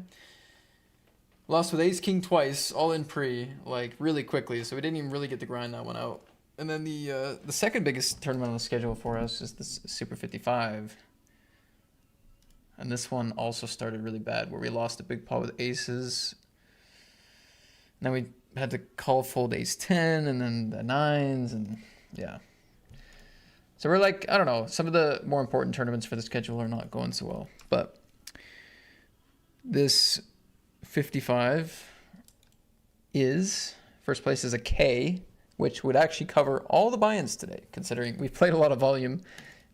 Lost with Ace King twice, all in pre, like really quickly, so we didn't even really get to grind that one out. And then the second biggest tournament on the schedule for us is this Super 55. And this one also started really bad, where we lost a big pot with aces. And then we had to call fold ace 10 and then the nines, and yeah. So we're like, I don't know, some of the more important tournaments for the schedule are not going so well. But this 55 is, first place is a K, which would actually cover all the buy-ins today, considering we've played a lot of volume,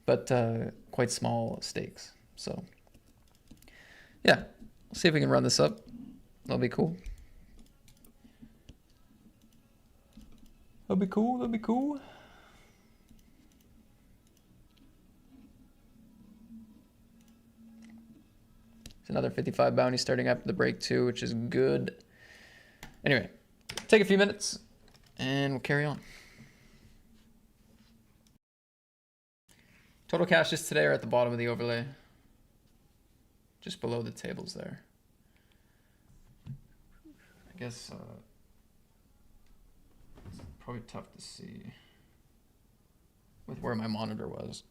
but quite small stakes. So yeah, we'll see if we can run this up. That'll be cool. That'll be cool, that'll be cool. It's another 55 bounty starting after the break too, which is good. Anyway, take a few minutes and we'll carry on. Total cashes today are at the bottom of the overlay. Just below the tables there. I guess it's probably tough to see with where my monitor was.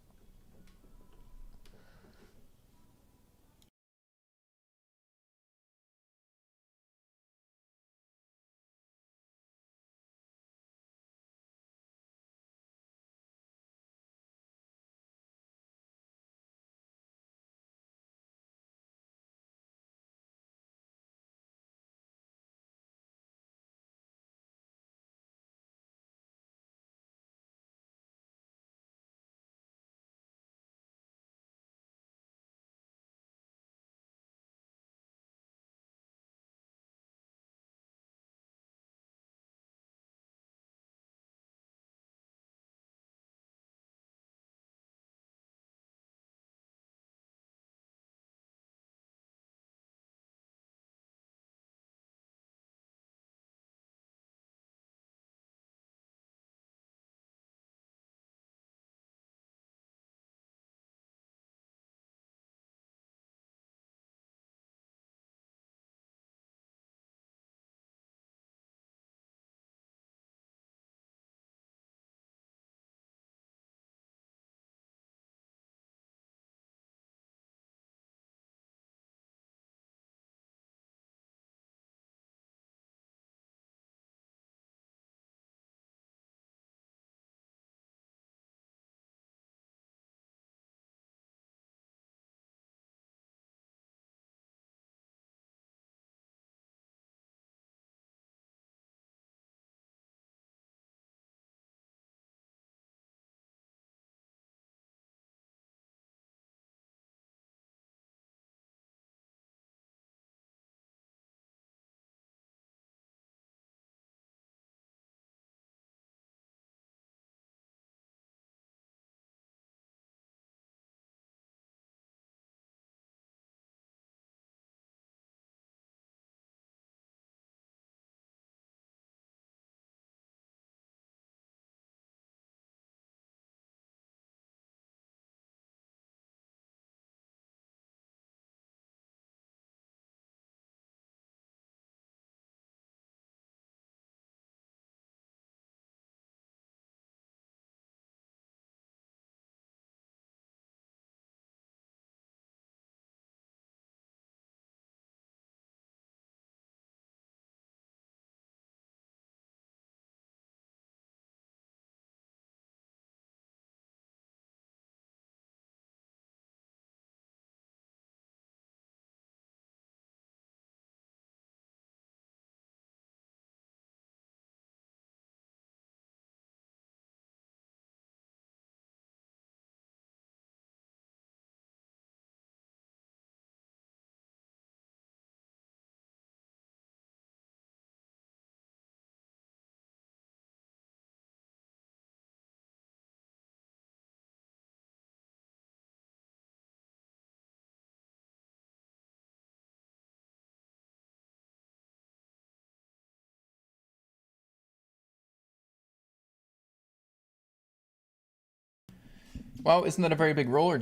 Wow, isn't that a very big roll,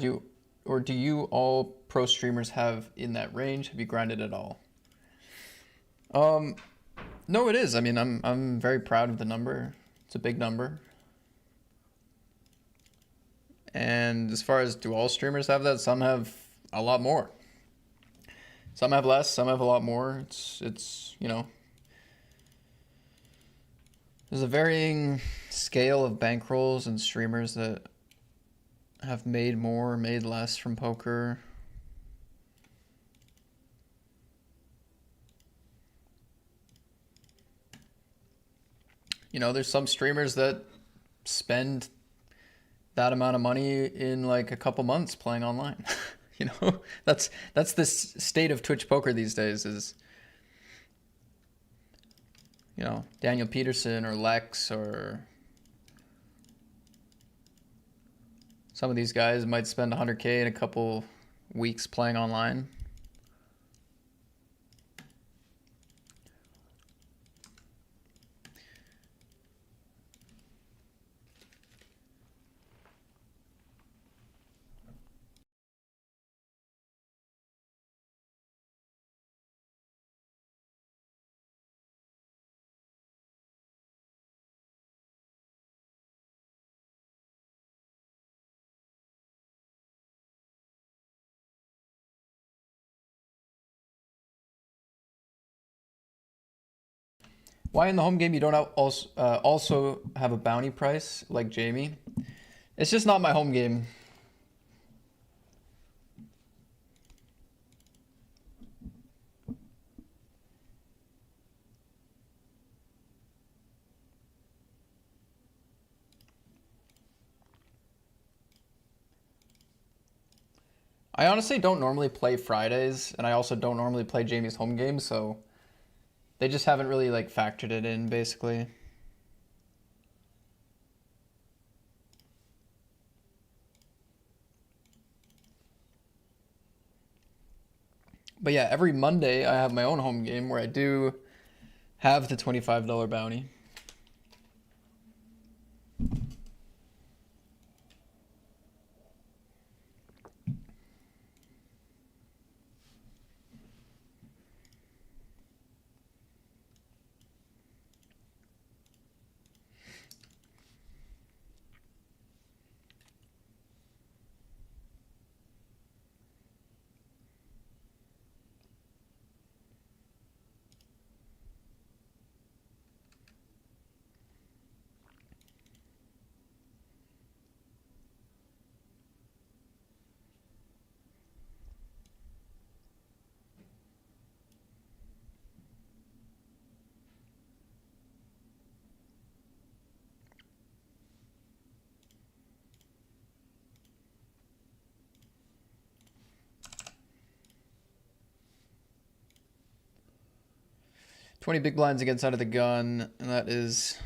or do you all pro streamers have in that range? Have you grinded at all? No, it is. I mean, I'm very proud of the number. It's a big number. And as far as do all streamers have that, some have a lot more. Some have less, some have a lot more. It's you know, there's a varying scale of bankrolls and streamers that have made more, made less from poker. You know, there's some streamers that spend that amount of money in like a couple months playing online. You know, that's the state of Twitch poker these days is, you know, Daniel Peterson or Lex or some of these guys might spend 100K in a couple weeks playing online. Why in the home game you don't also have a bounty price like Jamie? It's just not my home game. I honestly don't normally play Fridays, and I also don't normally play Jamie's home game, so they just haven't really like factored it in basically. But yeah, every Monday I have my own home game where I do have the $25 bounty. $20 big blinds against out of the gun, and that is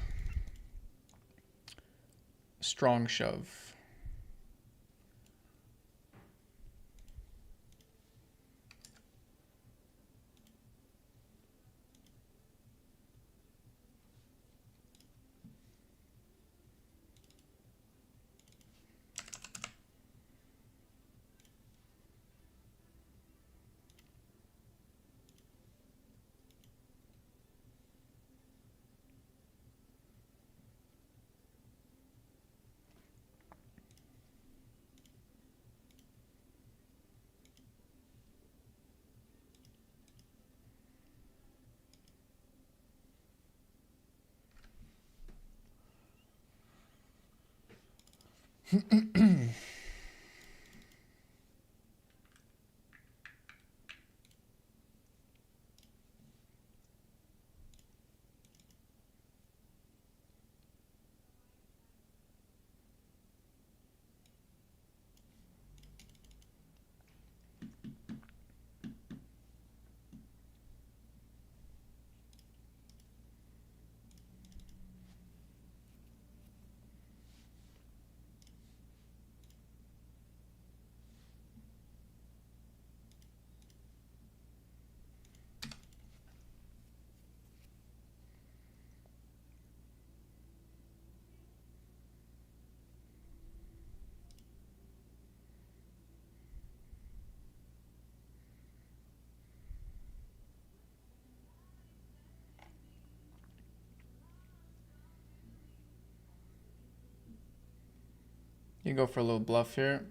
strong shove. You go for a little bluff here.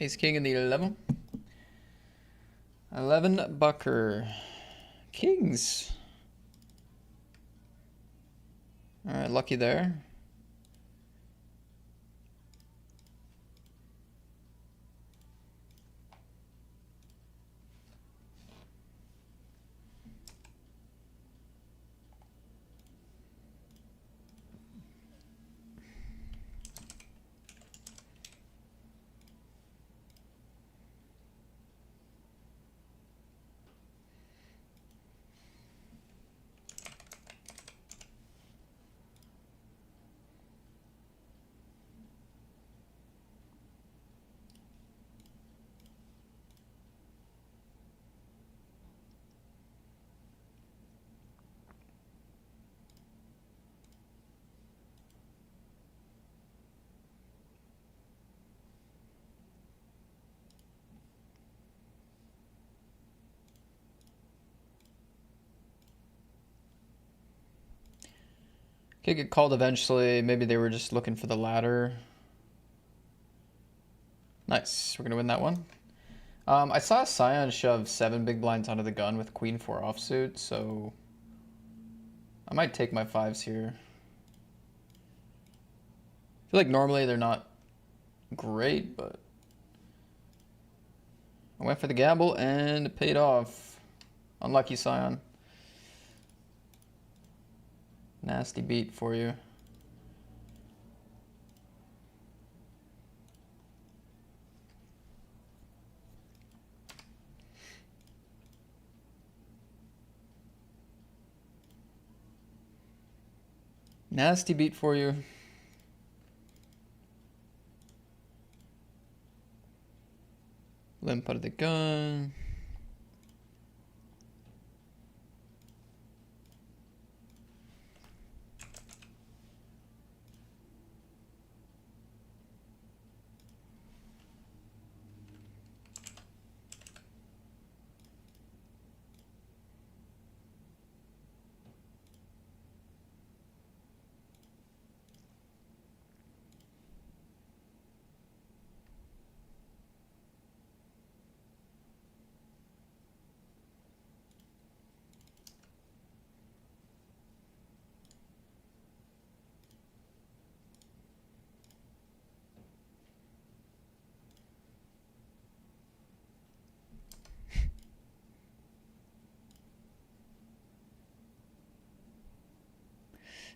Ace king in the 11. 11 bucker. Kings. All right, lucky there. Could get called eventually. Maybe they were just looking for the ladder. Nice. We're going to win that one. I saw Scion shove 7 big blinds onto the gun with queen 4 offsuit, so I might take my 5s here. I feel like normally they're not great, but I went for the gamble and it paid off. Unlucky Scion. Nasty beat for you. Nasty beat for you. Limp out of the gun.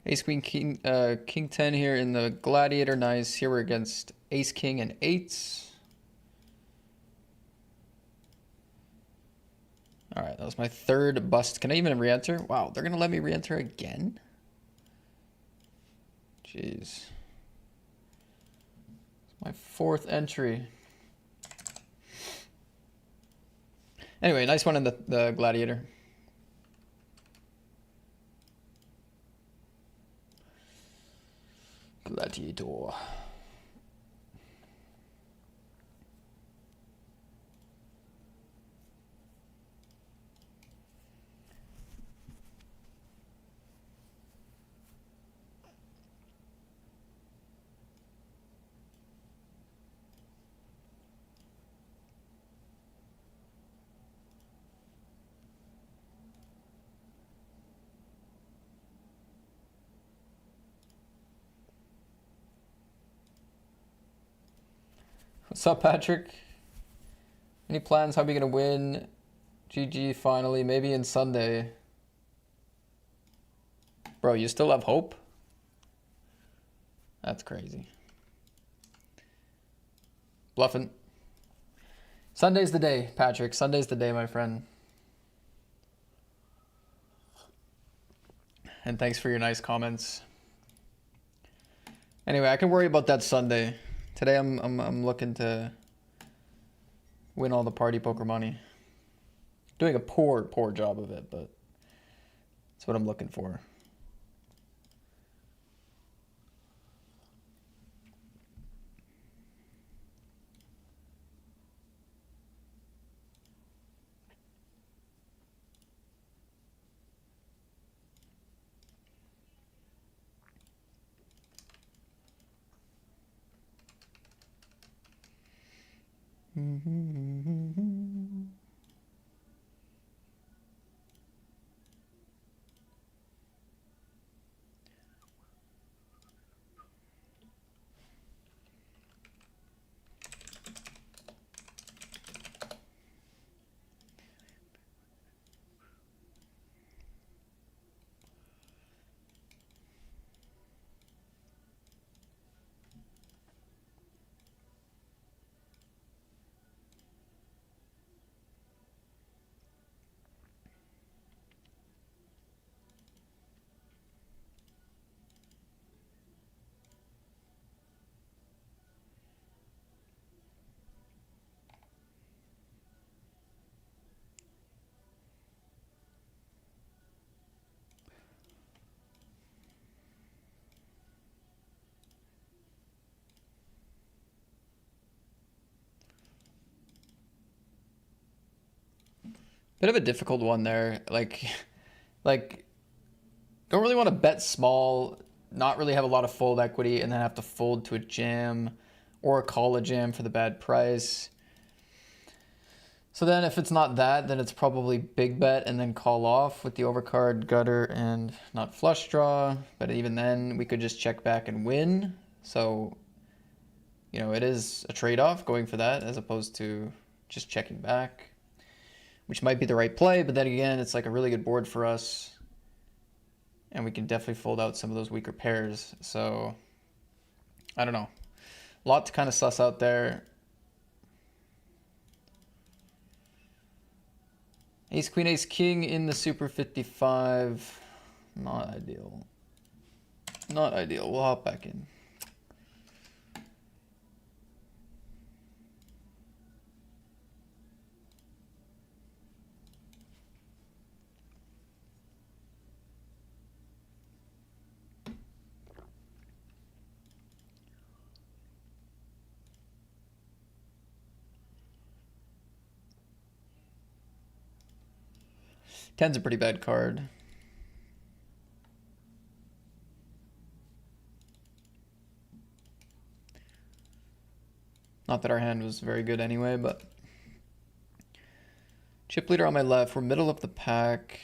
Ace Queen King King 10 here in the Gladiator. Nice. Here we're against Ace King and 8s. All right, that was my 3rd bust. Can I even re-enter? Wow, they're gonna let me re-enter again? Jeez. It's my 4th entry. Anyway, nice one in the Gladiator. Gladiator. What's up, Patrick? Any plans? How are we gonna win? GG finally, maybe in Sunday. Bro, you still have hope? That's crazy. Bluffing. Sunday's the day, Patrick. Sunday's the day, my friend. And thanks for your nice comments. Anyway, I can worry about that Sunday. Today I'm looking to win all the party poker money. Doing a poor job of it, but that's what I'm looking for. Bit of a difficult one there. Like don't really want to bet small, not really have a lot of fold equity, and then have to fold to a jam or call a jam for the bad price. So then if it's not that, then it's probably big bet and then call off with the overcard, gutter, and not flush draw. But even then, we could just check back and win. So, you know, it is a trade-off going for that as opposed to just checking back, which might be the right play. But then again, it's like a really good board for us, and we can definitely fold out some of those weaker pairs. So, I don't know. A lot to kind of suss out there. Ace, queen, ace, king in the Super 55. Not ideal. Not ideal. We'll hop back in. Ten's a pretty bad card. Not that our hand was very good anyway, but chip leader on my left. We're middle of the pack.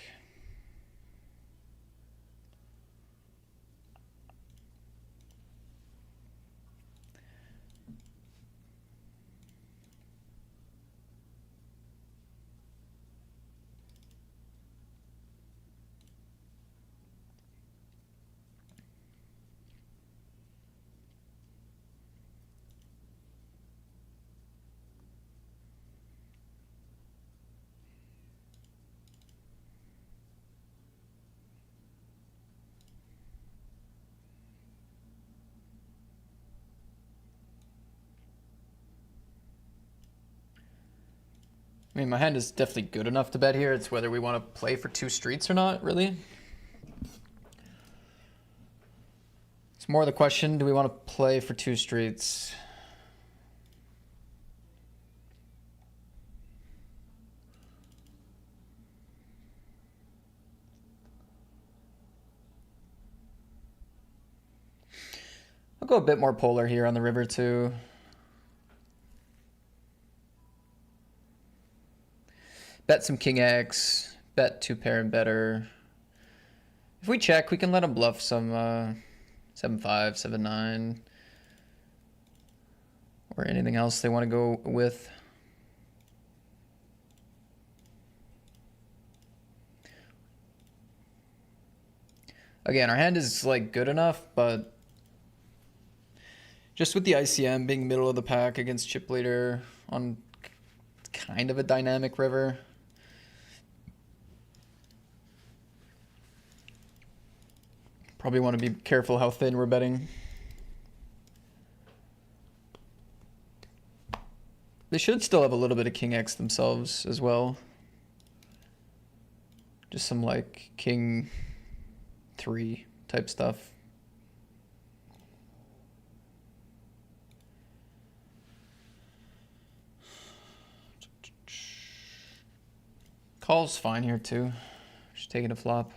I mean, my hand is definitely good enough to bet here. It's whether we want to play for 2 streets or not, really. It's more the question, do we want to play for 2 streets? I'll go a bit more polar here on the river too. Bet some king X, bet 2 pair and better. If we check, we can let him bluff some 7-5, 7-9, or anything else they want to go with. Again, our hand is like good enough, but just with the ICM being middle of the pack against chip leader on kind of a dynamic river, probably want to be careful how thin we're betting. They should still have a little bit of king X themselves as well. Just some like king 3 type stuff. Call's fine here too. Just taking a flop.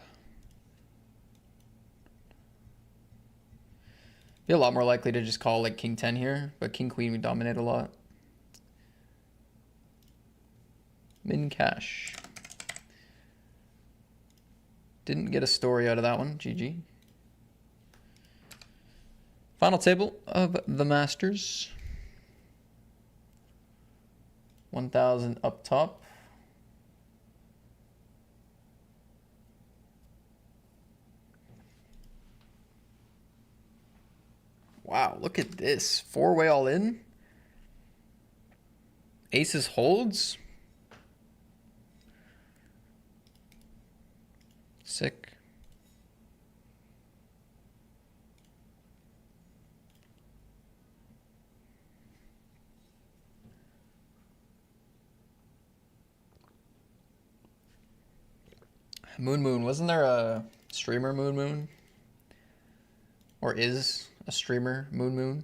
Be a lot more likely to just call like king 10 here, but king queen we dominate a lot. Min cash. Didn't get a story out of that one. GG. Final table of the Masters. 1,000 up top. Wow, look at this. 4-way all in. Aces holds. Sick. Moon. Wasn't there a streamer Moon? Or is a streamer Moon?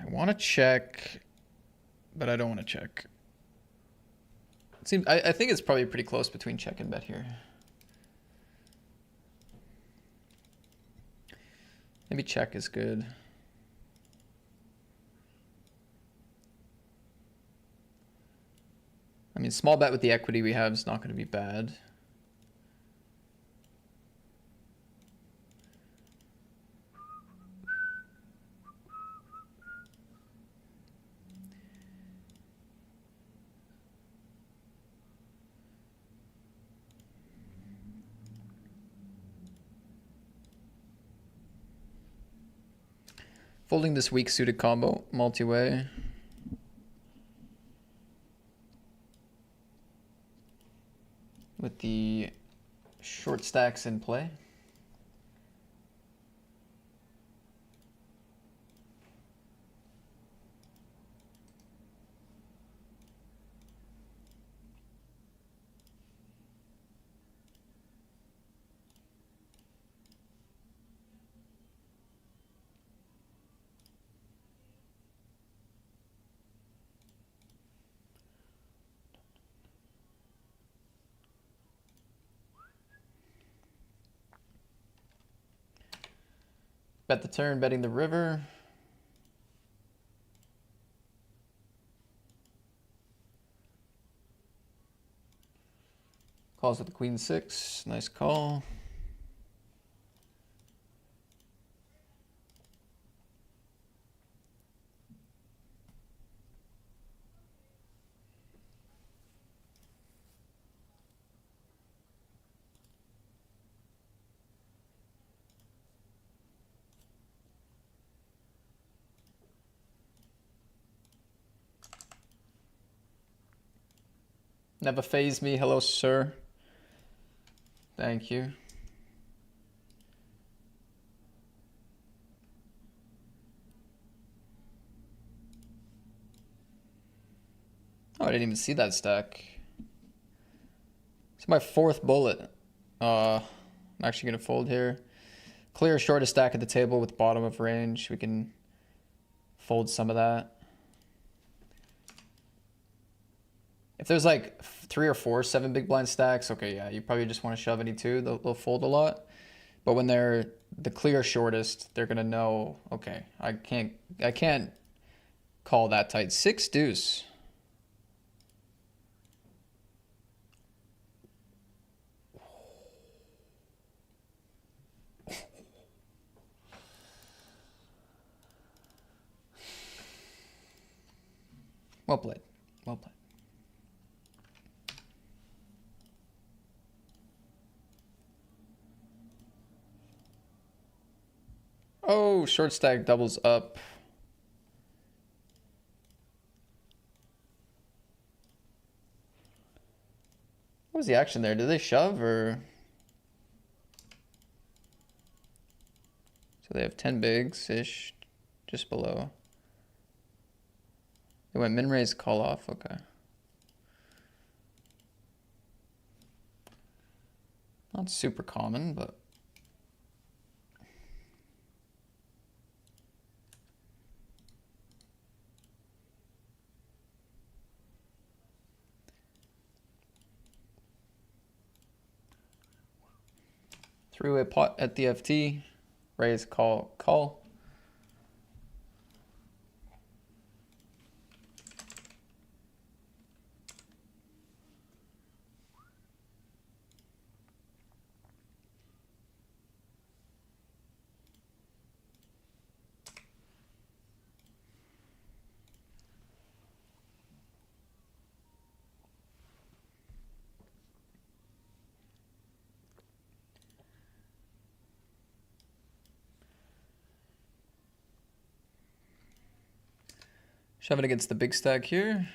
I want to check, but I don't want to check. It seems, I think it's probably pretty close between check and bet here. Maybe check is good. I mean, small bet with the equity we have is not going to be bad. Folding this weak suited combo, multi-way. With the short stacks in play. Bet the turn, betting the river. Calls with the queen 6. Nice call. Never phase me. Hello, sir. Thank you. Oh, I didn't even see that stack. It's my 4th bullet. I'm actually gonna fold here. Clear shortest stack at the table with bottom of range. We can fold some of that. If there's like 3 or 4 7 big blind stacks, okay, yeah, you probably just want to shove any 2. They'll fold a lot. But when they're the clear shortest, they're gonna know, okay, I can't call that tight. 6 deuce. Well played. Well played. Oh, short stack doubles up. What was the action there? Did they shove or? So they have 10 bigs-ish, just below. They went min raise, call off, okay. Not super common, but. Three-way pot at the FT, raise, call, call. Shove it against the big stack here.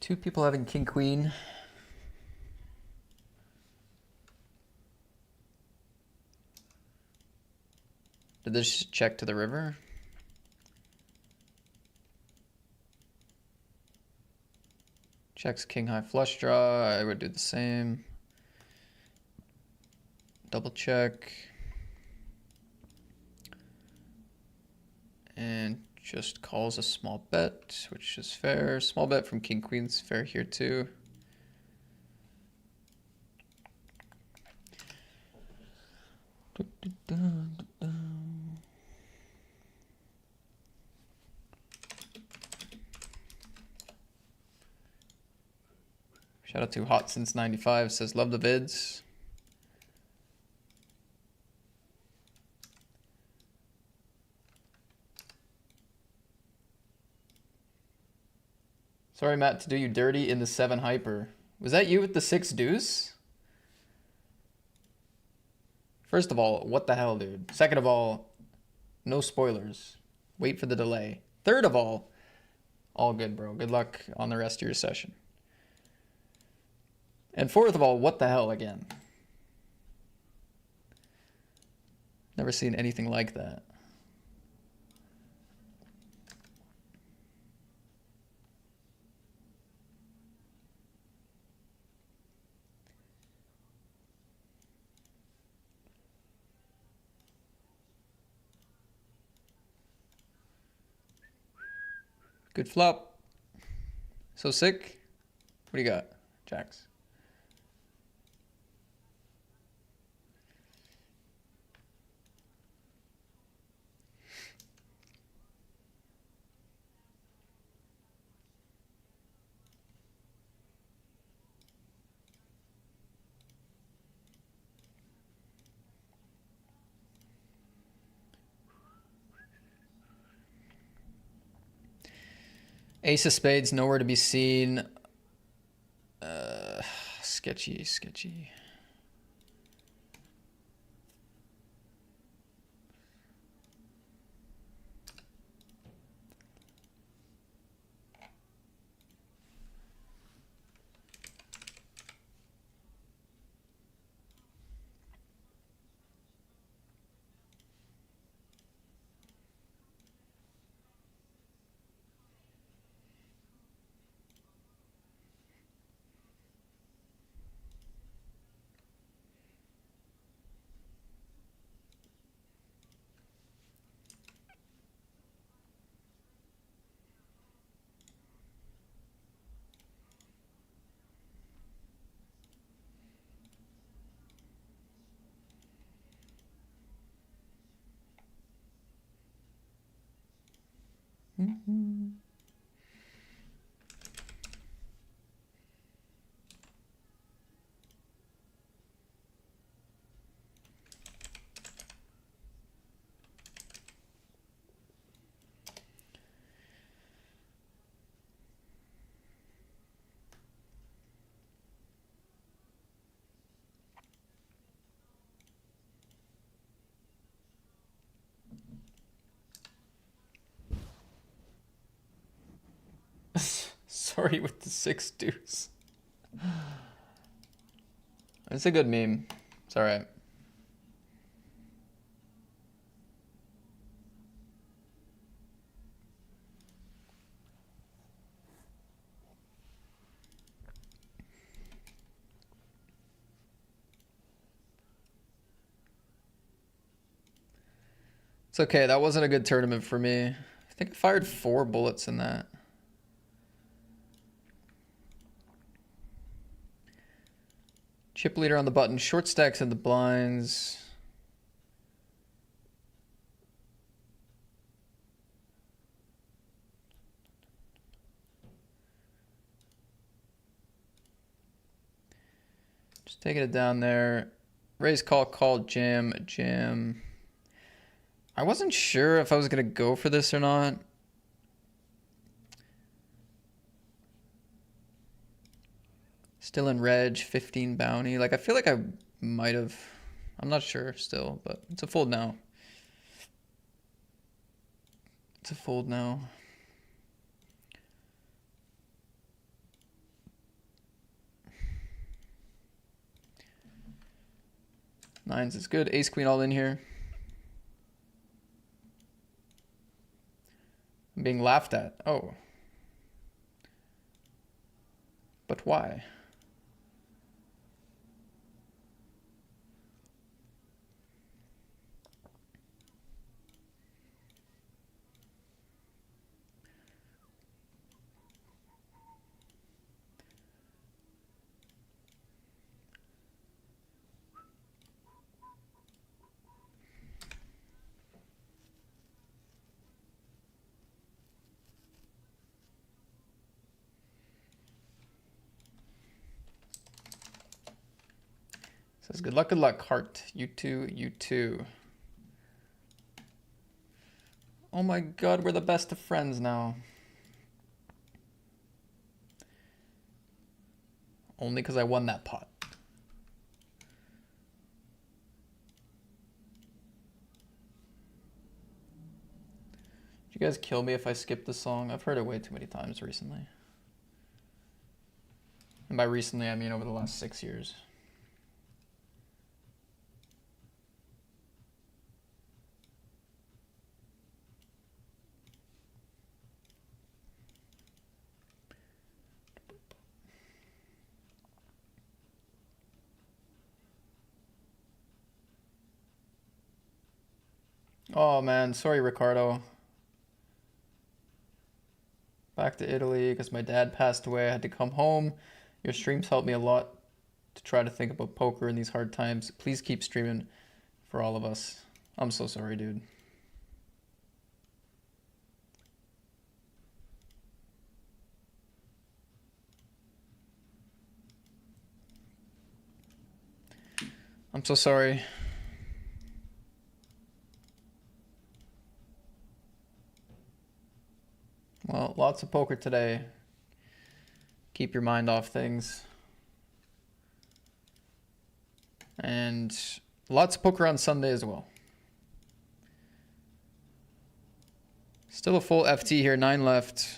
Two people having king queen. Did this check to the river? Checks king high flush draw. I would do the same. Double check. And just calls a small bet, which is fair. Small bet from king queen's fair here too. Shout out to Hot Since 95, says love the vids. Sorry, Matt, to do you dirty in the 7 hyper. Was that you with the 6 deuce? First of all, what the hell, dude? Second of all, no spoilers. Wait for the delay. Third of all good, bro. Good luck on the rest of your session. And fourth of all, what the hell again? Never seen anything like that. Good flop. So sick. What do you got, Jax? Ace of spades, nowhere to be seen. Sketchy, sketchy. Mm-hmm. Sorry with the 6 deuce. It's a good meme. It's alright. It's okay. That wasn't a good tournament for me. I think I fired 4 bullets in that. Chip leader on the button. Short stacks in the blinds. Just taking it down there. Raise, call, jam, jam. I wasn't sure if I was going to go for this or not. Still in reg, 15 bounty. Like, I feel like I might have. I'm not sure still, but it's a fold now. It's a fold now. Nines is good. Ace, queen all in here. I'm being laughed at. Oh. But why? Says good luck, heart. You too, you too. Oh my god, we're the best of friends now. Only because I won that pot. Did you guys kill me if I skip this song? I've heard it way too many times recently. And by recently, I mean over the last 6 years. Oh man, sorry Ricardo. Back to Italy because my dad passed away. I had to come home. Your streams helped me a lot to try to think about poker in these hard times. Please keep streaming for all of us. I'm so sorry, dude. I'm so sorry. Well, lots of poker today. Keep your mind off things. And lots of poker on Sunday as well. Still a full FT here, 9 left.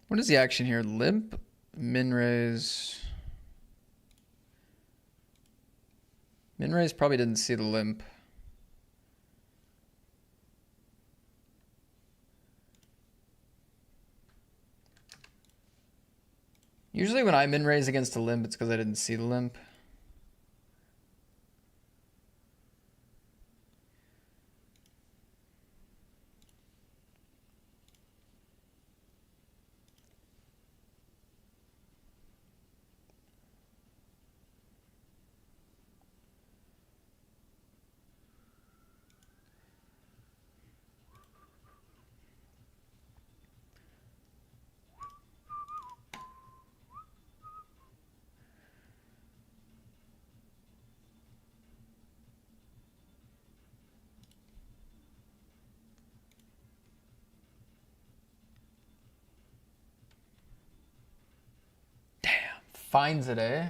What is the action here? Limp, min raise. Min raise probably didn't see the limp. Usually when I min raise against a limp, it's because I didn't see the limp. finds it, eh?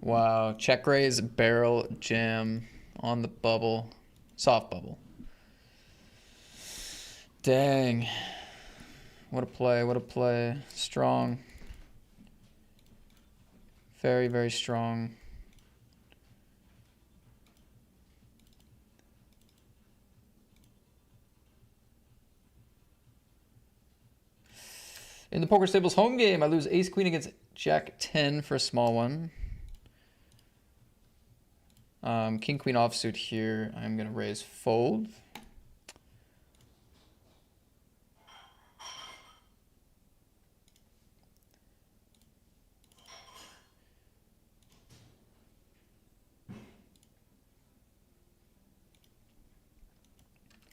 Wow. Check raise, barrel, jam on the bubble. Soft bubble. Dang. What a play, what a play. Strong. Very, very strong. In the Poker Stables home game, I lose ace queen against jack 10 for a small one. King queen offsuit here. I'm going to raise fold.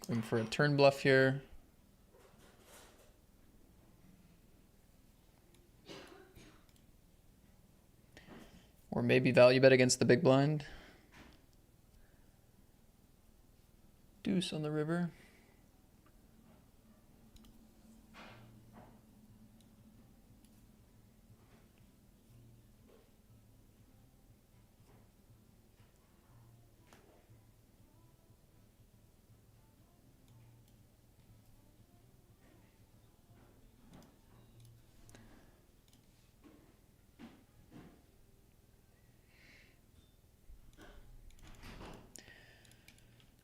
Going for a turn bluff here. Or maybe value bet against the big blind. Deuce on the river.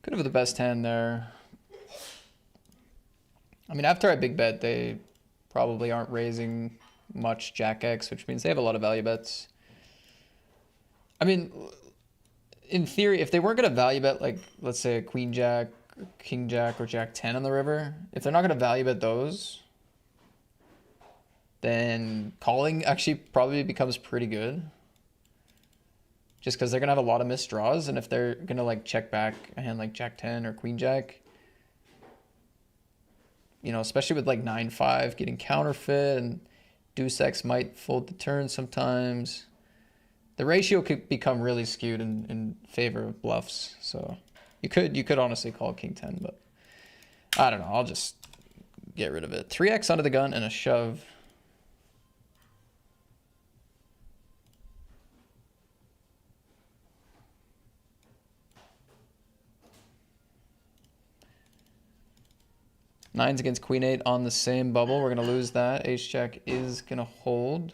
Could have the best hand there. I mean, after I big bet, they probably aren't raising much jack X, which means they have a lot of value bets. I mean, in theory, if they weren't going to value bet, like, let's say a queen jack, king jack, or jack 10 on the river, if they're not going to value bet those, then calling actually probably becomes pretty good. Just because they're going to have a lot of missed draws, and if they're going to, like, check back a hand like jack 10 or queen jack, you know, especially with, like, 9-5 getting counterfeit, and deuce X might fold the turn sometimes. The ratio could become really skewed in favor of bluffs. So you could honestly call king 10, but I don't know. I'll just get rid of it. 3x under the gun and a shove. Nines against queen 8 on the same bubble. We're going to lose that. Ace jack is going to hold.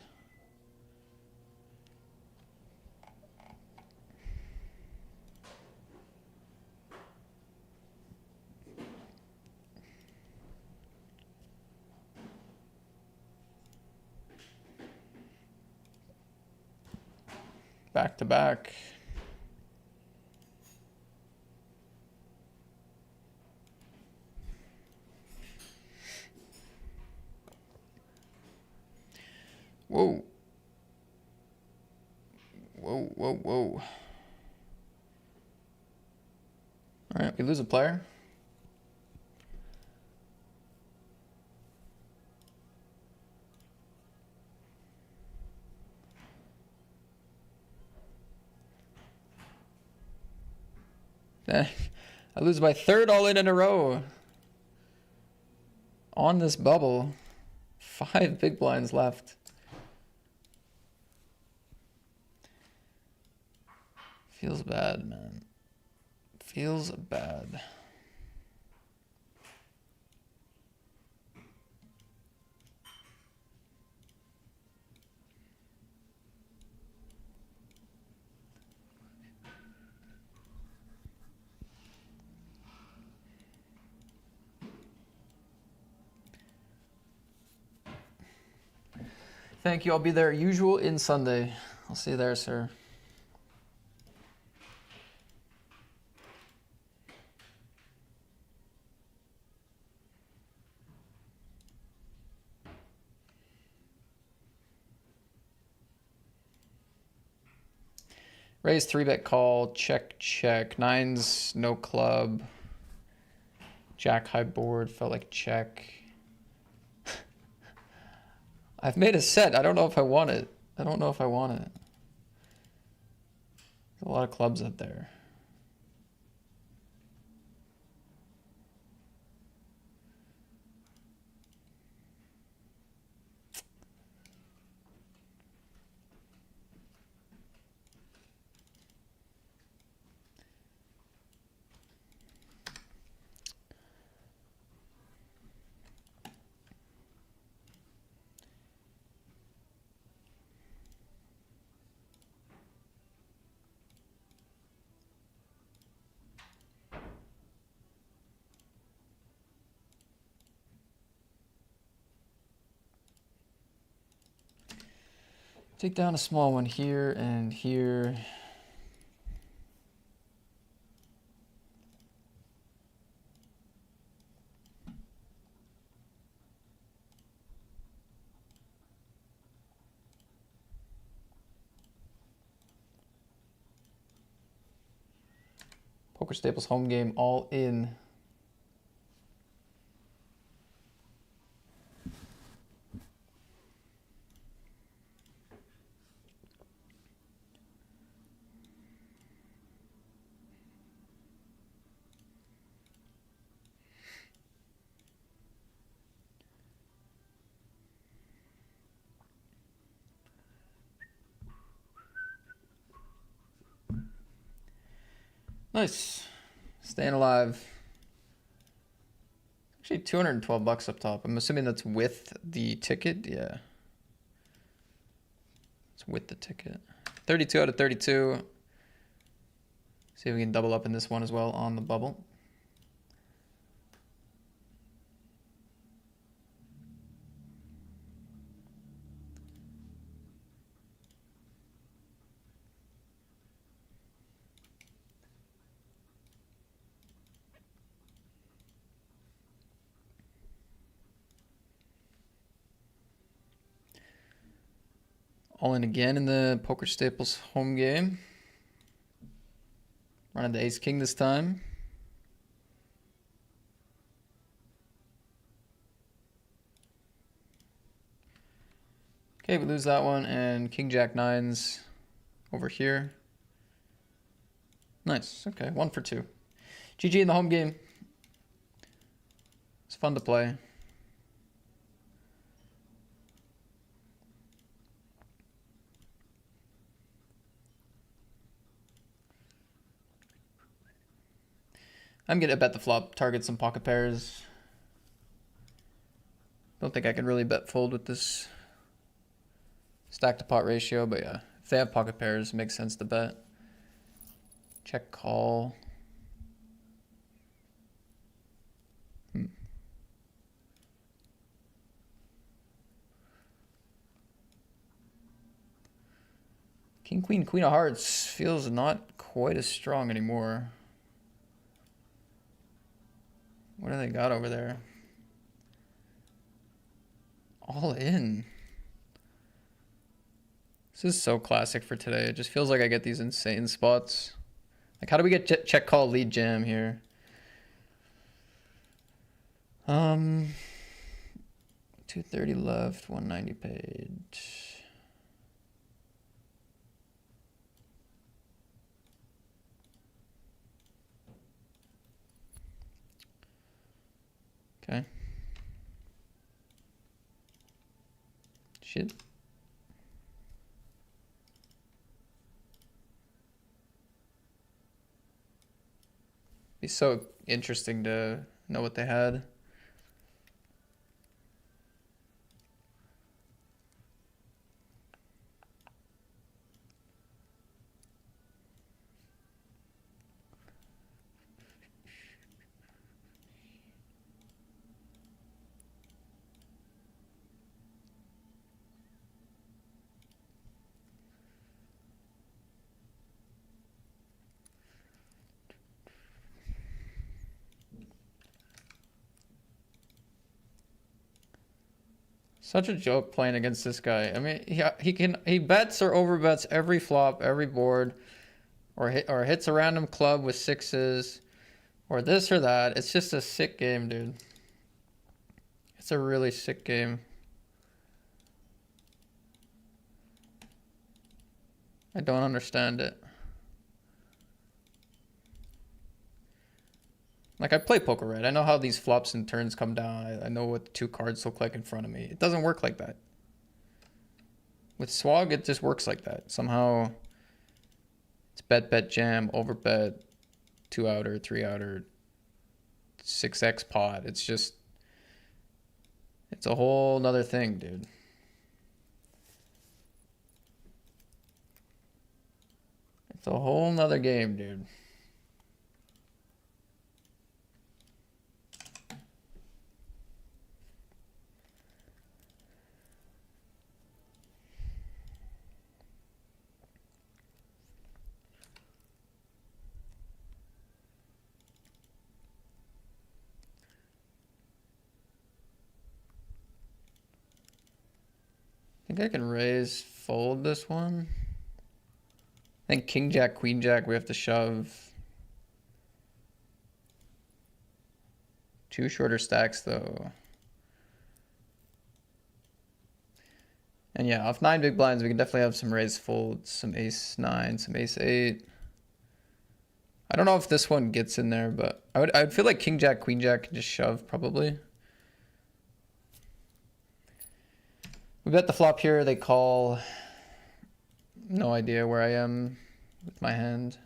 Back to back. Whoa. Whoa, whoa, whoa. All right, we lose a player. I lose my third all-in in a row. On this bubble. 5 big blinds left. Feels bad, man. Feels bad. Thank you. I'll be there usual in Sunday. I'll see you there, sir. Raise 3-bet call, check, check. Nines, no club. Jack high board, felt like check. I've made a set. I don't know if I want it. I don't know if I want it. There's a lot of clubs out there. Take down a small one here and here. Poker Staples home game all in. Nice. Staying alive. Actually, $212 up top. I'm assuming that's with the ticket. Yeah. It's with the ticket. 32 out of 32. See if we can double up in this one as well on the bubble. All in again in the Poker Staples home game. Running the ace king this time. Okay, we lose that one, and king jack nines over here. Nice. Okay, 1 for 2. GG in the home game. It's fun to play. I'm gonna bet the flop, target some pocket pairs. Don't think I can really bet fold with this stack to pot ratio, but yeah, if they have pocket pairs, it makes sense to bet. Check call. King, queen, queen of hearts feels not quite as strong anymore. What do they got over there? All in. This is so classic for today. It just feels like I get these insane spots. Like, how do we get check call lead jam here? 230 left, 190 paid. Okay. Shit. Be so interesting to know what they had. Such a joke playing against this guy. I mean, he bets or overbets every flop, every board, or hits a random club with sixes, or this or that. It's just a sick game, dude. It's a really sick game. I don't understand it. Like, I play Poker Red. I know how these flops and turns come down. I know what the two cards look like in front of me. It doesn't work like that. With Swag, it just works like that. Somehow, it's bet, bet, jam, overbet, 2-outer, 3-outer, 6x pot. It's a whole nother thing, dude. It's a whole nother game, dude. think I can raise fold this one. I think king jack, queen jack, we have to shove. Two shorter stacks though. And yeah, off 9 big blinds, we can definitely have some raise folds, some ace 9, some ace 8. I don't know if this one gets in there, but I would feel like king jack, queen jack can just shove probably. We bet the flop here, they call. No idea where I am with my hand.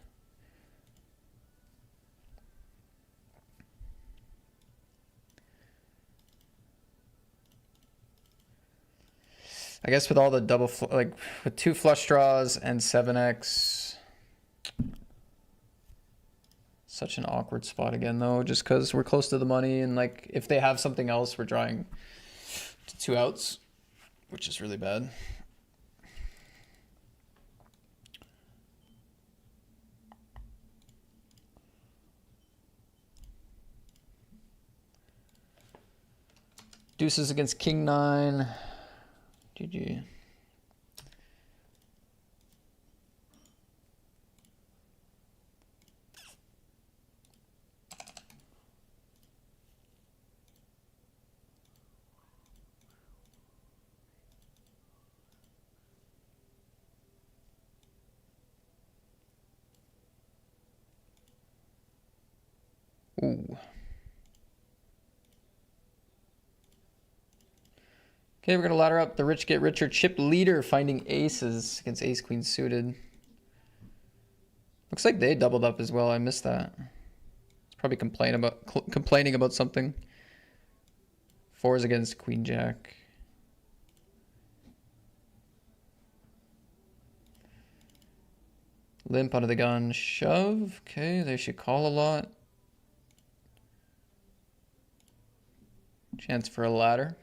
I guess with all the double, like with 2 flush draws and 7x. Such an awkward spot again though, just because we're close to the money and like if they have something else, we're drawing to 2 outs, which is really bad. Deuces against king 9. GG. Ooh. Okay, we're gonna ladder up the rich get richer chip leader, finding aces against ace queen suited. Looks like they doubled up as well. I missed that. It's probably complaining about something. 4s against queen jack. Limp under the gun, shove. Okay, they should call a lot. Chance for a ladder.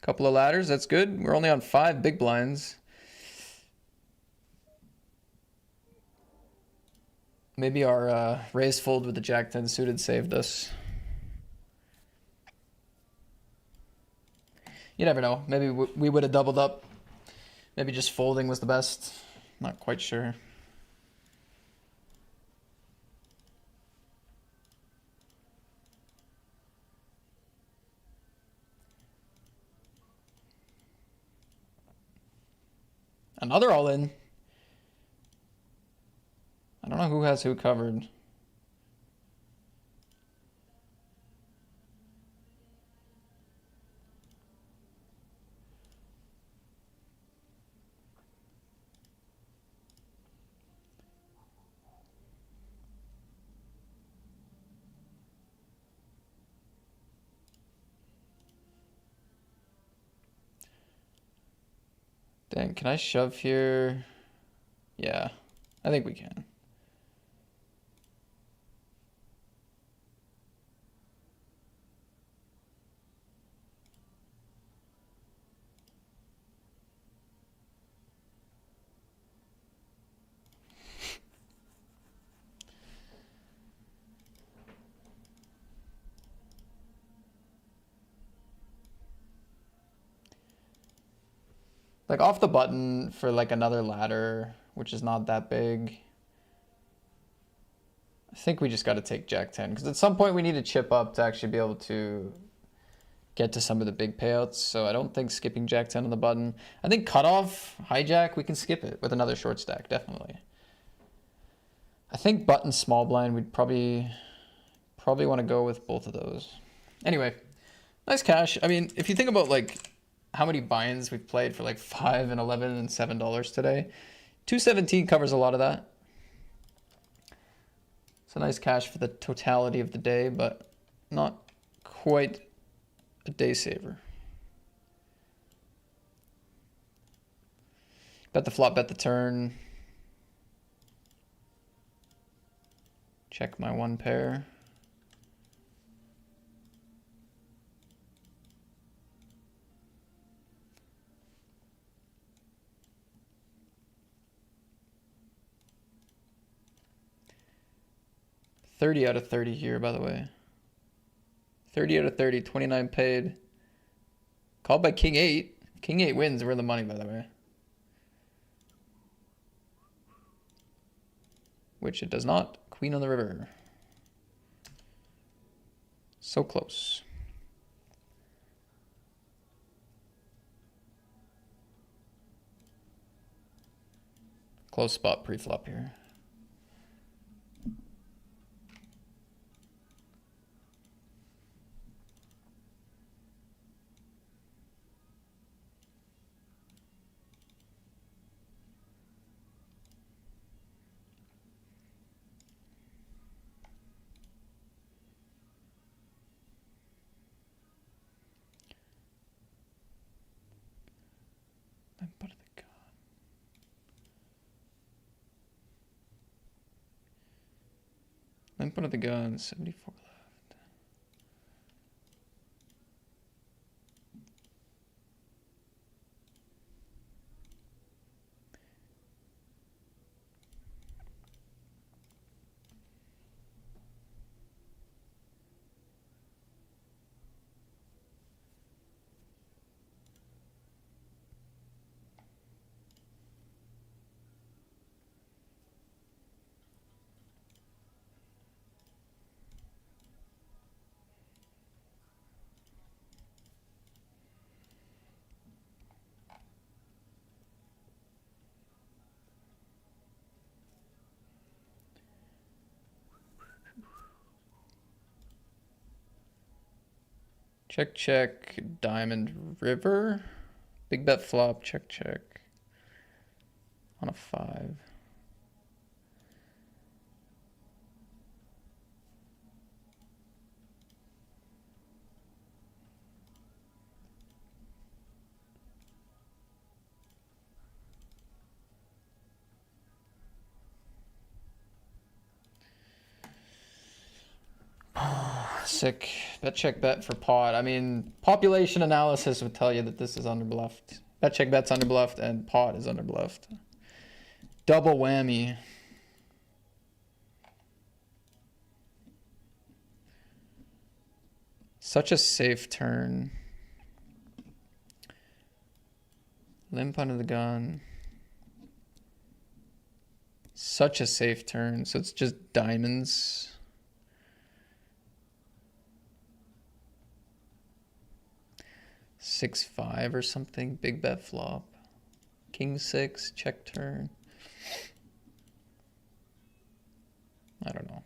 Couple of ladders, that's good. We're only on 5 big blinds. Maybe our raise fold with the jack 10 suited saved us. You never know. Maybe we would have doubled up. Maybe just folding was the best. Not quite sure. Another all-in. I don't know who has who covered. Dang, can I shove here? Yeah, I think we can. Like off the button for like another ladder, which is not that big. I think we just got to take jack 10 because at some point we need to chip up to actually be able to get to some of the big payouts. So I don't think skipping jack 10 on the button. I think cutoff, hijack, we can skip it with another short stack, definitely. I think button small blind, we'd probably want to go with both of those. Anyway, nice cash. I mean, if you think about like how many buy-ins we've played for like 5 and 11 and $7 today, 217 covers a lot of that. It's a nice cash for the totality of the day, but not quite a day saver. Bet the flop, bet the turn. Check my 1 pair. 30 out of 30 here, by the way. 30 out of 30, 29 paid. Called by King 8. King 8 wins. We're in the money, by the way. Which it does not. Queen on the river. So close. Close spot pre-flop here. Limp under the gun, 74 left. Check, check, diamond river. Big bet flop, check, check. On a 5. Sick. Bet check bet for pot. I mean, population analysis would tell you that this is underbluffed. Bet check bet's underbluffed and pot is underbluffed. Double whammy. Such a safe turn. Limp under the gun. Such a safe turn. So it's just diamonds. Six, 5 or something. Big bet flop. King 6, check turn. I don't know.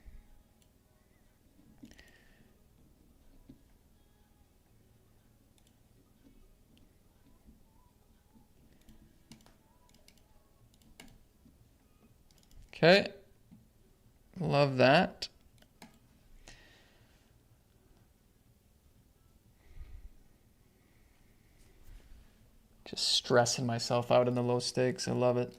Okay. Love that. Just stressing myself out in the low stakes. I love it.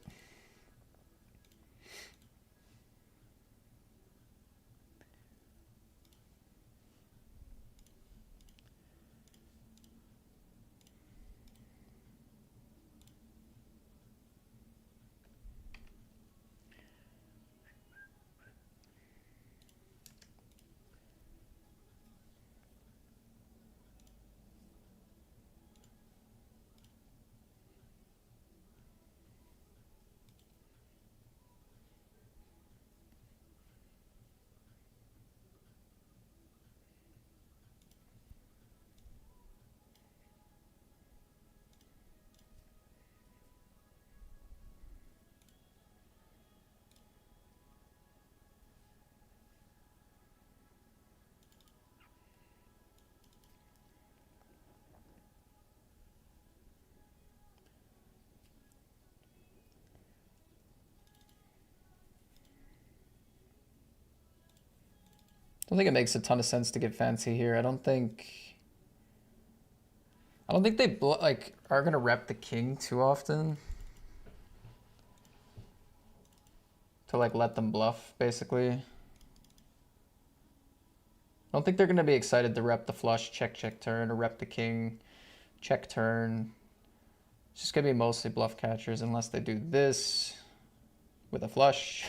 I don't think it makes a ton of sense to get fancy here. I don't think they like are gonna rep the king too often to like let them bluff, basically. I don't think they're gonna be excited to rep the flush, check, check turn, or rep the king, check turn. It's just gonna be mostly bluff catchers unless they do this with a flush.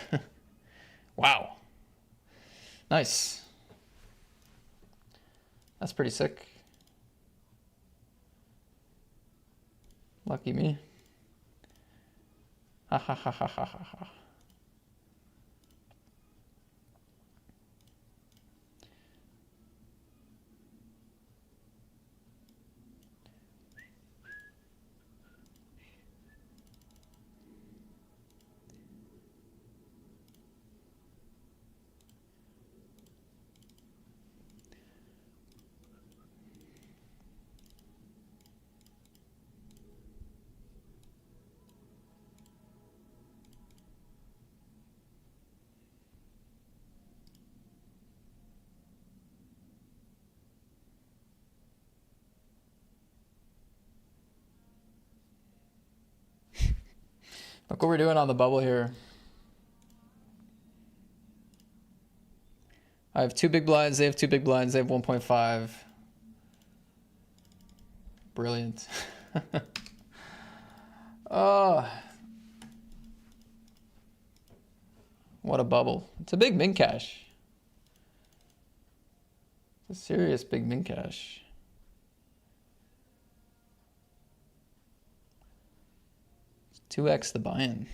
Wow. Nice. That's pretty sick. Lucky me. Ha ha ha ha ha ha ha. Look what we're doing on the bubble here. I have 2 big blinds. They have 2 big blinds. They have 1.5. Brilliant. Oh, what a bubble. It's a big min cash. It's a serious big min cash. It's 2x the buy-in.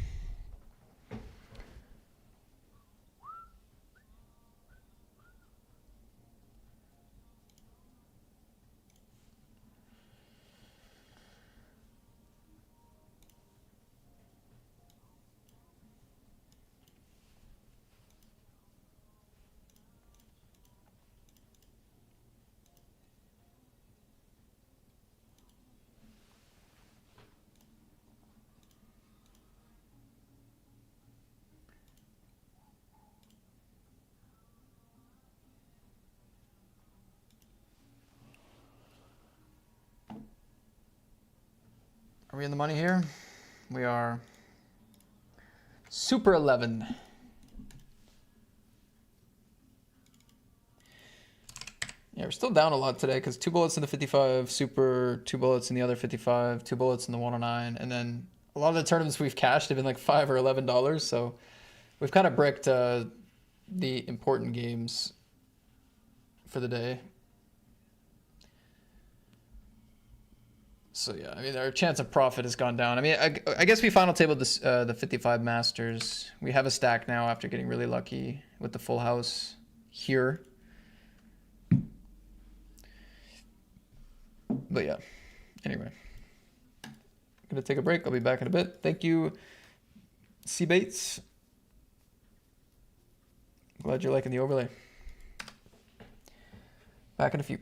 Are we in the money here? We are. Super 11. Yeah, we're still down a lot today because 2 bullets in the 55, super, 2 bullets in the other 55, 2 bullets in the 109, and then a lot of the tournaments we've cashed have been like $5 or $11, so we've kind of bricked the important games for the day. So yeah, I mean, our chance of profit has gone down. I mean, I guess we final tabled this the 55 Masters. We have a stack now after getting really lucky with the full house here. But yeah, anyway, gonna take a break. I'll be back in a bit. Thank you, C Bates. Glad you're liking the overlay. Back in a few.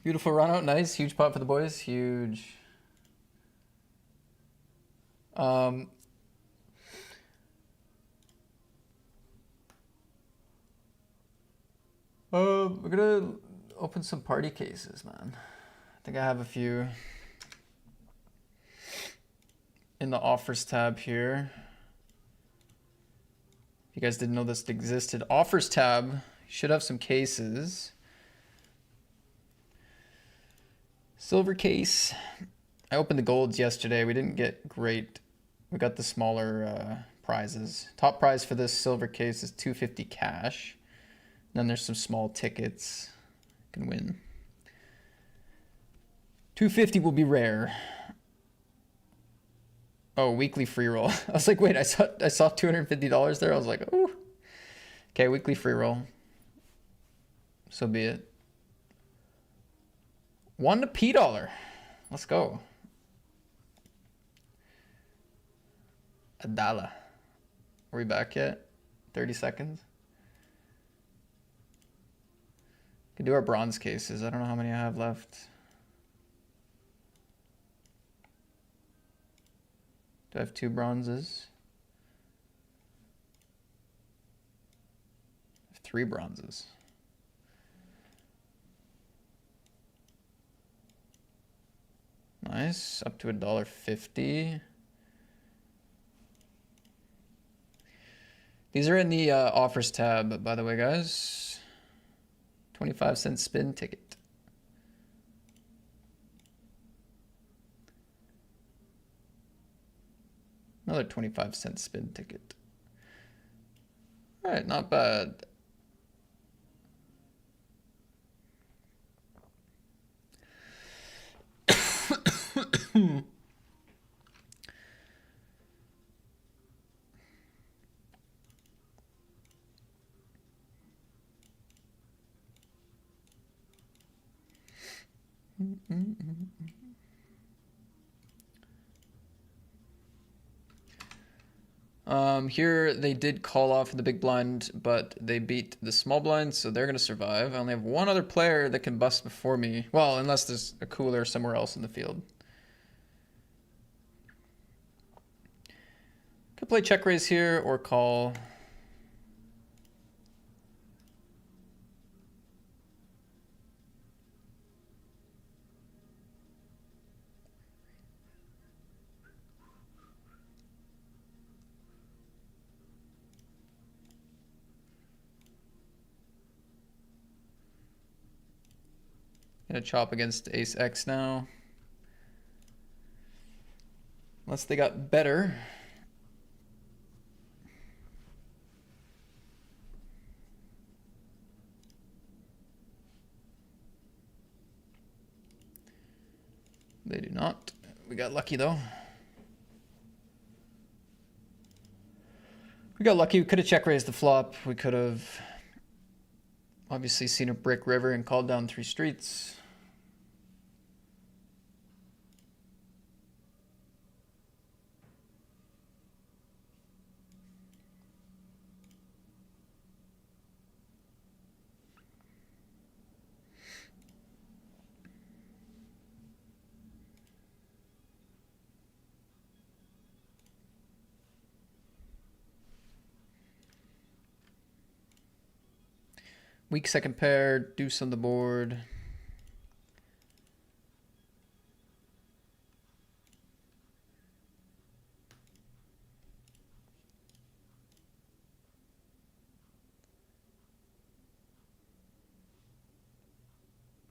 Beautiful run out. Nice. Huge pot for the boys. Huge. We're gonna open some party cases, man. I think I have a few in the offers tab here. If you guys didn't know this existed, offers tab should have some cases. Silver case. I opened the golds yesterday. We didn't get great. We got the smaller prizes. Top prize for this silver case is $250 cash. Then there's some small tickets. You can win. $250 will be rare. Oh, weekly free roll. I was like, wait, I saw $250 there. I was like, oh. Okay, weekly free roll. So be it. $1 to P dollar. Let's go. $1. Are we back yet? 30 seconds. Could do our bronze cases. I don't know how many I have left. Do I have 2 bronzes? I have 3 bronzes. Nice. Up to $1.50. These are in the offers tab, by the way, guys. 25-cent spin ticket. Another 25-cent spin ticket. All right, not bad. Here they did call off the big blind, but they beat the small blind, so they're gonna survive. I only have one other player that can bust before me. Well, unless there's a cooler somewhere else in the field. Could play check raise here or call. Gonna chop against ace X now. Unless they got better. They do not. We got lucky though. We got lucky. We could have check raised the flop. We could have obviously seen a brick river and called down 3 streets. Weak second pair, deuce on the board.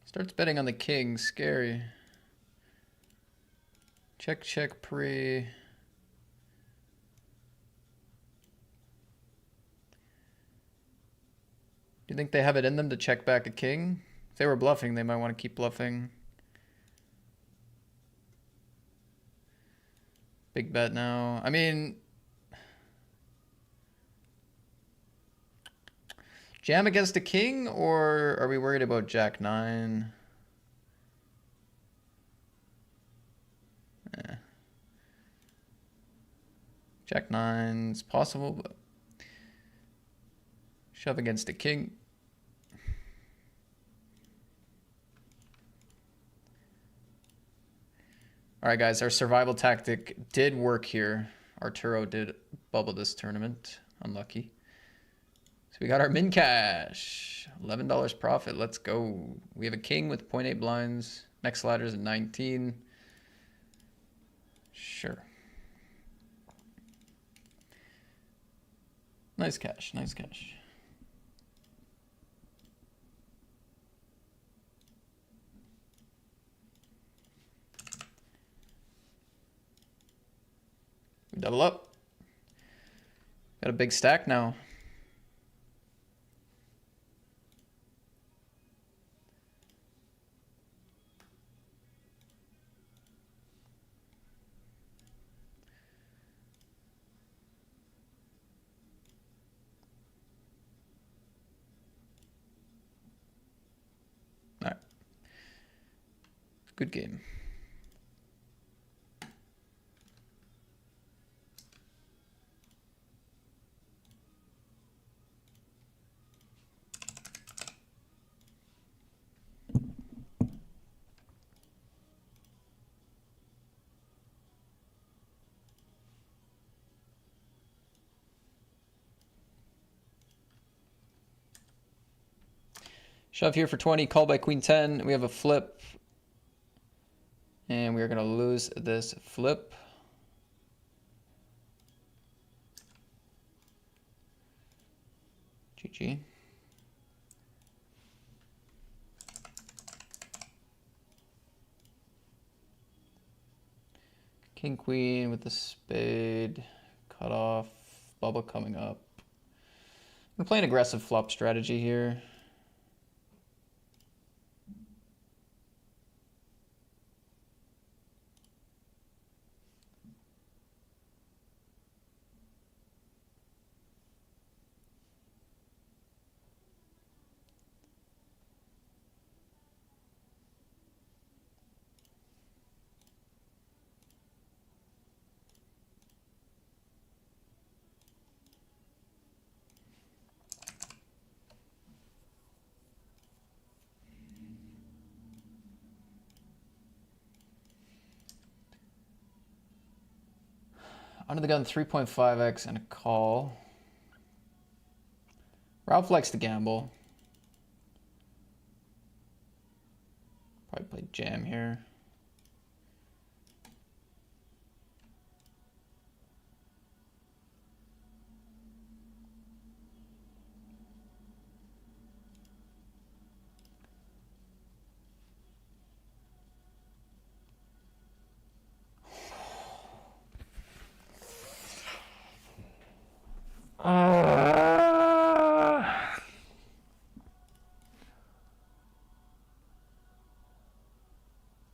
Starts betting on the king, scary. Check, check, pre. Do you think they have it in them to check back a king? If they were bluffing, they might want to keep bluffing. Big bet now. I mean, jam against a king, or are we worried about Jack 9? Jack 9 is possible, but shove against a king. All right, guys, our survival tactic did work here. Arturo did bubble this tournament. Unlucky. So we got our min cash. $11 profit. Let's go. We have a king with 0.8 blinds. Next ladder's at 19. Sure. Nice cash. Nice cash. We double up. Got a big stack now. All right. Good game. Shove here for 20, call by queen 10. We have a flip. And we are going to lose this flip. GG. King, queen with the spade. Cut off. Bubble coming up. I'm playing aggressive flop strategy here. Under the gun, 3.5x and a call. Ralph likes to gamble. Probably play jam here.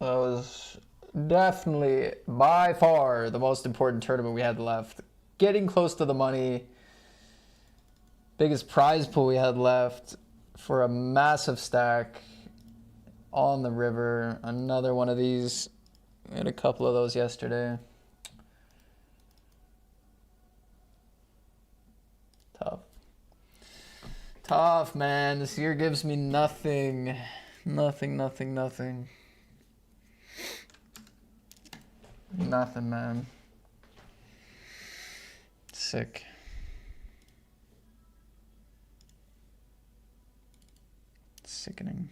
That was definitely by far the most important tournament we had left. Getting close to the money. Biggest prize pool we had left for a massive stack on the river. Another one of these. We had a couple of those yesterday. Tough. Tough, man. This year gives me nothing. Nothing, nothing, nothing. Nothing, man. Sick. Sickening.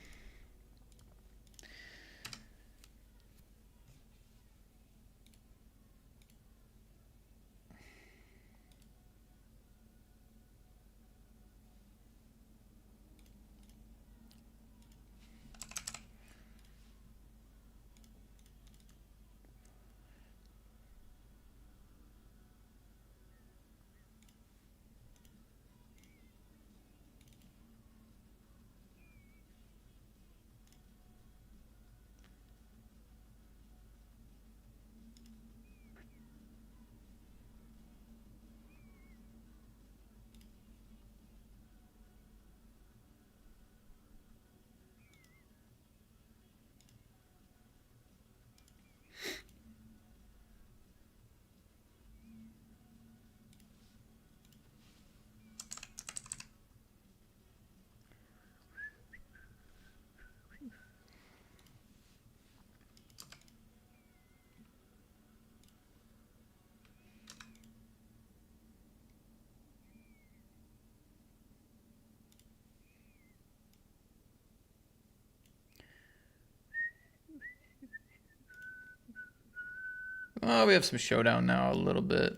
Oh, we have some showdown now a little bit.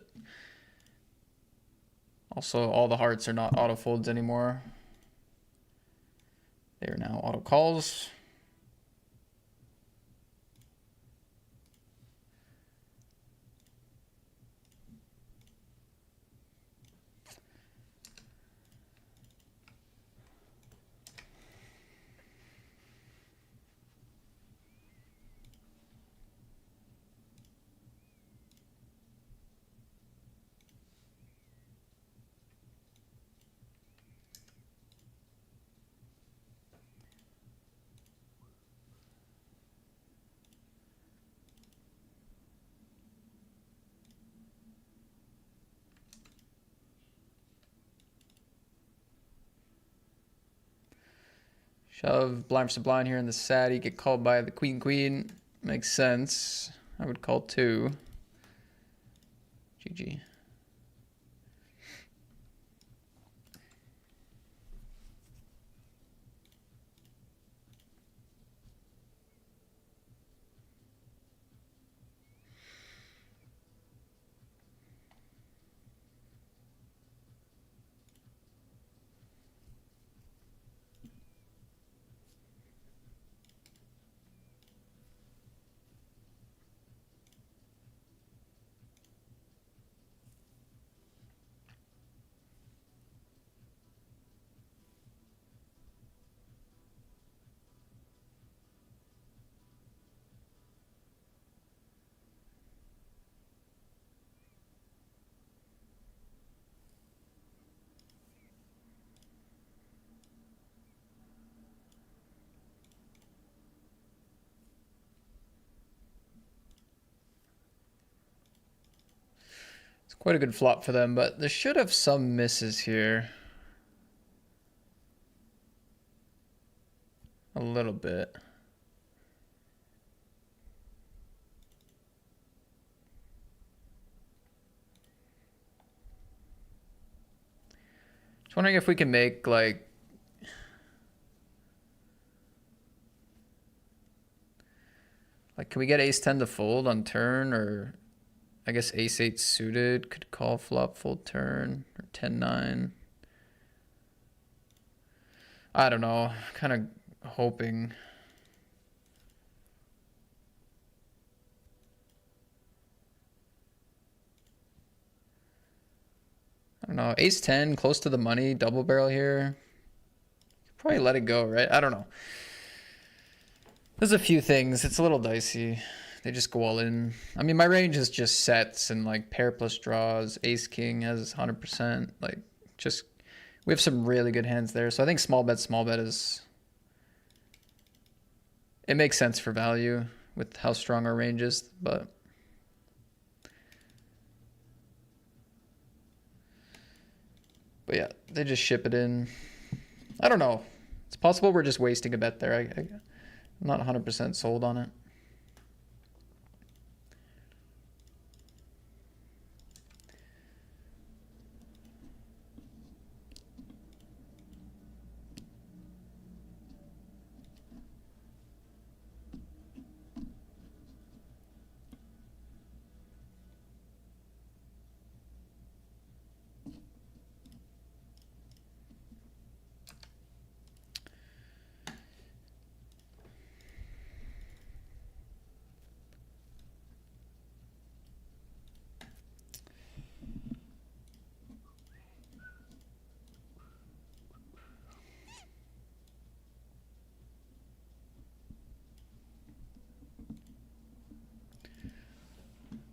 Also, all the hearts are not auto folds anymore. They are now auto calls. Shove blind versus blind here in the Sadie. Get called by the queen. Makes sense. I would call 2. GG. It's quite a good flop for them, but they should have some misses here. A little bit. Just wondering if we can make like can we get ace 10 to fold on turn, or I guess ace 8 suited could call flop fold turn, or 10-9. I don't know, kind of hoping. I don't know, ace 10 close to the money, double barrel here. Probably let it go, right? I don't know. There's a few things. It's a little dicey. They just go all in. I mean, my range is just sets and like pair plus draws. Ace king has 100%. Like, just we have some really good hands there. So I think small bet is. It makes sense for value with how strong our range is, but. But yeah, they just ship it in. I don't know. It's possible we're just wasting a bet there. I'm not 100% sold on it.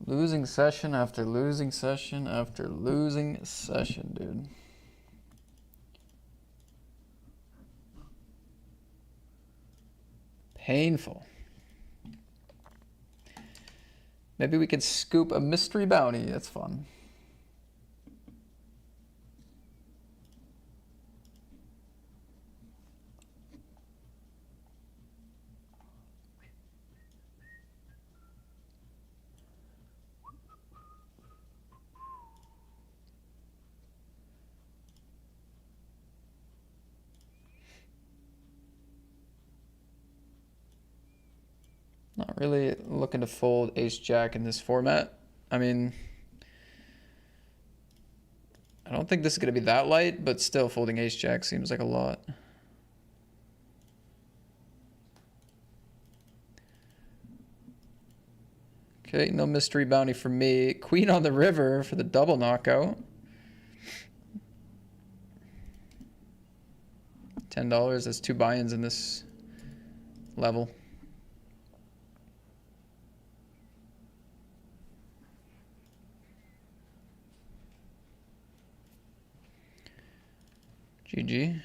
Losing session after losing session after losing session, dude. Painful. Maybe we could scoop a mystery bounty. That's fun. Not Really looking to fold ace jack in this format. I mean, I don't think this is going to be that light, but still folding ace jack seems like a lot. Okay, no mystery bounty for me. Queen on the river for the double knockout. $10, that's 2 buy-ins in this level. GG.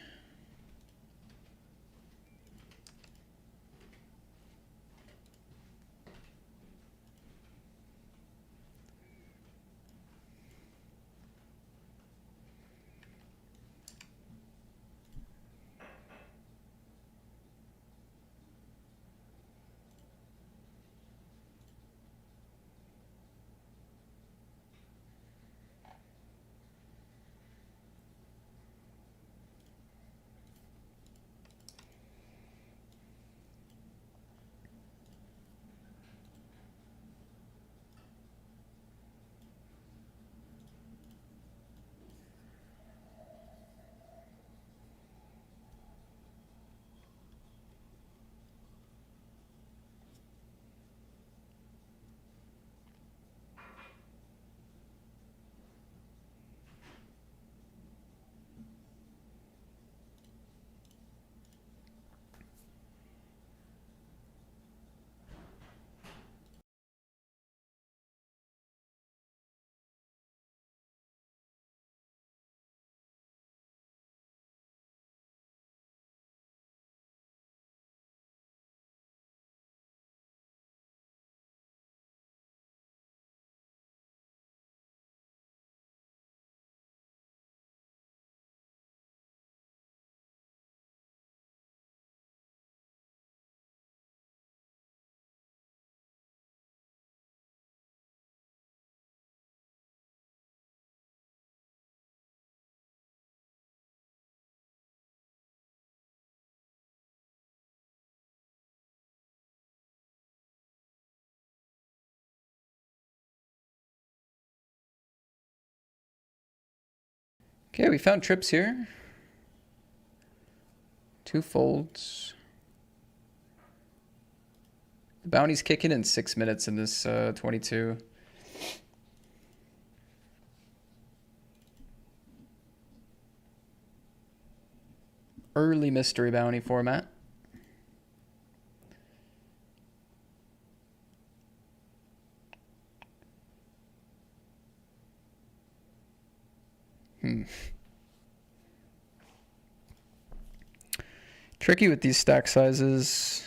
Okay, we found trips here. 2 folds. The bounty's kicking in 6 minutes in this 22. Early mystery bounty format. Tricky with these stack sizes.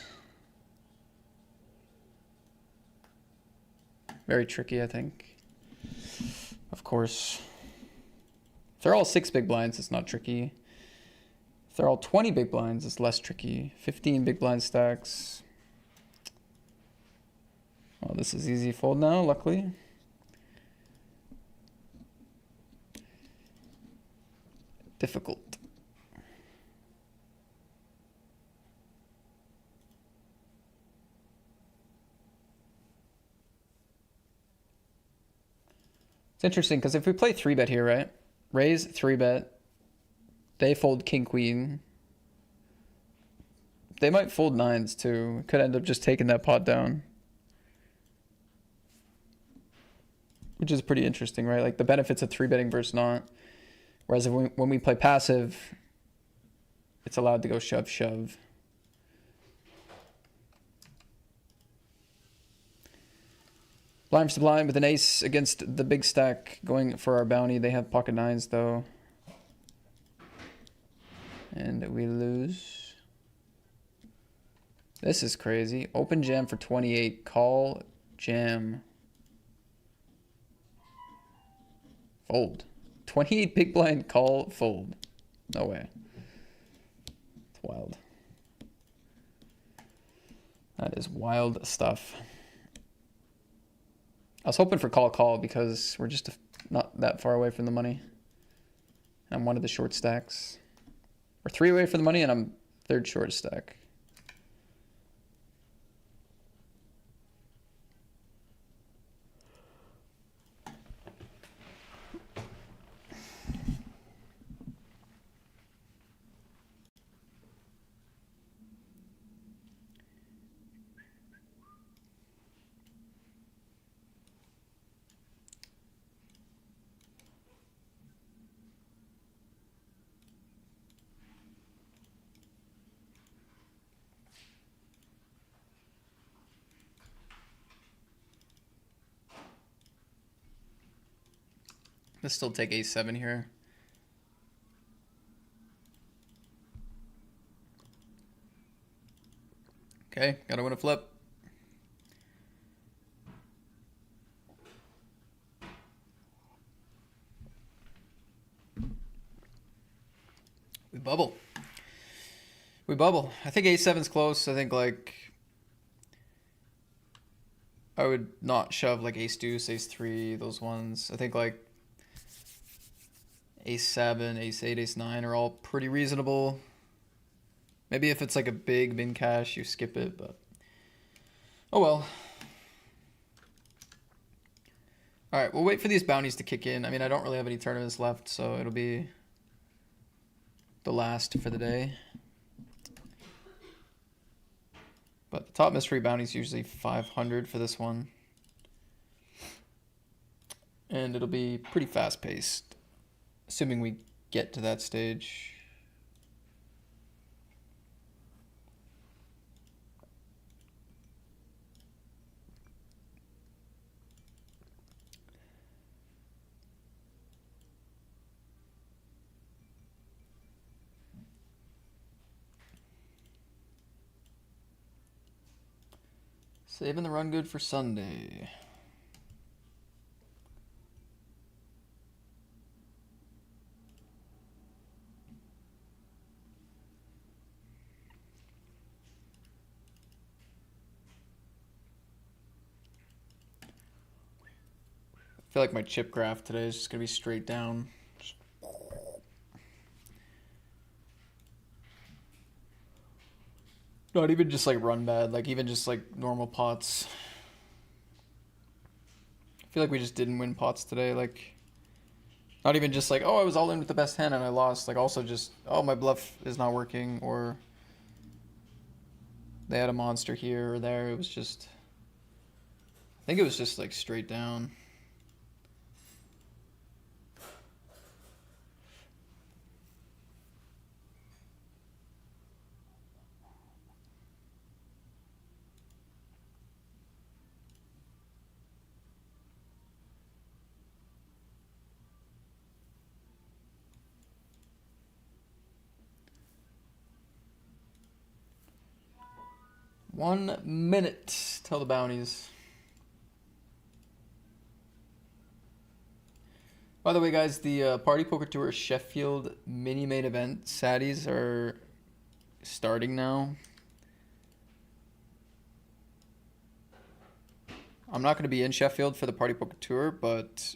Very tricky, I think. Of course. If they're all 6 big blinds, it's not tricky. If they're all 20 big blinds, it's less tricky. 15 big blind stacks. Well, this is easy fold now, luckily. Difficult. It's interesting because if we play 3-bet here, right? Raise, 3-bet. They fold king, queen. They might fold 9s too. Could end up just taking that pot down. Which is pretty interesting, right? Like the benefits of 3-betting versus not. Whereas if when we play passive, it's allowed to go shove, shove. Blind versus blind with an ace against the big stack going for our bounty. They have pocket 9s though. And we lose. This is crazy. Open jam for 28. Call jam. Fold. 28 big blind call fold. No way. It's wild. That is wild stuff. I was hoping for call because we're just not that far away from the money. And I'm one of the short stacks. We're 3 away from the money and I'm 3rd short stack. Let's still take a7 here. Okay, gotta win a flip. We bubble. We bubble. I think a7's close. I think like I would not shove like ace deuce, ace three, those ones. I think like ace seven, ace eight, ace nine are all pretty reasonable. Maybe if it's like a big min cash, you skip it, but oh well. All right, we'll wait for these bounties to kick in. I mean, I don't really have any tournaments left, so it'll be the last for the day. But the top mystery bounty is usually 500 for this one. And it'll be pretty fast paced, assuming we get to that stage. Saving the run good for Sunday. I feel like my chip graph today is just going to be straight down. Not even just like run bad, like even just like normal pots. I feel like we just didn't win pots today. Like, not even just like, oh, I was all in with the best hand and I lost. Like, also just, oh, my bluff is not working, or they had a monster here or there. It was just, I think it was just like straight down. One minute till the bounties. By the way, guys, the Party Poker Tour Sheffield mini main event Saddies are starting now. I'm not going to be in Sheffield for the Party Poker Tour, but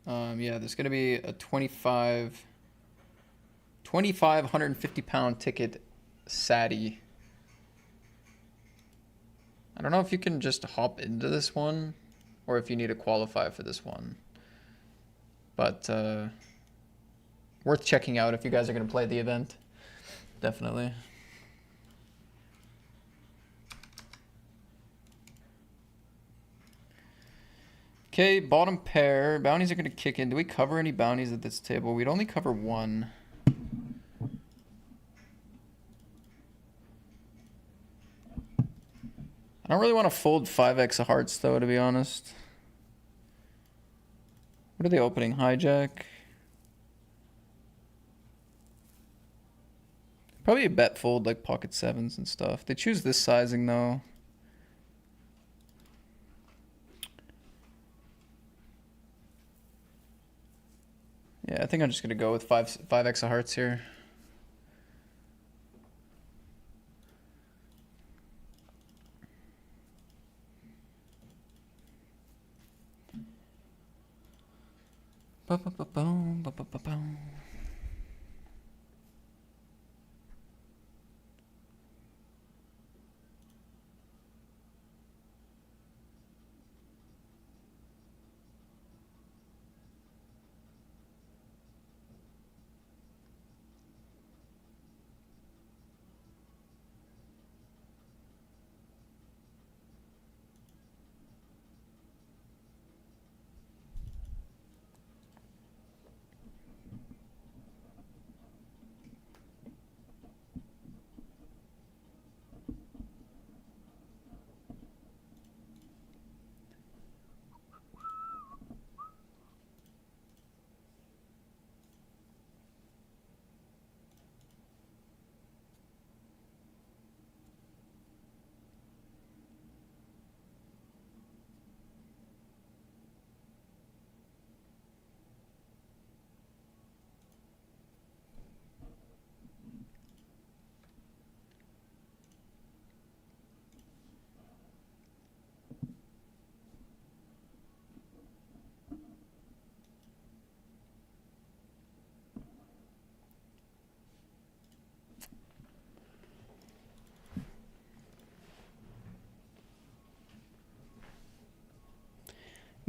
yeah, there's going to be a 2,550 ticket Saddie. I don't know if you can just hop into this one or if you need to qualify for this one. But worth checking out if you guys are going to play the event. Definitely. Okay, bottom pair. Bounties are going to kick in. Do we cover any bounties at this table? We'd only cover one. I don't really want to fold 5x of hearts, though, to be honest. What are they opening? Hijack? Probably a bet fold, like pocket sevens and stuff. They choose this sizing, though. Yeah, I think I'm just going to go with 5x of hearts here. Ba-ba-ba-boom, ba-ba-ba-boom.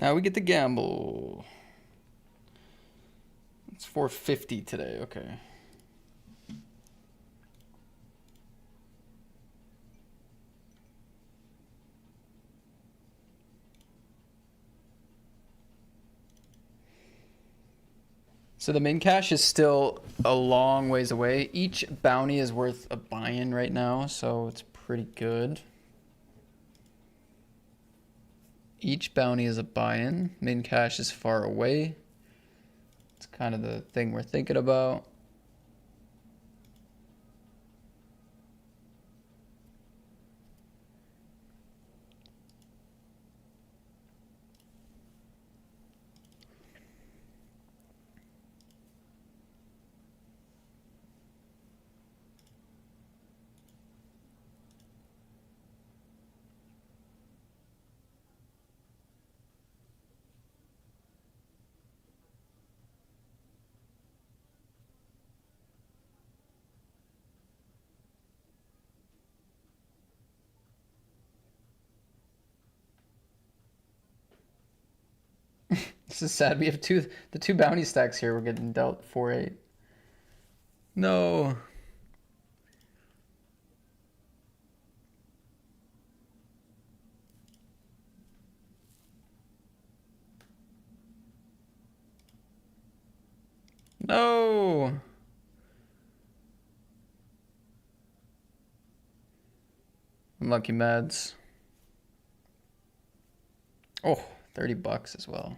Now we get to gamble. It's 450 today, okay. So the main cache is still a long ways away. Each bounty is worth a buy-in right now, so it's pretty good. Each bounty is a buy-in. Main cache is far away. It's kind of the thing we're thinking about. This is sad. We have the two bounty stacks here. We're getting dealt 4-8. No. No. Unlucky Mads. Oh, $30 as well.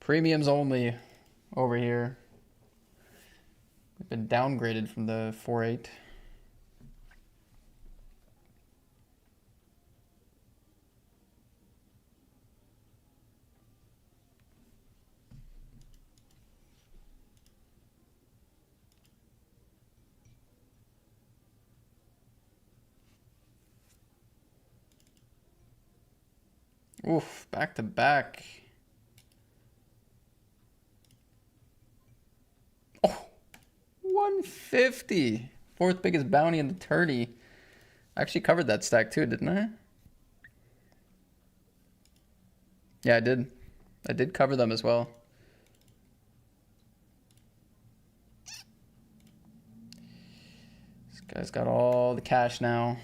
Premiums only over here. We've been downgraded from the 4-8. Oof, back to back. Oh, 150. Fourth biggest bounty in the tourney. I actually covered that stack too, didn't I? Yeah, I did. I did cover them as well. This guy's got all the cash now.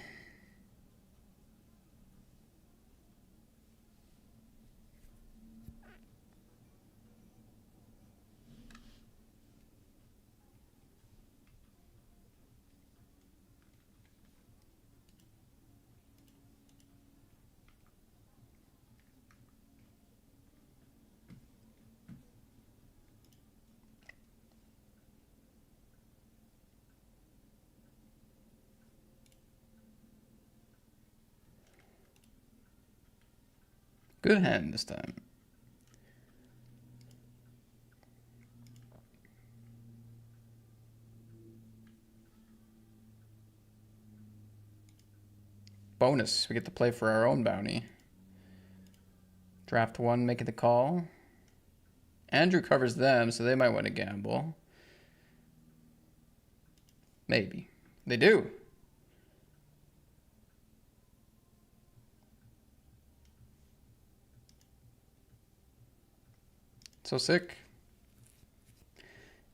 Good hand this time. Bonus, we get to play for our own bounty. Draft one, making the call. Andrew covers them, so they might want to gamble. Maybe. They do. So sick.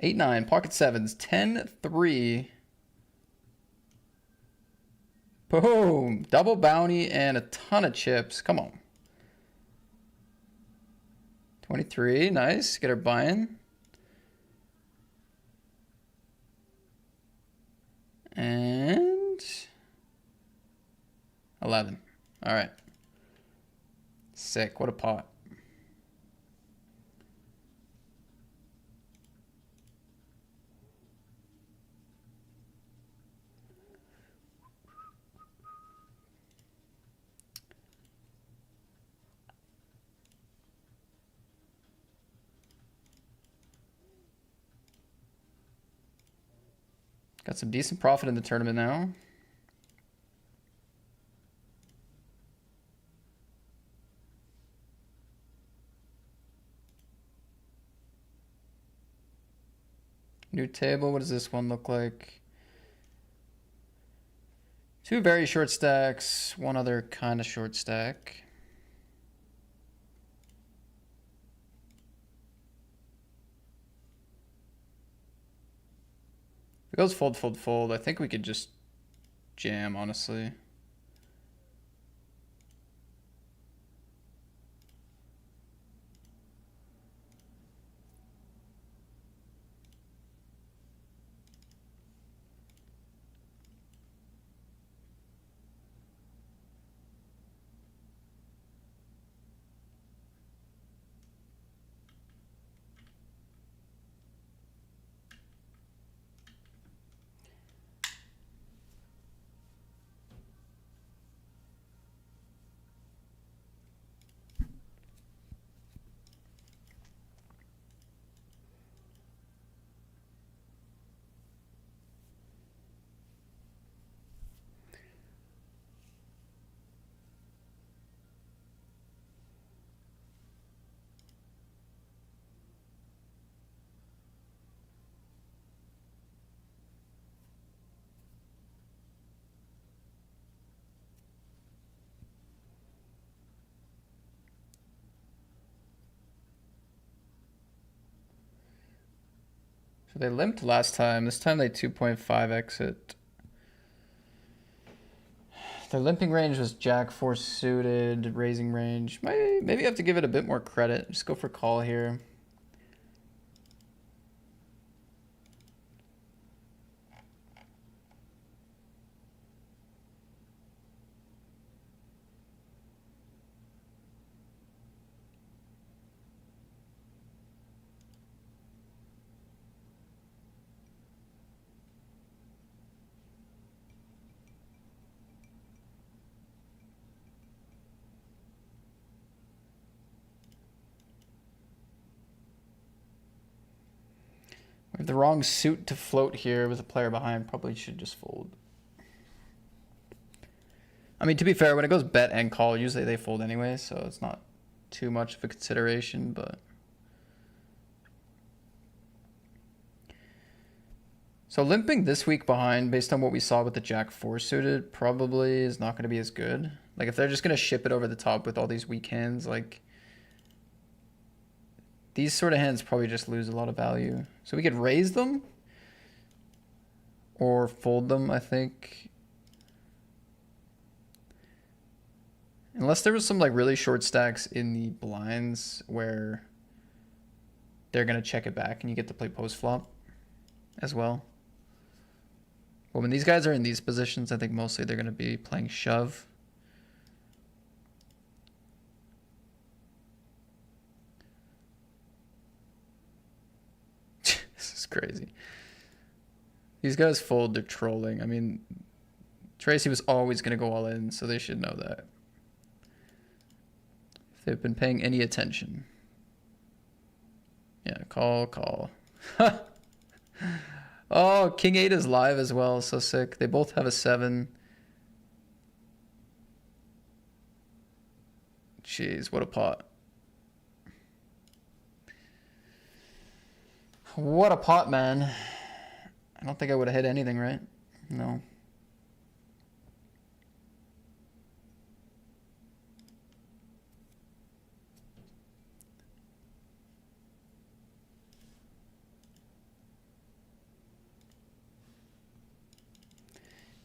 8-9, pocket sevens, 10-3. Boom! Double bounty and a ton of chips. Come on. 23, nice. Get her buy-in. And 11. All right. Sick. What a pot. Got some decent profit in the tournament now. New table. What does this one look like? Two very short stacks. One other kind of short stack. If it goes fold, fold, fold, I think we could just jam, honestly. So they limped last time. This time they 2.5 exit. Their limping range was Jack 4 suited, raising range. Maybe you have to give it a bit more credit. Just go for call here. We have the wrong suit to float here with a player behind. Probably should just fold. I mean, to be fair, when it goes bet and call, usually they fold anyway, so it's not too much of a consideration, but... So limping this week behind, based on what we saw with the Jack 4 suited, probably is not going to be as good. Like, if they're just going to ship it over the top with all these weak hands, like... These sort of hands probably just lose a lot of value. So we could raise them or fold them, I think. Unless there was some like really short stacks in the blinds where they're going to check it back and you get to play post flop as well. But when these guys are in these positions, I think mostly they're going to be playing shove. Crazy. These guys fold, they're trolling. I mean, Tracy was always going to go all in, so they should know that. If they've been paying any attention. Yeah, call. Oh, King 8 is live as well, so sick. They both have a 7. Jeez, what a pot. What a pot, man. I don't think I would have hit anything, right? No.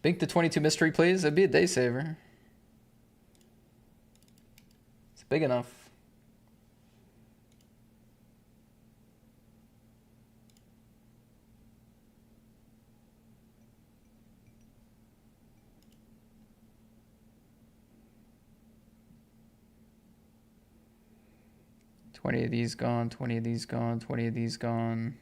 Bink the 22 mystery, please. It'd be a day saver. It's big enough. $20 of these gone, 20 of these gone, 20 of these gone.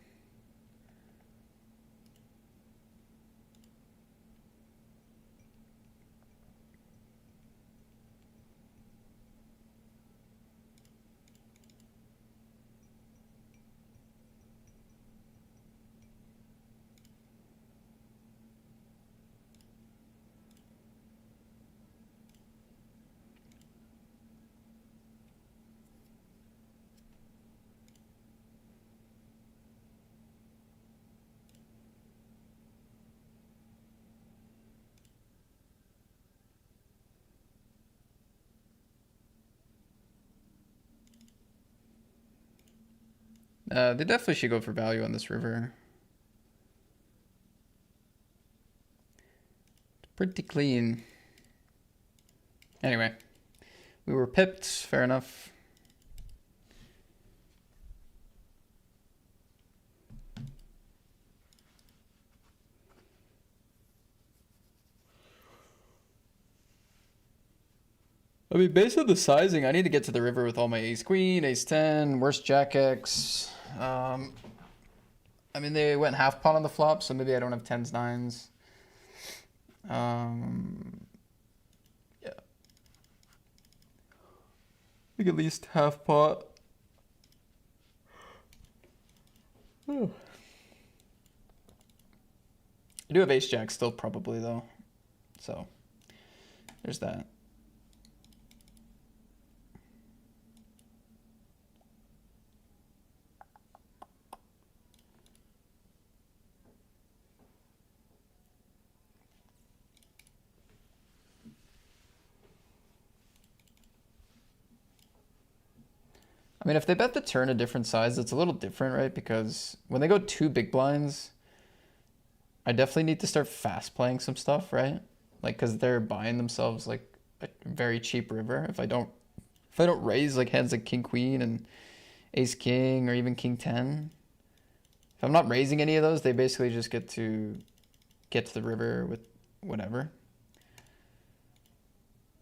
They definitely should go for value on this river. Pretty clean. Anyway, we were pipped. Fair enough. I mean, based on the sizing, I need to get to the river with all my ace queen, ace 10, worst jack X. I mean, they went half pot on the flop, so maybe I don't have 10s, 9s. Yeah. I think at least half pot. I do have ace jack still, probably, though. So, there's that. I mean, if they bet the turn a different size, it's a little different, right? Because when they go 2 big blinds, I definitely need to start fast playing some stuff, right? Like, because they're buying themselves like a very cheap river. If I don't raise like hands like king queen and ace king or even king 10, if I'm not raising any of those, they basically just get to the river with whatever.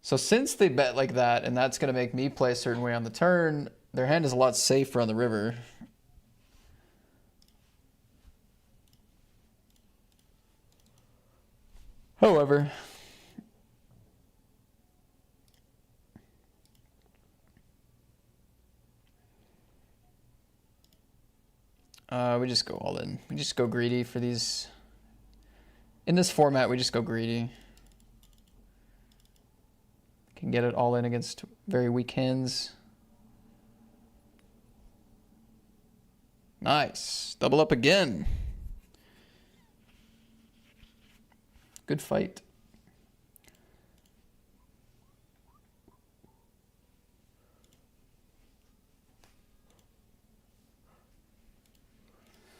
So since they bet like that, and that's going to make me play a certain way on the turn, their hand is a lot safer on the river. However, we just go all in. We just go greedy for these. In this format, we just go greedy. Can get it all in against very weak hands. Nice. Double up again. Good fight.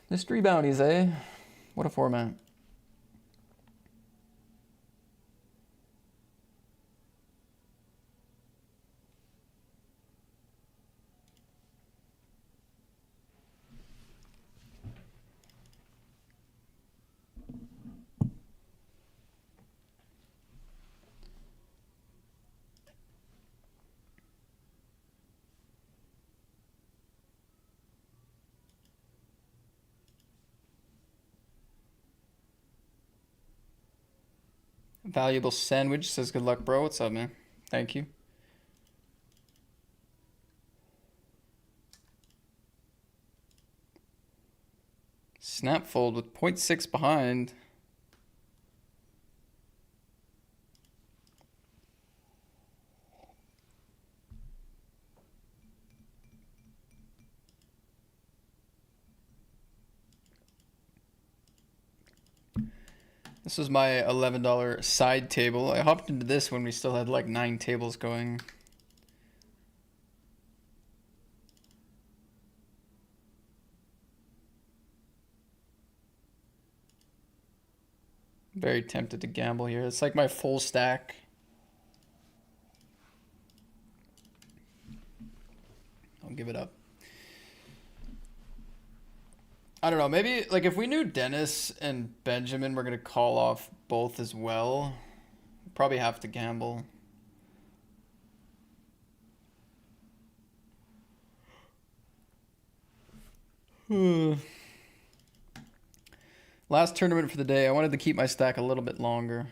Mystery bounties, eh? What a format. Valuable sandwich says good luck, bro. What's up, man? Thank you. Snap fold with 0.6 behind. This was my $11 side table. I hopped into this when we still had like 9 tables going. Very tempted to gamble here. It's like my full stack. I'll give it up. I don't know, maybe like if we knew Dennis and Benjamin were gonna call off both as well, probably have to gamble. Last tournament for the day. I wanted to keep my stack a little bit longer.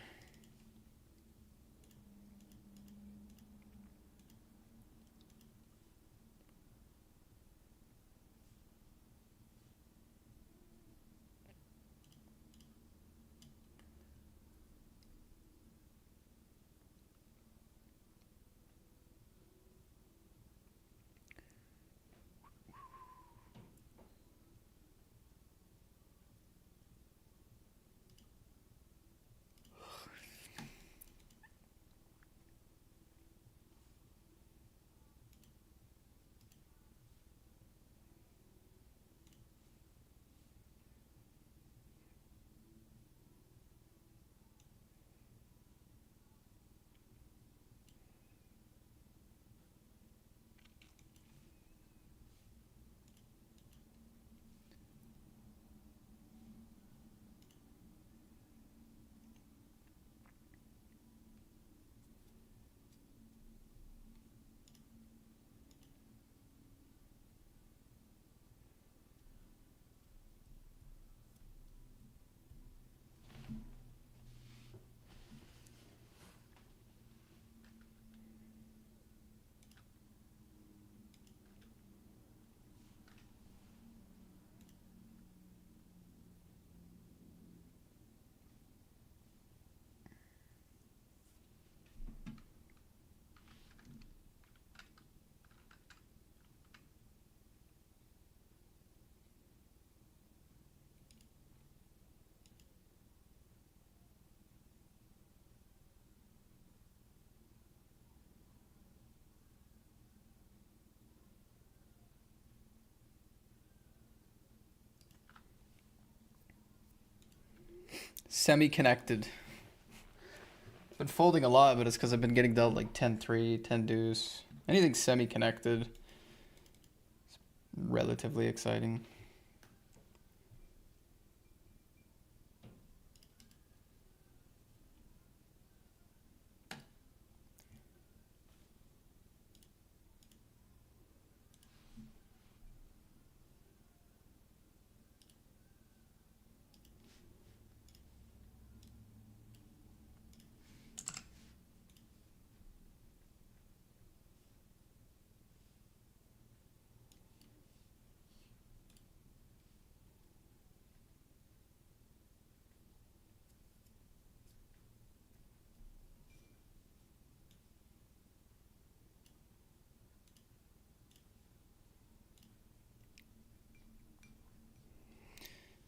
Semi-connected. Been folding a lot, but it's because I've been getting dealt like 10-3, 10 deuce. Anything semi-connected. It's relatively exciting.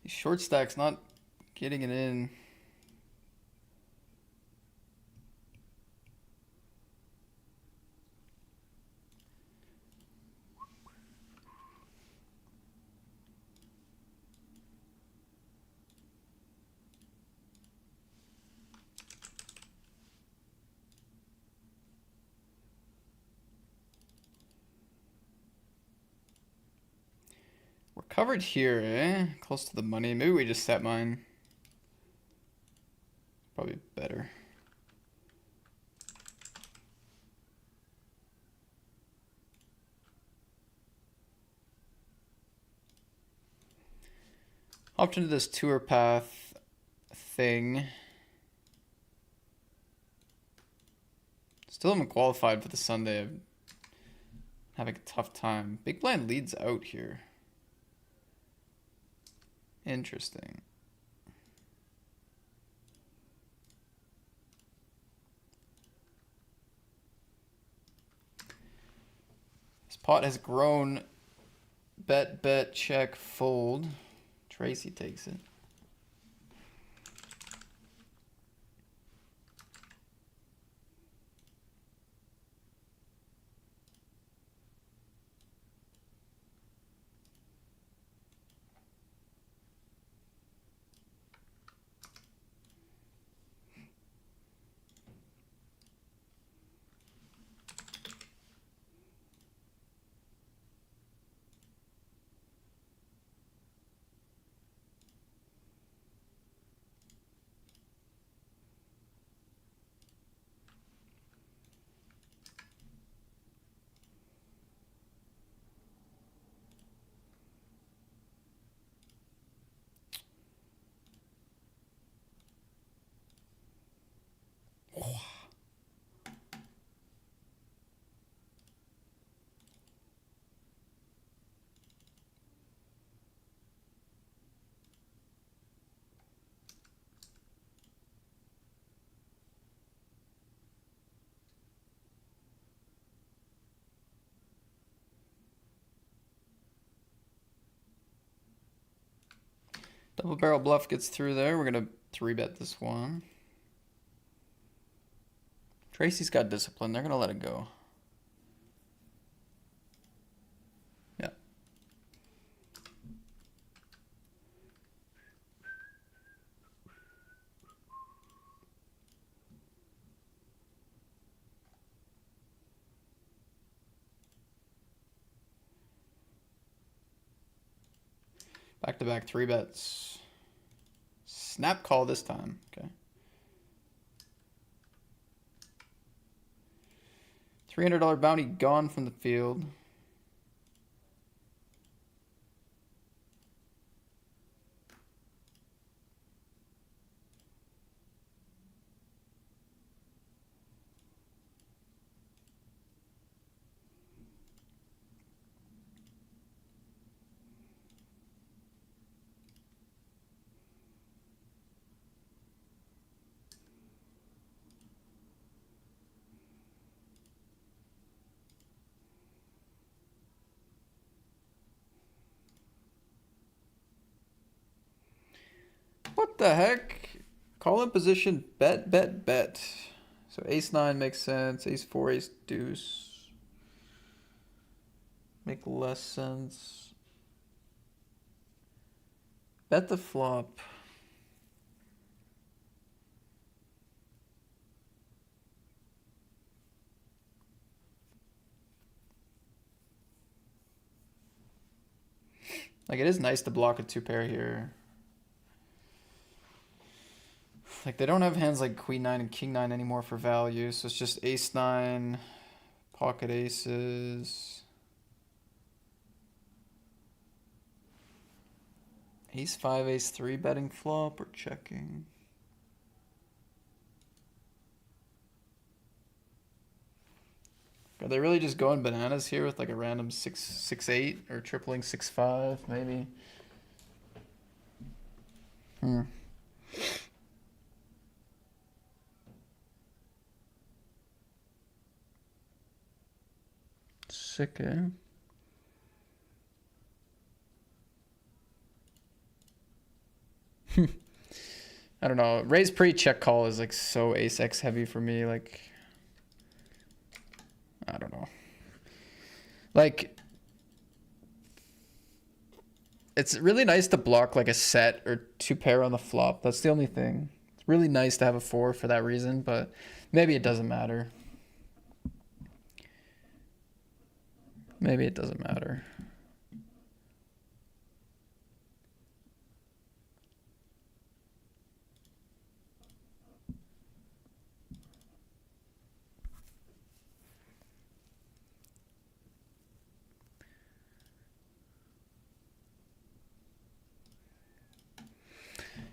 These short stacks not getting it in. We're covered here, eh? Close to the money. Maybe we just set mine. Probably better. Hopped into this tour path thing. Still haven't qualified for the Sunday. I'm having a tough time. Big blind leads out here. Interesting. This pot has grown. Bet, bet, check, fold. Tracy takes it. Double barrel bluff gets through there. We're going to 3-bet this one. Tracy's got discipline. They're going to let it go. Yeah. Back-to-back 3-bets. Snap call this time. Okay. $300 bounty gone from the field. What the heck? Call in position, bet, bet, bet. So ace-9 makes sense. Ace-4, ace-deuce. Make less sense. Bet the flop. Like, it is nice to block a 2-pair here. Like, they don't have hands like Queen 9 and King 9 anymore for value, so it's just Ace 9, pocket aces. Ace 5, Ace 3 betting flop or checking. Are they really just going bananas here with like a random 6-8 or tripling 6-5 maybe? Sick, eh? I don't know. Raise pre check call is like so ace X heavy for me. Like, I don't know. Like, it's really nice to block like a set or 2-pair on the flop. That's the only thing. It's really nice to have a 4 for that reason, but maybe it doesn't matter. Maybe it doesn't matter.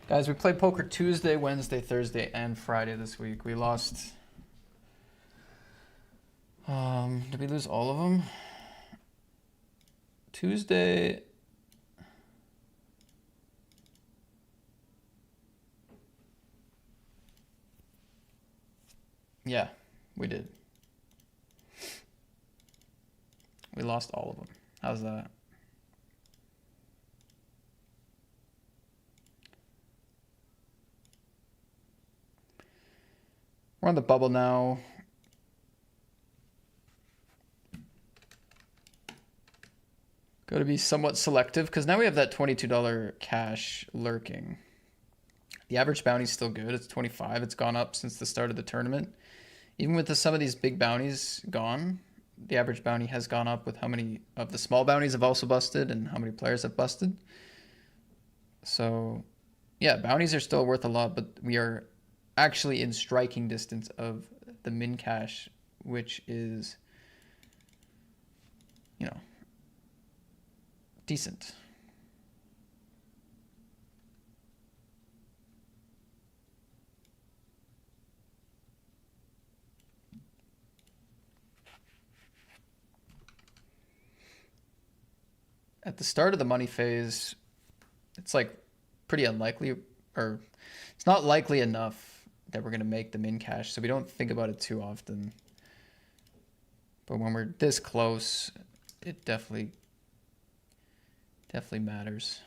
Guys, we played poker Tuesday, Wednesday, Thursday, and Friday this week. We lost. Did we lose all of them? Tuesday. Yeah, we did. We lost all of them. How's that? We're on the bubble now. Got to be somewhat selective because now we have that $22 cash lurking. The average bounty's still good. It's 25. It's gone up since the start of the tournament. Even with some of these big bounties gone, the average bounty has gone up with how many of the small bounties have also busted and how many players have busted. So, yeah, bounties are still worth a lot, but we are actually in striking distance of the min cash, which is, you know, decent. At the start of the money phase, it's like pretty unlikely, or it's not likely enough that we're going to make the min cash, so we don't think about it too often. But when we're this close, it definitely matters.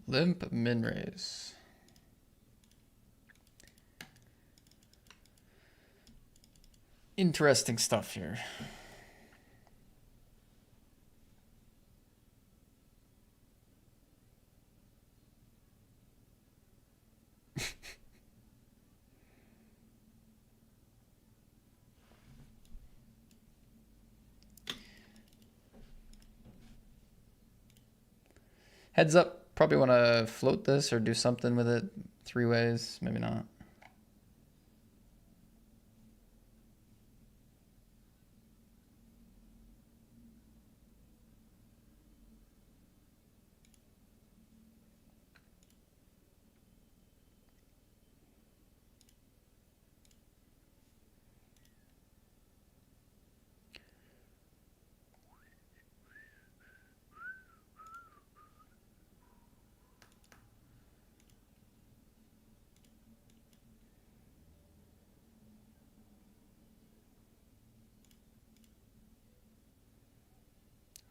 Limp min raise. Interesting stuff here. Heads up, probably want to float this or do something with it 3 ways, maybe not.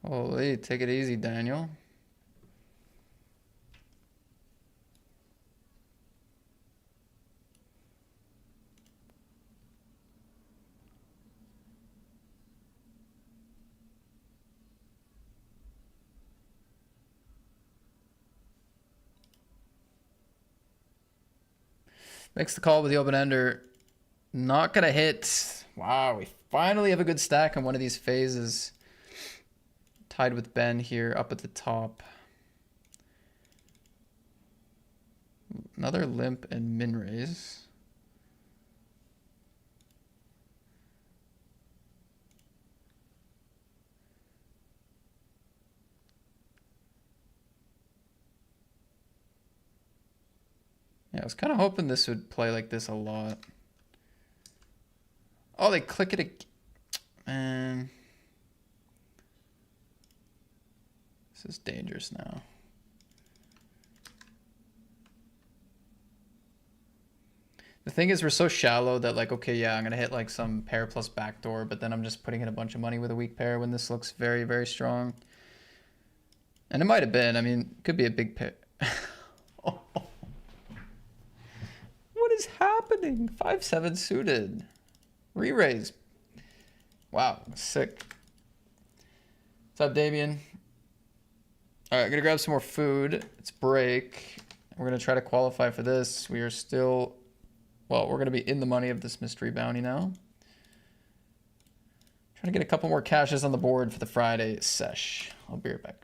Holy, take it easy, Daniel. Makes the call with the open ender. Not gonna hit. Wow, we finally have a good stack on one of these phases. Tied with Ben here up at the top. Another limp and min raise. Yeah, I was kind of hoping this would play like this a lot. Oh, they click it again. Man. This is dangerous now. The thing is, we're so shallow that like, okay, yeah, I'm going to hit like some pair plus backdoor, but then I'm just putting in a bunch of money with a weak pair when this looks very, very strong. And it might have been. I mean, could be a big pair. Oh. What is happening? 5-7 suited. Re-raise. Wow, sick. What's up, Damien? All right, I'm gonna grab some more food. It's break. We're gonna try to qualify for this. We are still, well, we're gonna be in the money of this mystery bounty now. Trying to get a couple more cashes on the board for the Friday sesh. I'll be right back.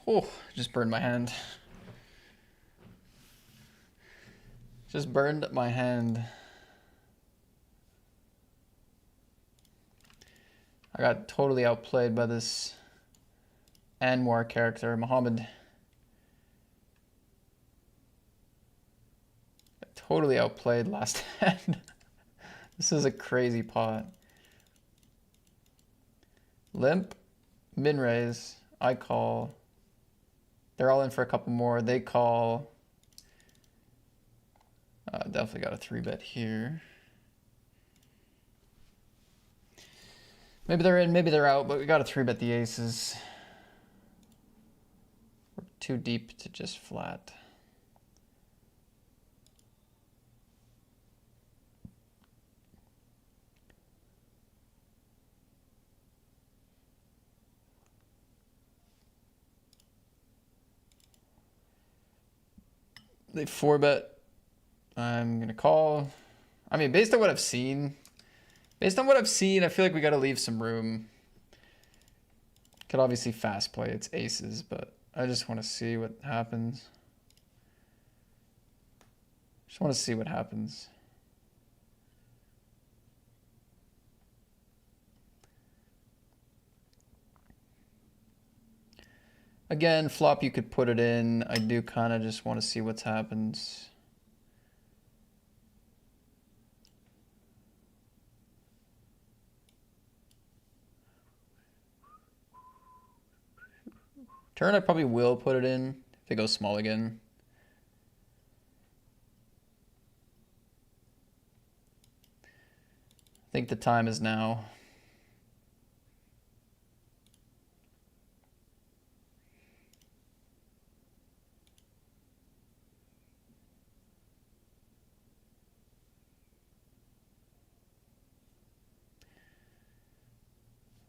Oh, just burned my hand. Just burned my hand. I got totally outplayed by this Anwar character, Muhammad. Got totally outplayed last hand. This is a crazy pot. Limp, min raise, I call. They're all in for a couple more. They call. Definitely got a 3-bet here. Maybe they're in, maybe they're out, but we got to 3-bet the aces. We're too deep to just flat. They 4-bet. I'm going to call. I mean, based on what I've seen, I feel like we got to leave some room. Could obviously fast play its aces, but I just want to see what happens. Just want to see what happens. Again, flop, you could put it in. I do kind of just want to see what happens. Turn, I probably will put it in if it goes small again. I think the time is now.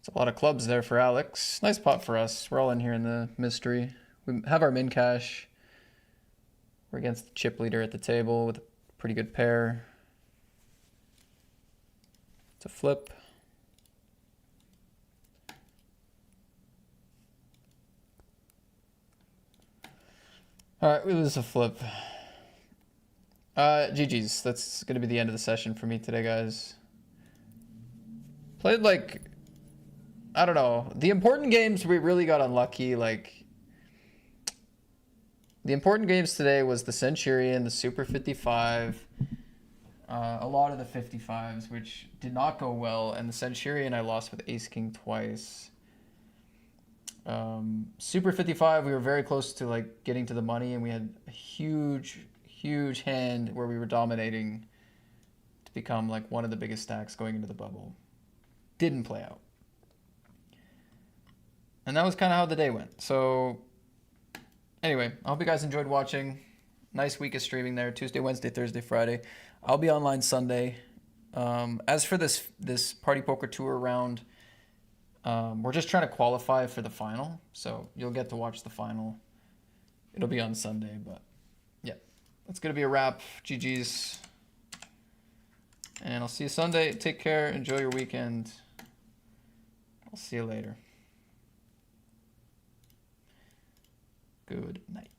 It's a lot of clubs there for Alex. Nice pot for us. We're all in here in the mystery. We have our min cash. We're against the chip leader at the table with a pretty good pair. It's a flip. All right, we lose a flip. GG's. That's going to be the end of the session for me today, guys. Played like, I don't know. The important games, we really got unlucky. Like, the important games today was the Centurion, the Super 55, a lot of the 55s, which did not go well. And the Centurion, I lost with Ace-King twice. Super 55, we were very close to like getting to the money, and we had a huge hand where we were dominating to become like one of the biggest stacks going into the bubble. Didn't play out. And that was kind of how the day went. So anyway, I hope you guys enjoyed watching. Nice week of streaming there. Tuesday, Wednesday, Thursday, Friday. I'll be online Sunday. As for this Party Poker Tour round, we're just trying to qualify for the final. So you'll get to watch the final. It'll be on Sunday, but yeah. That's going to be a wrap. GG's. And I'll see you Sunday. Take care. Enjoy your weekend. I'll see you later. Good night.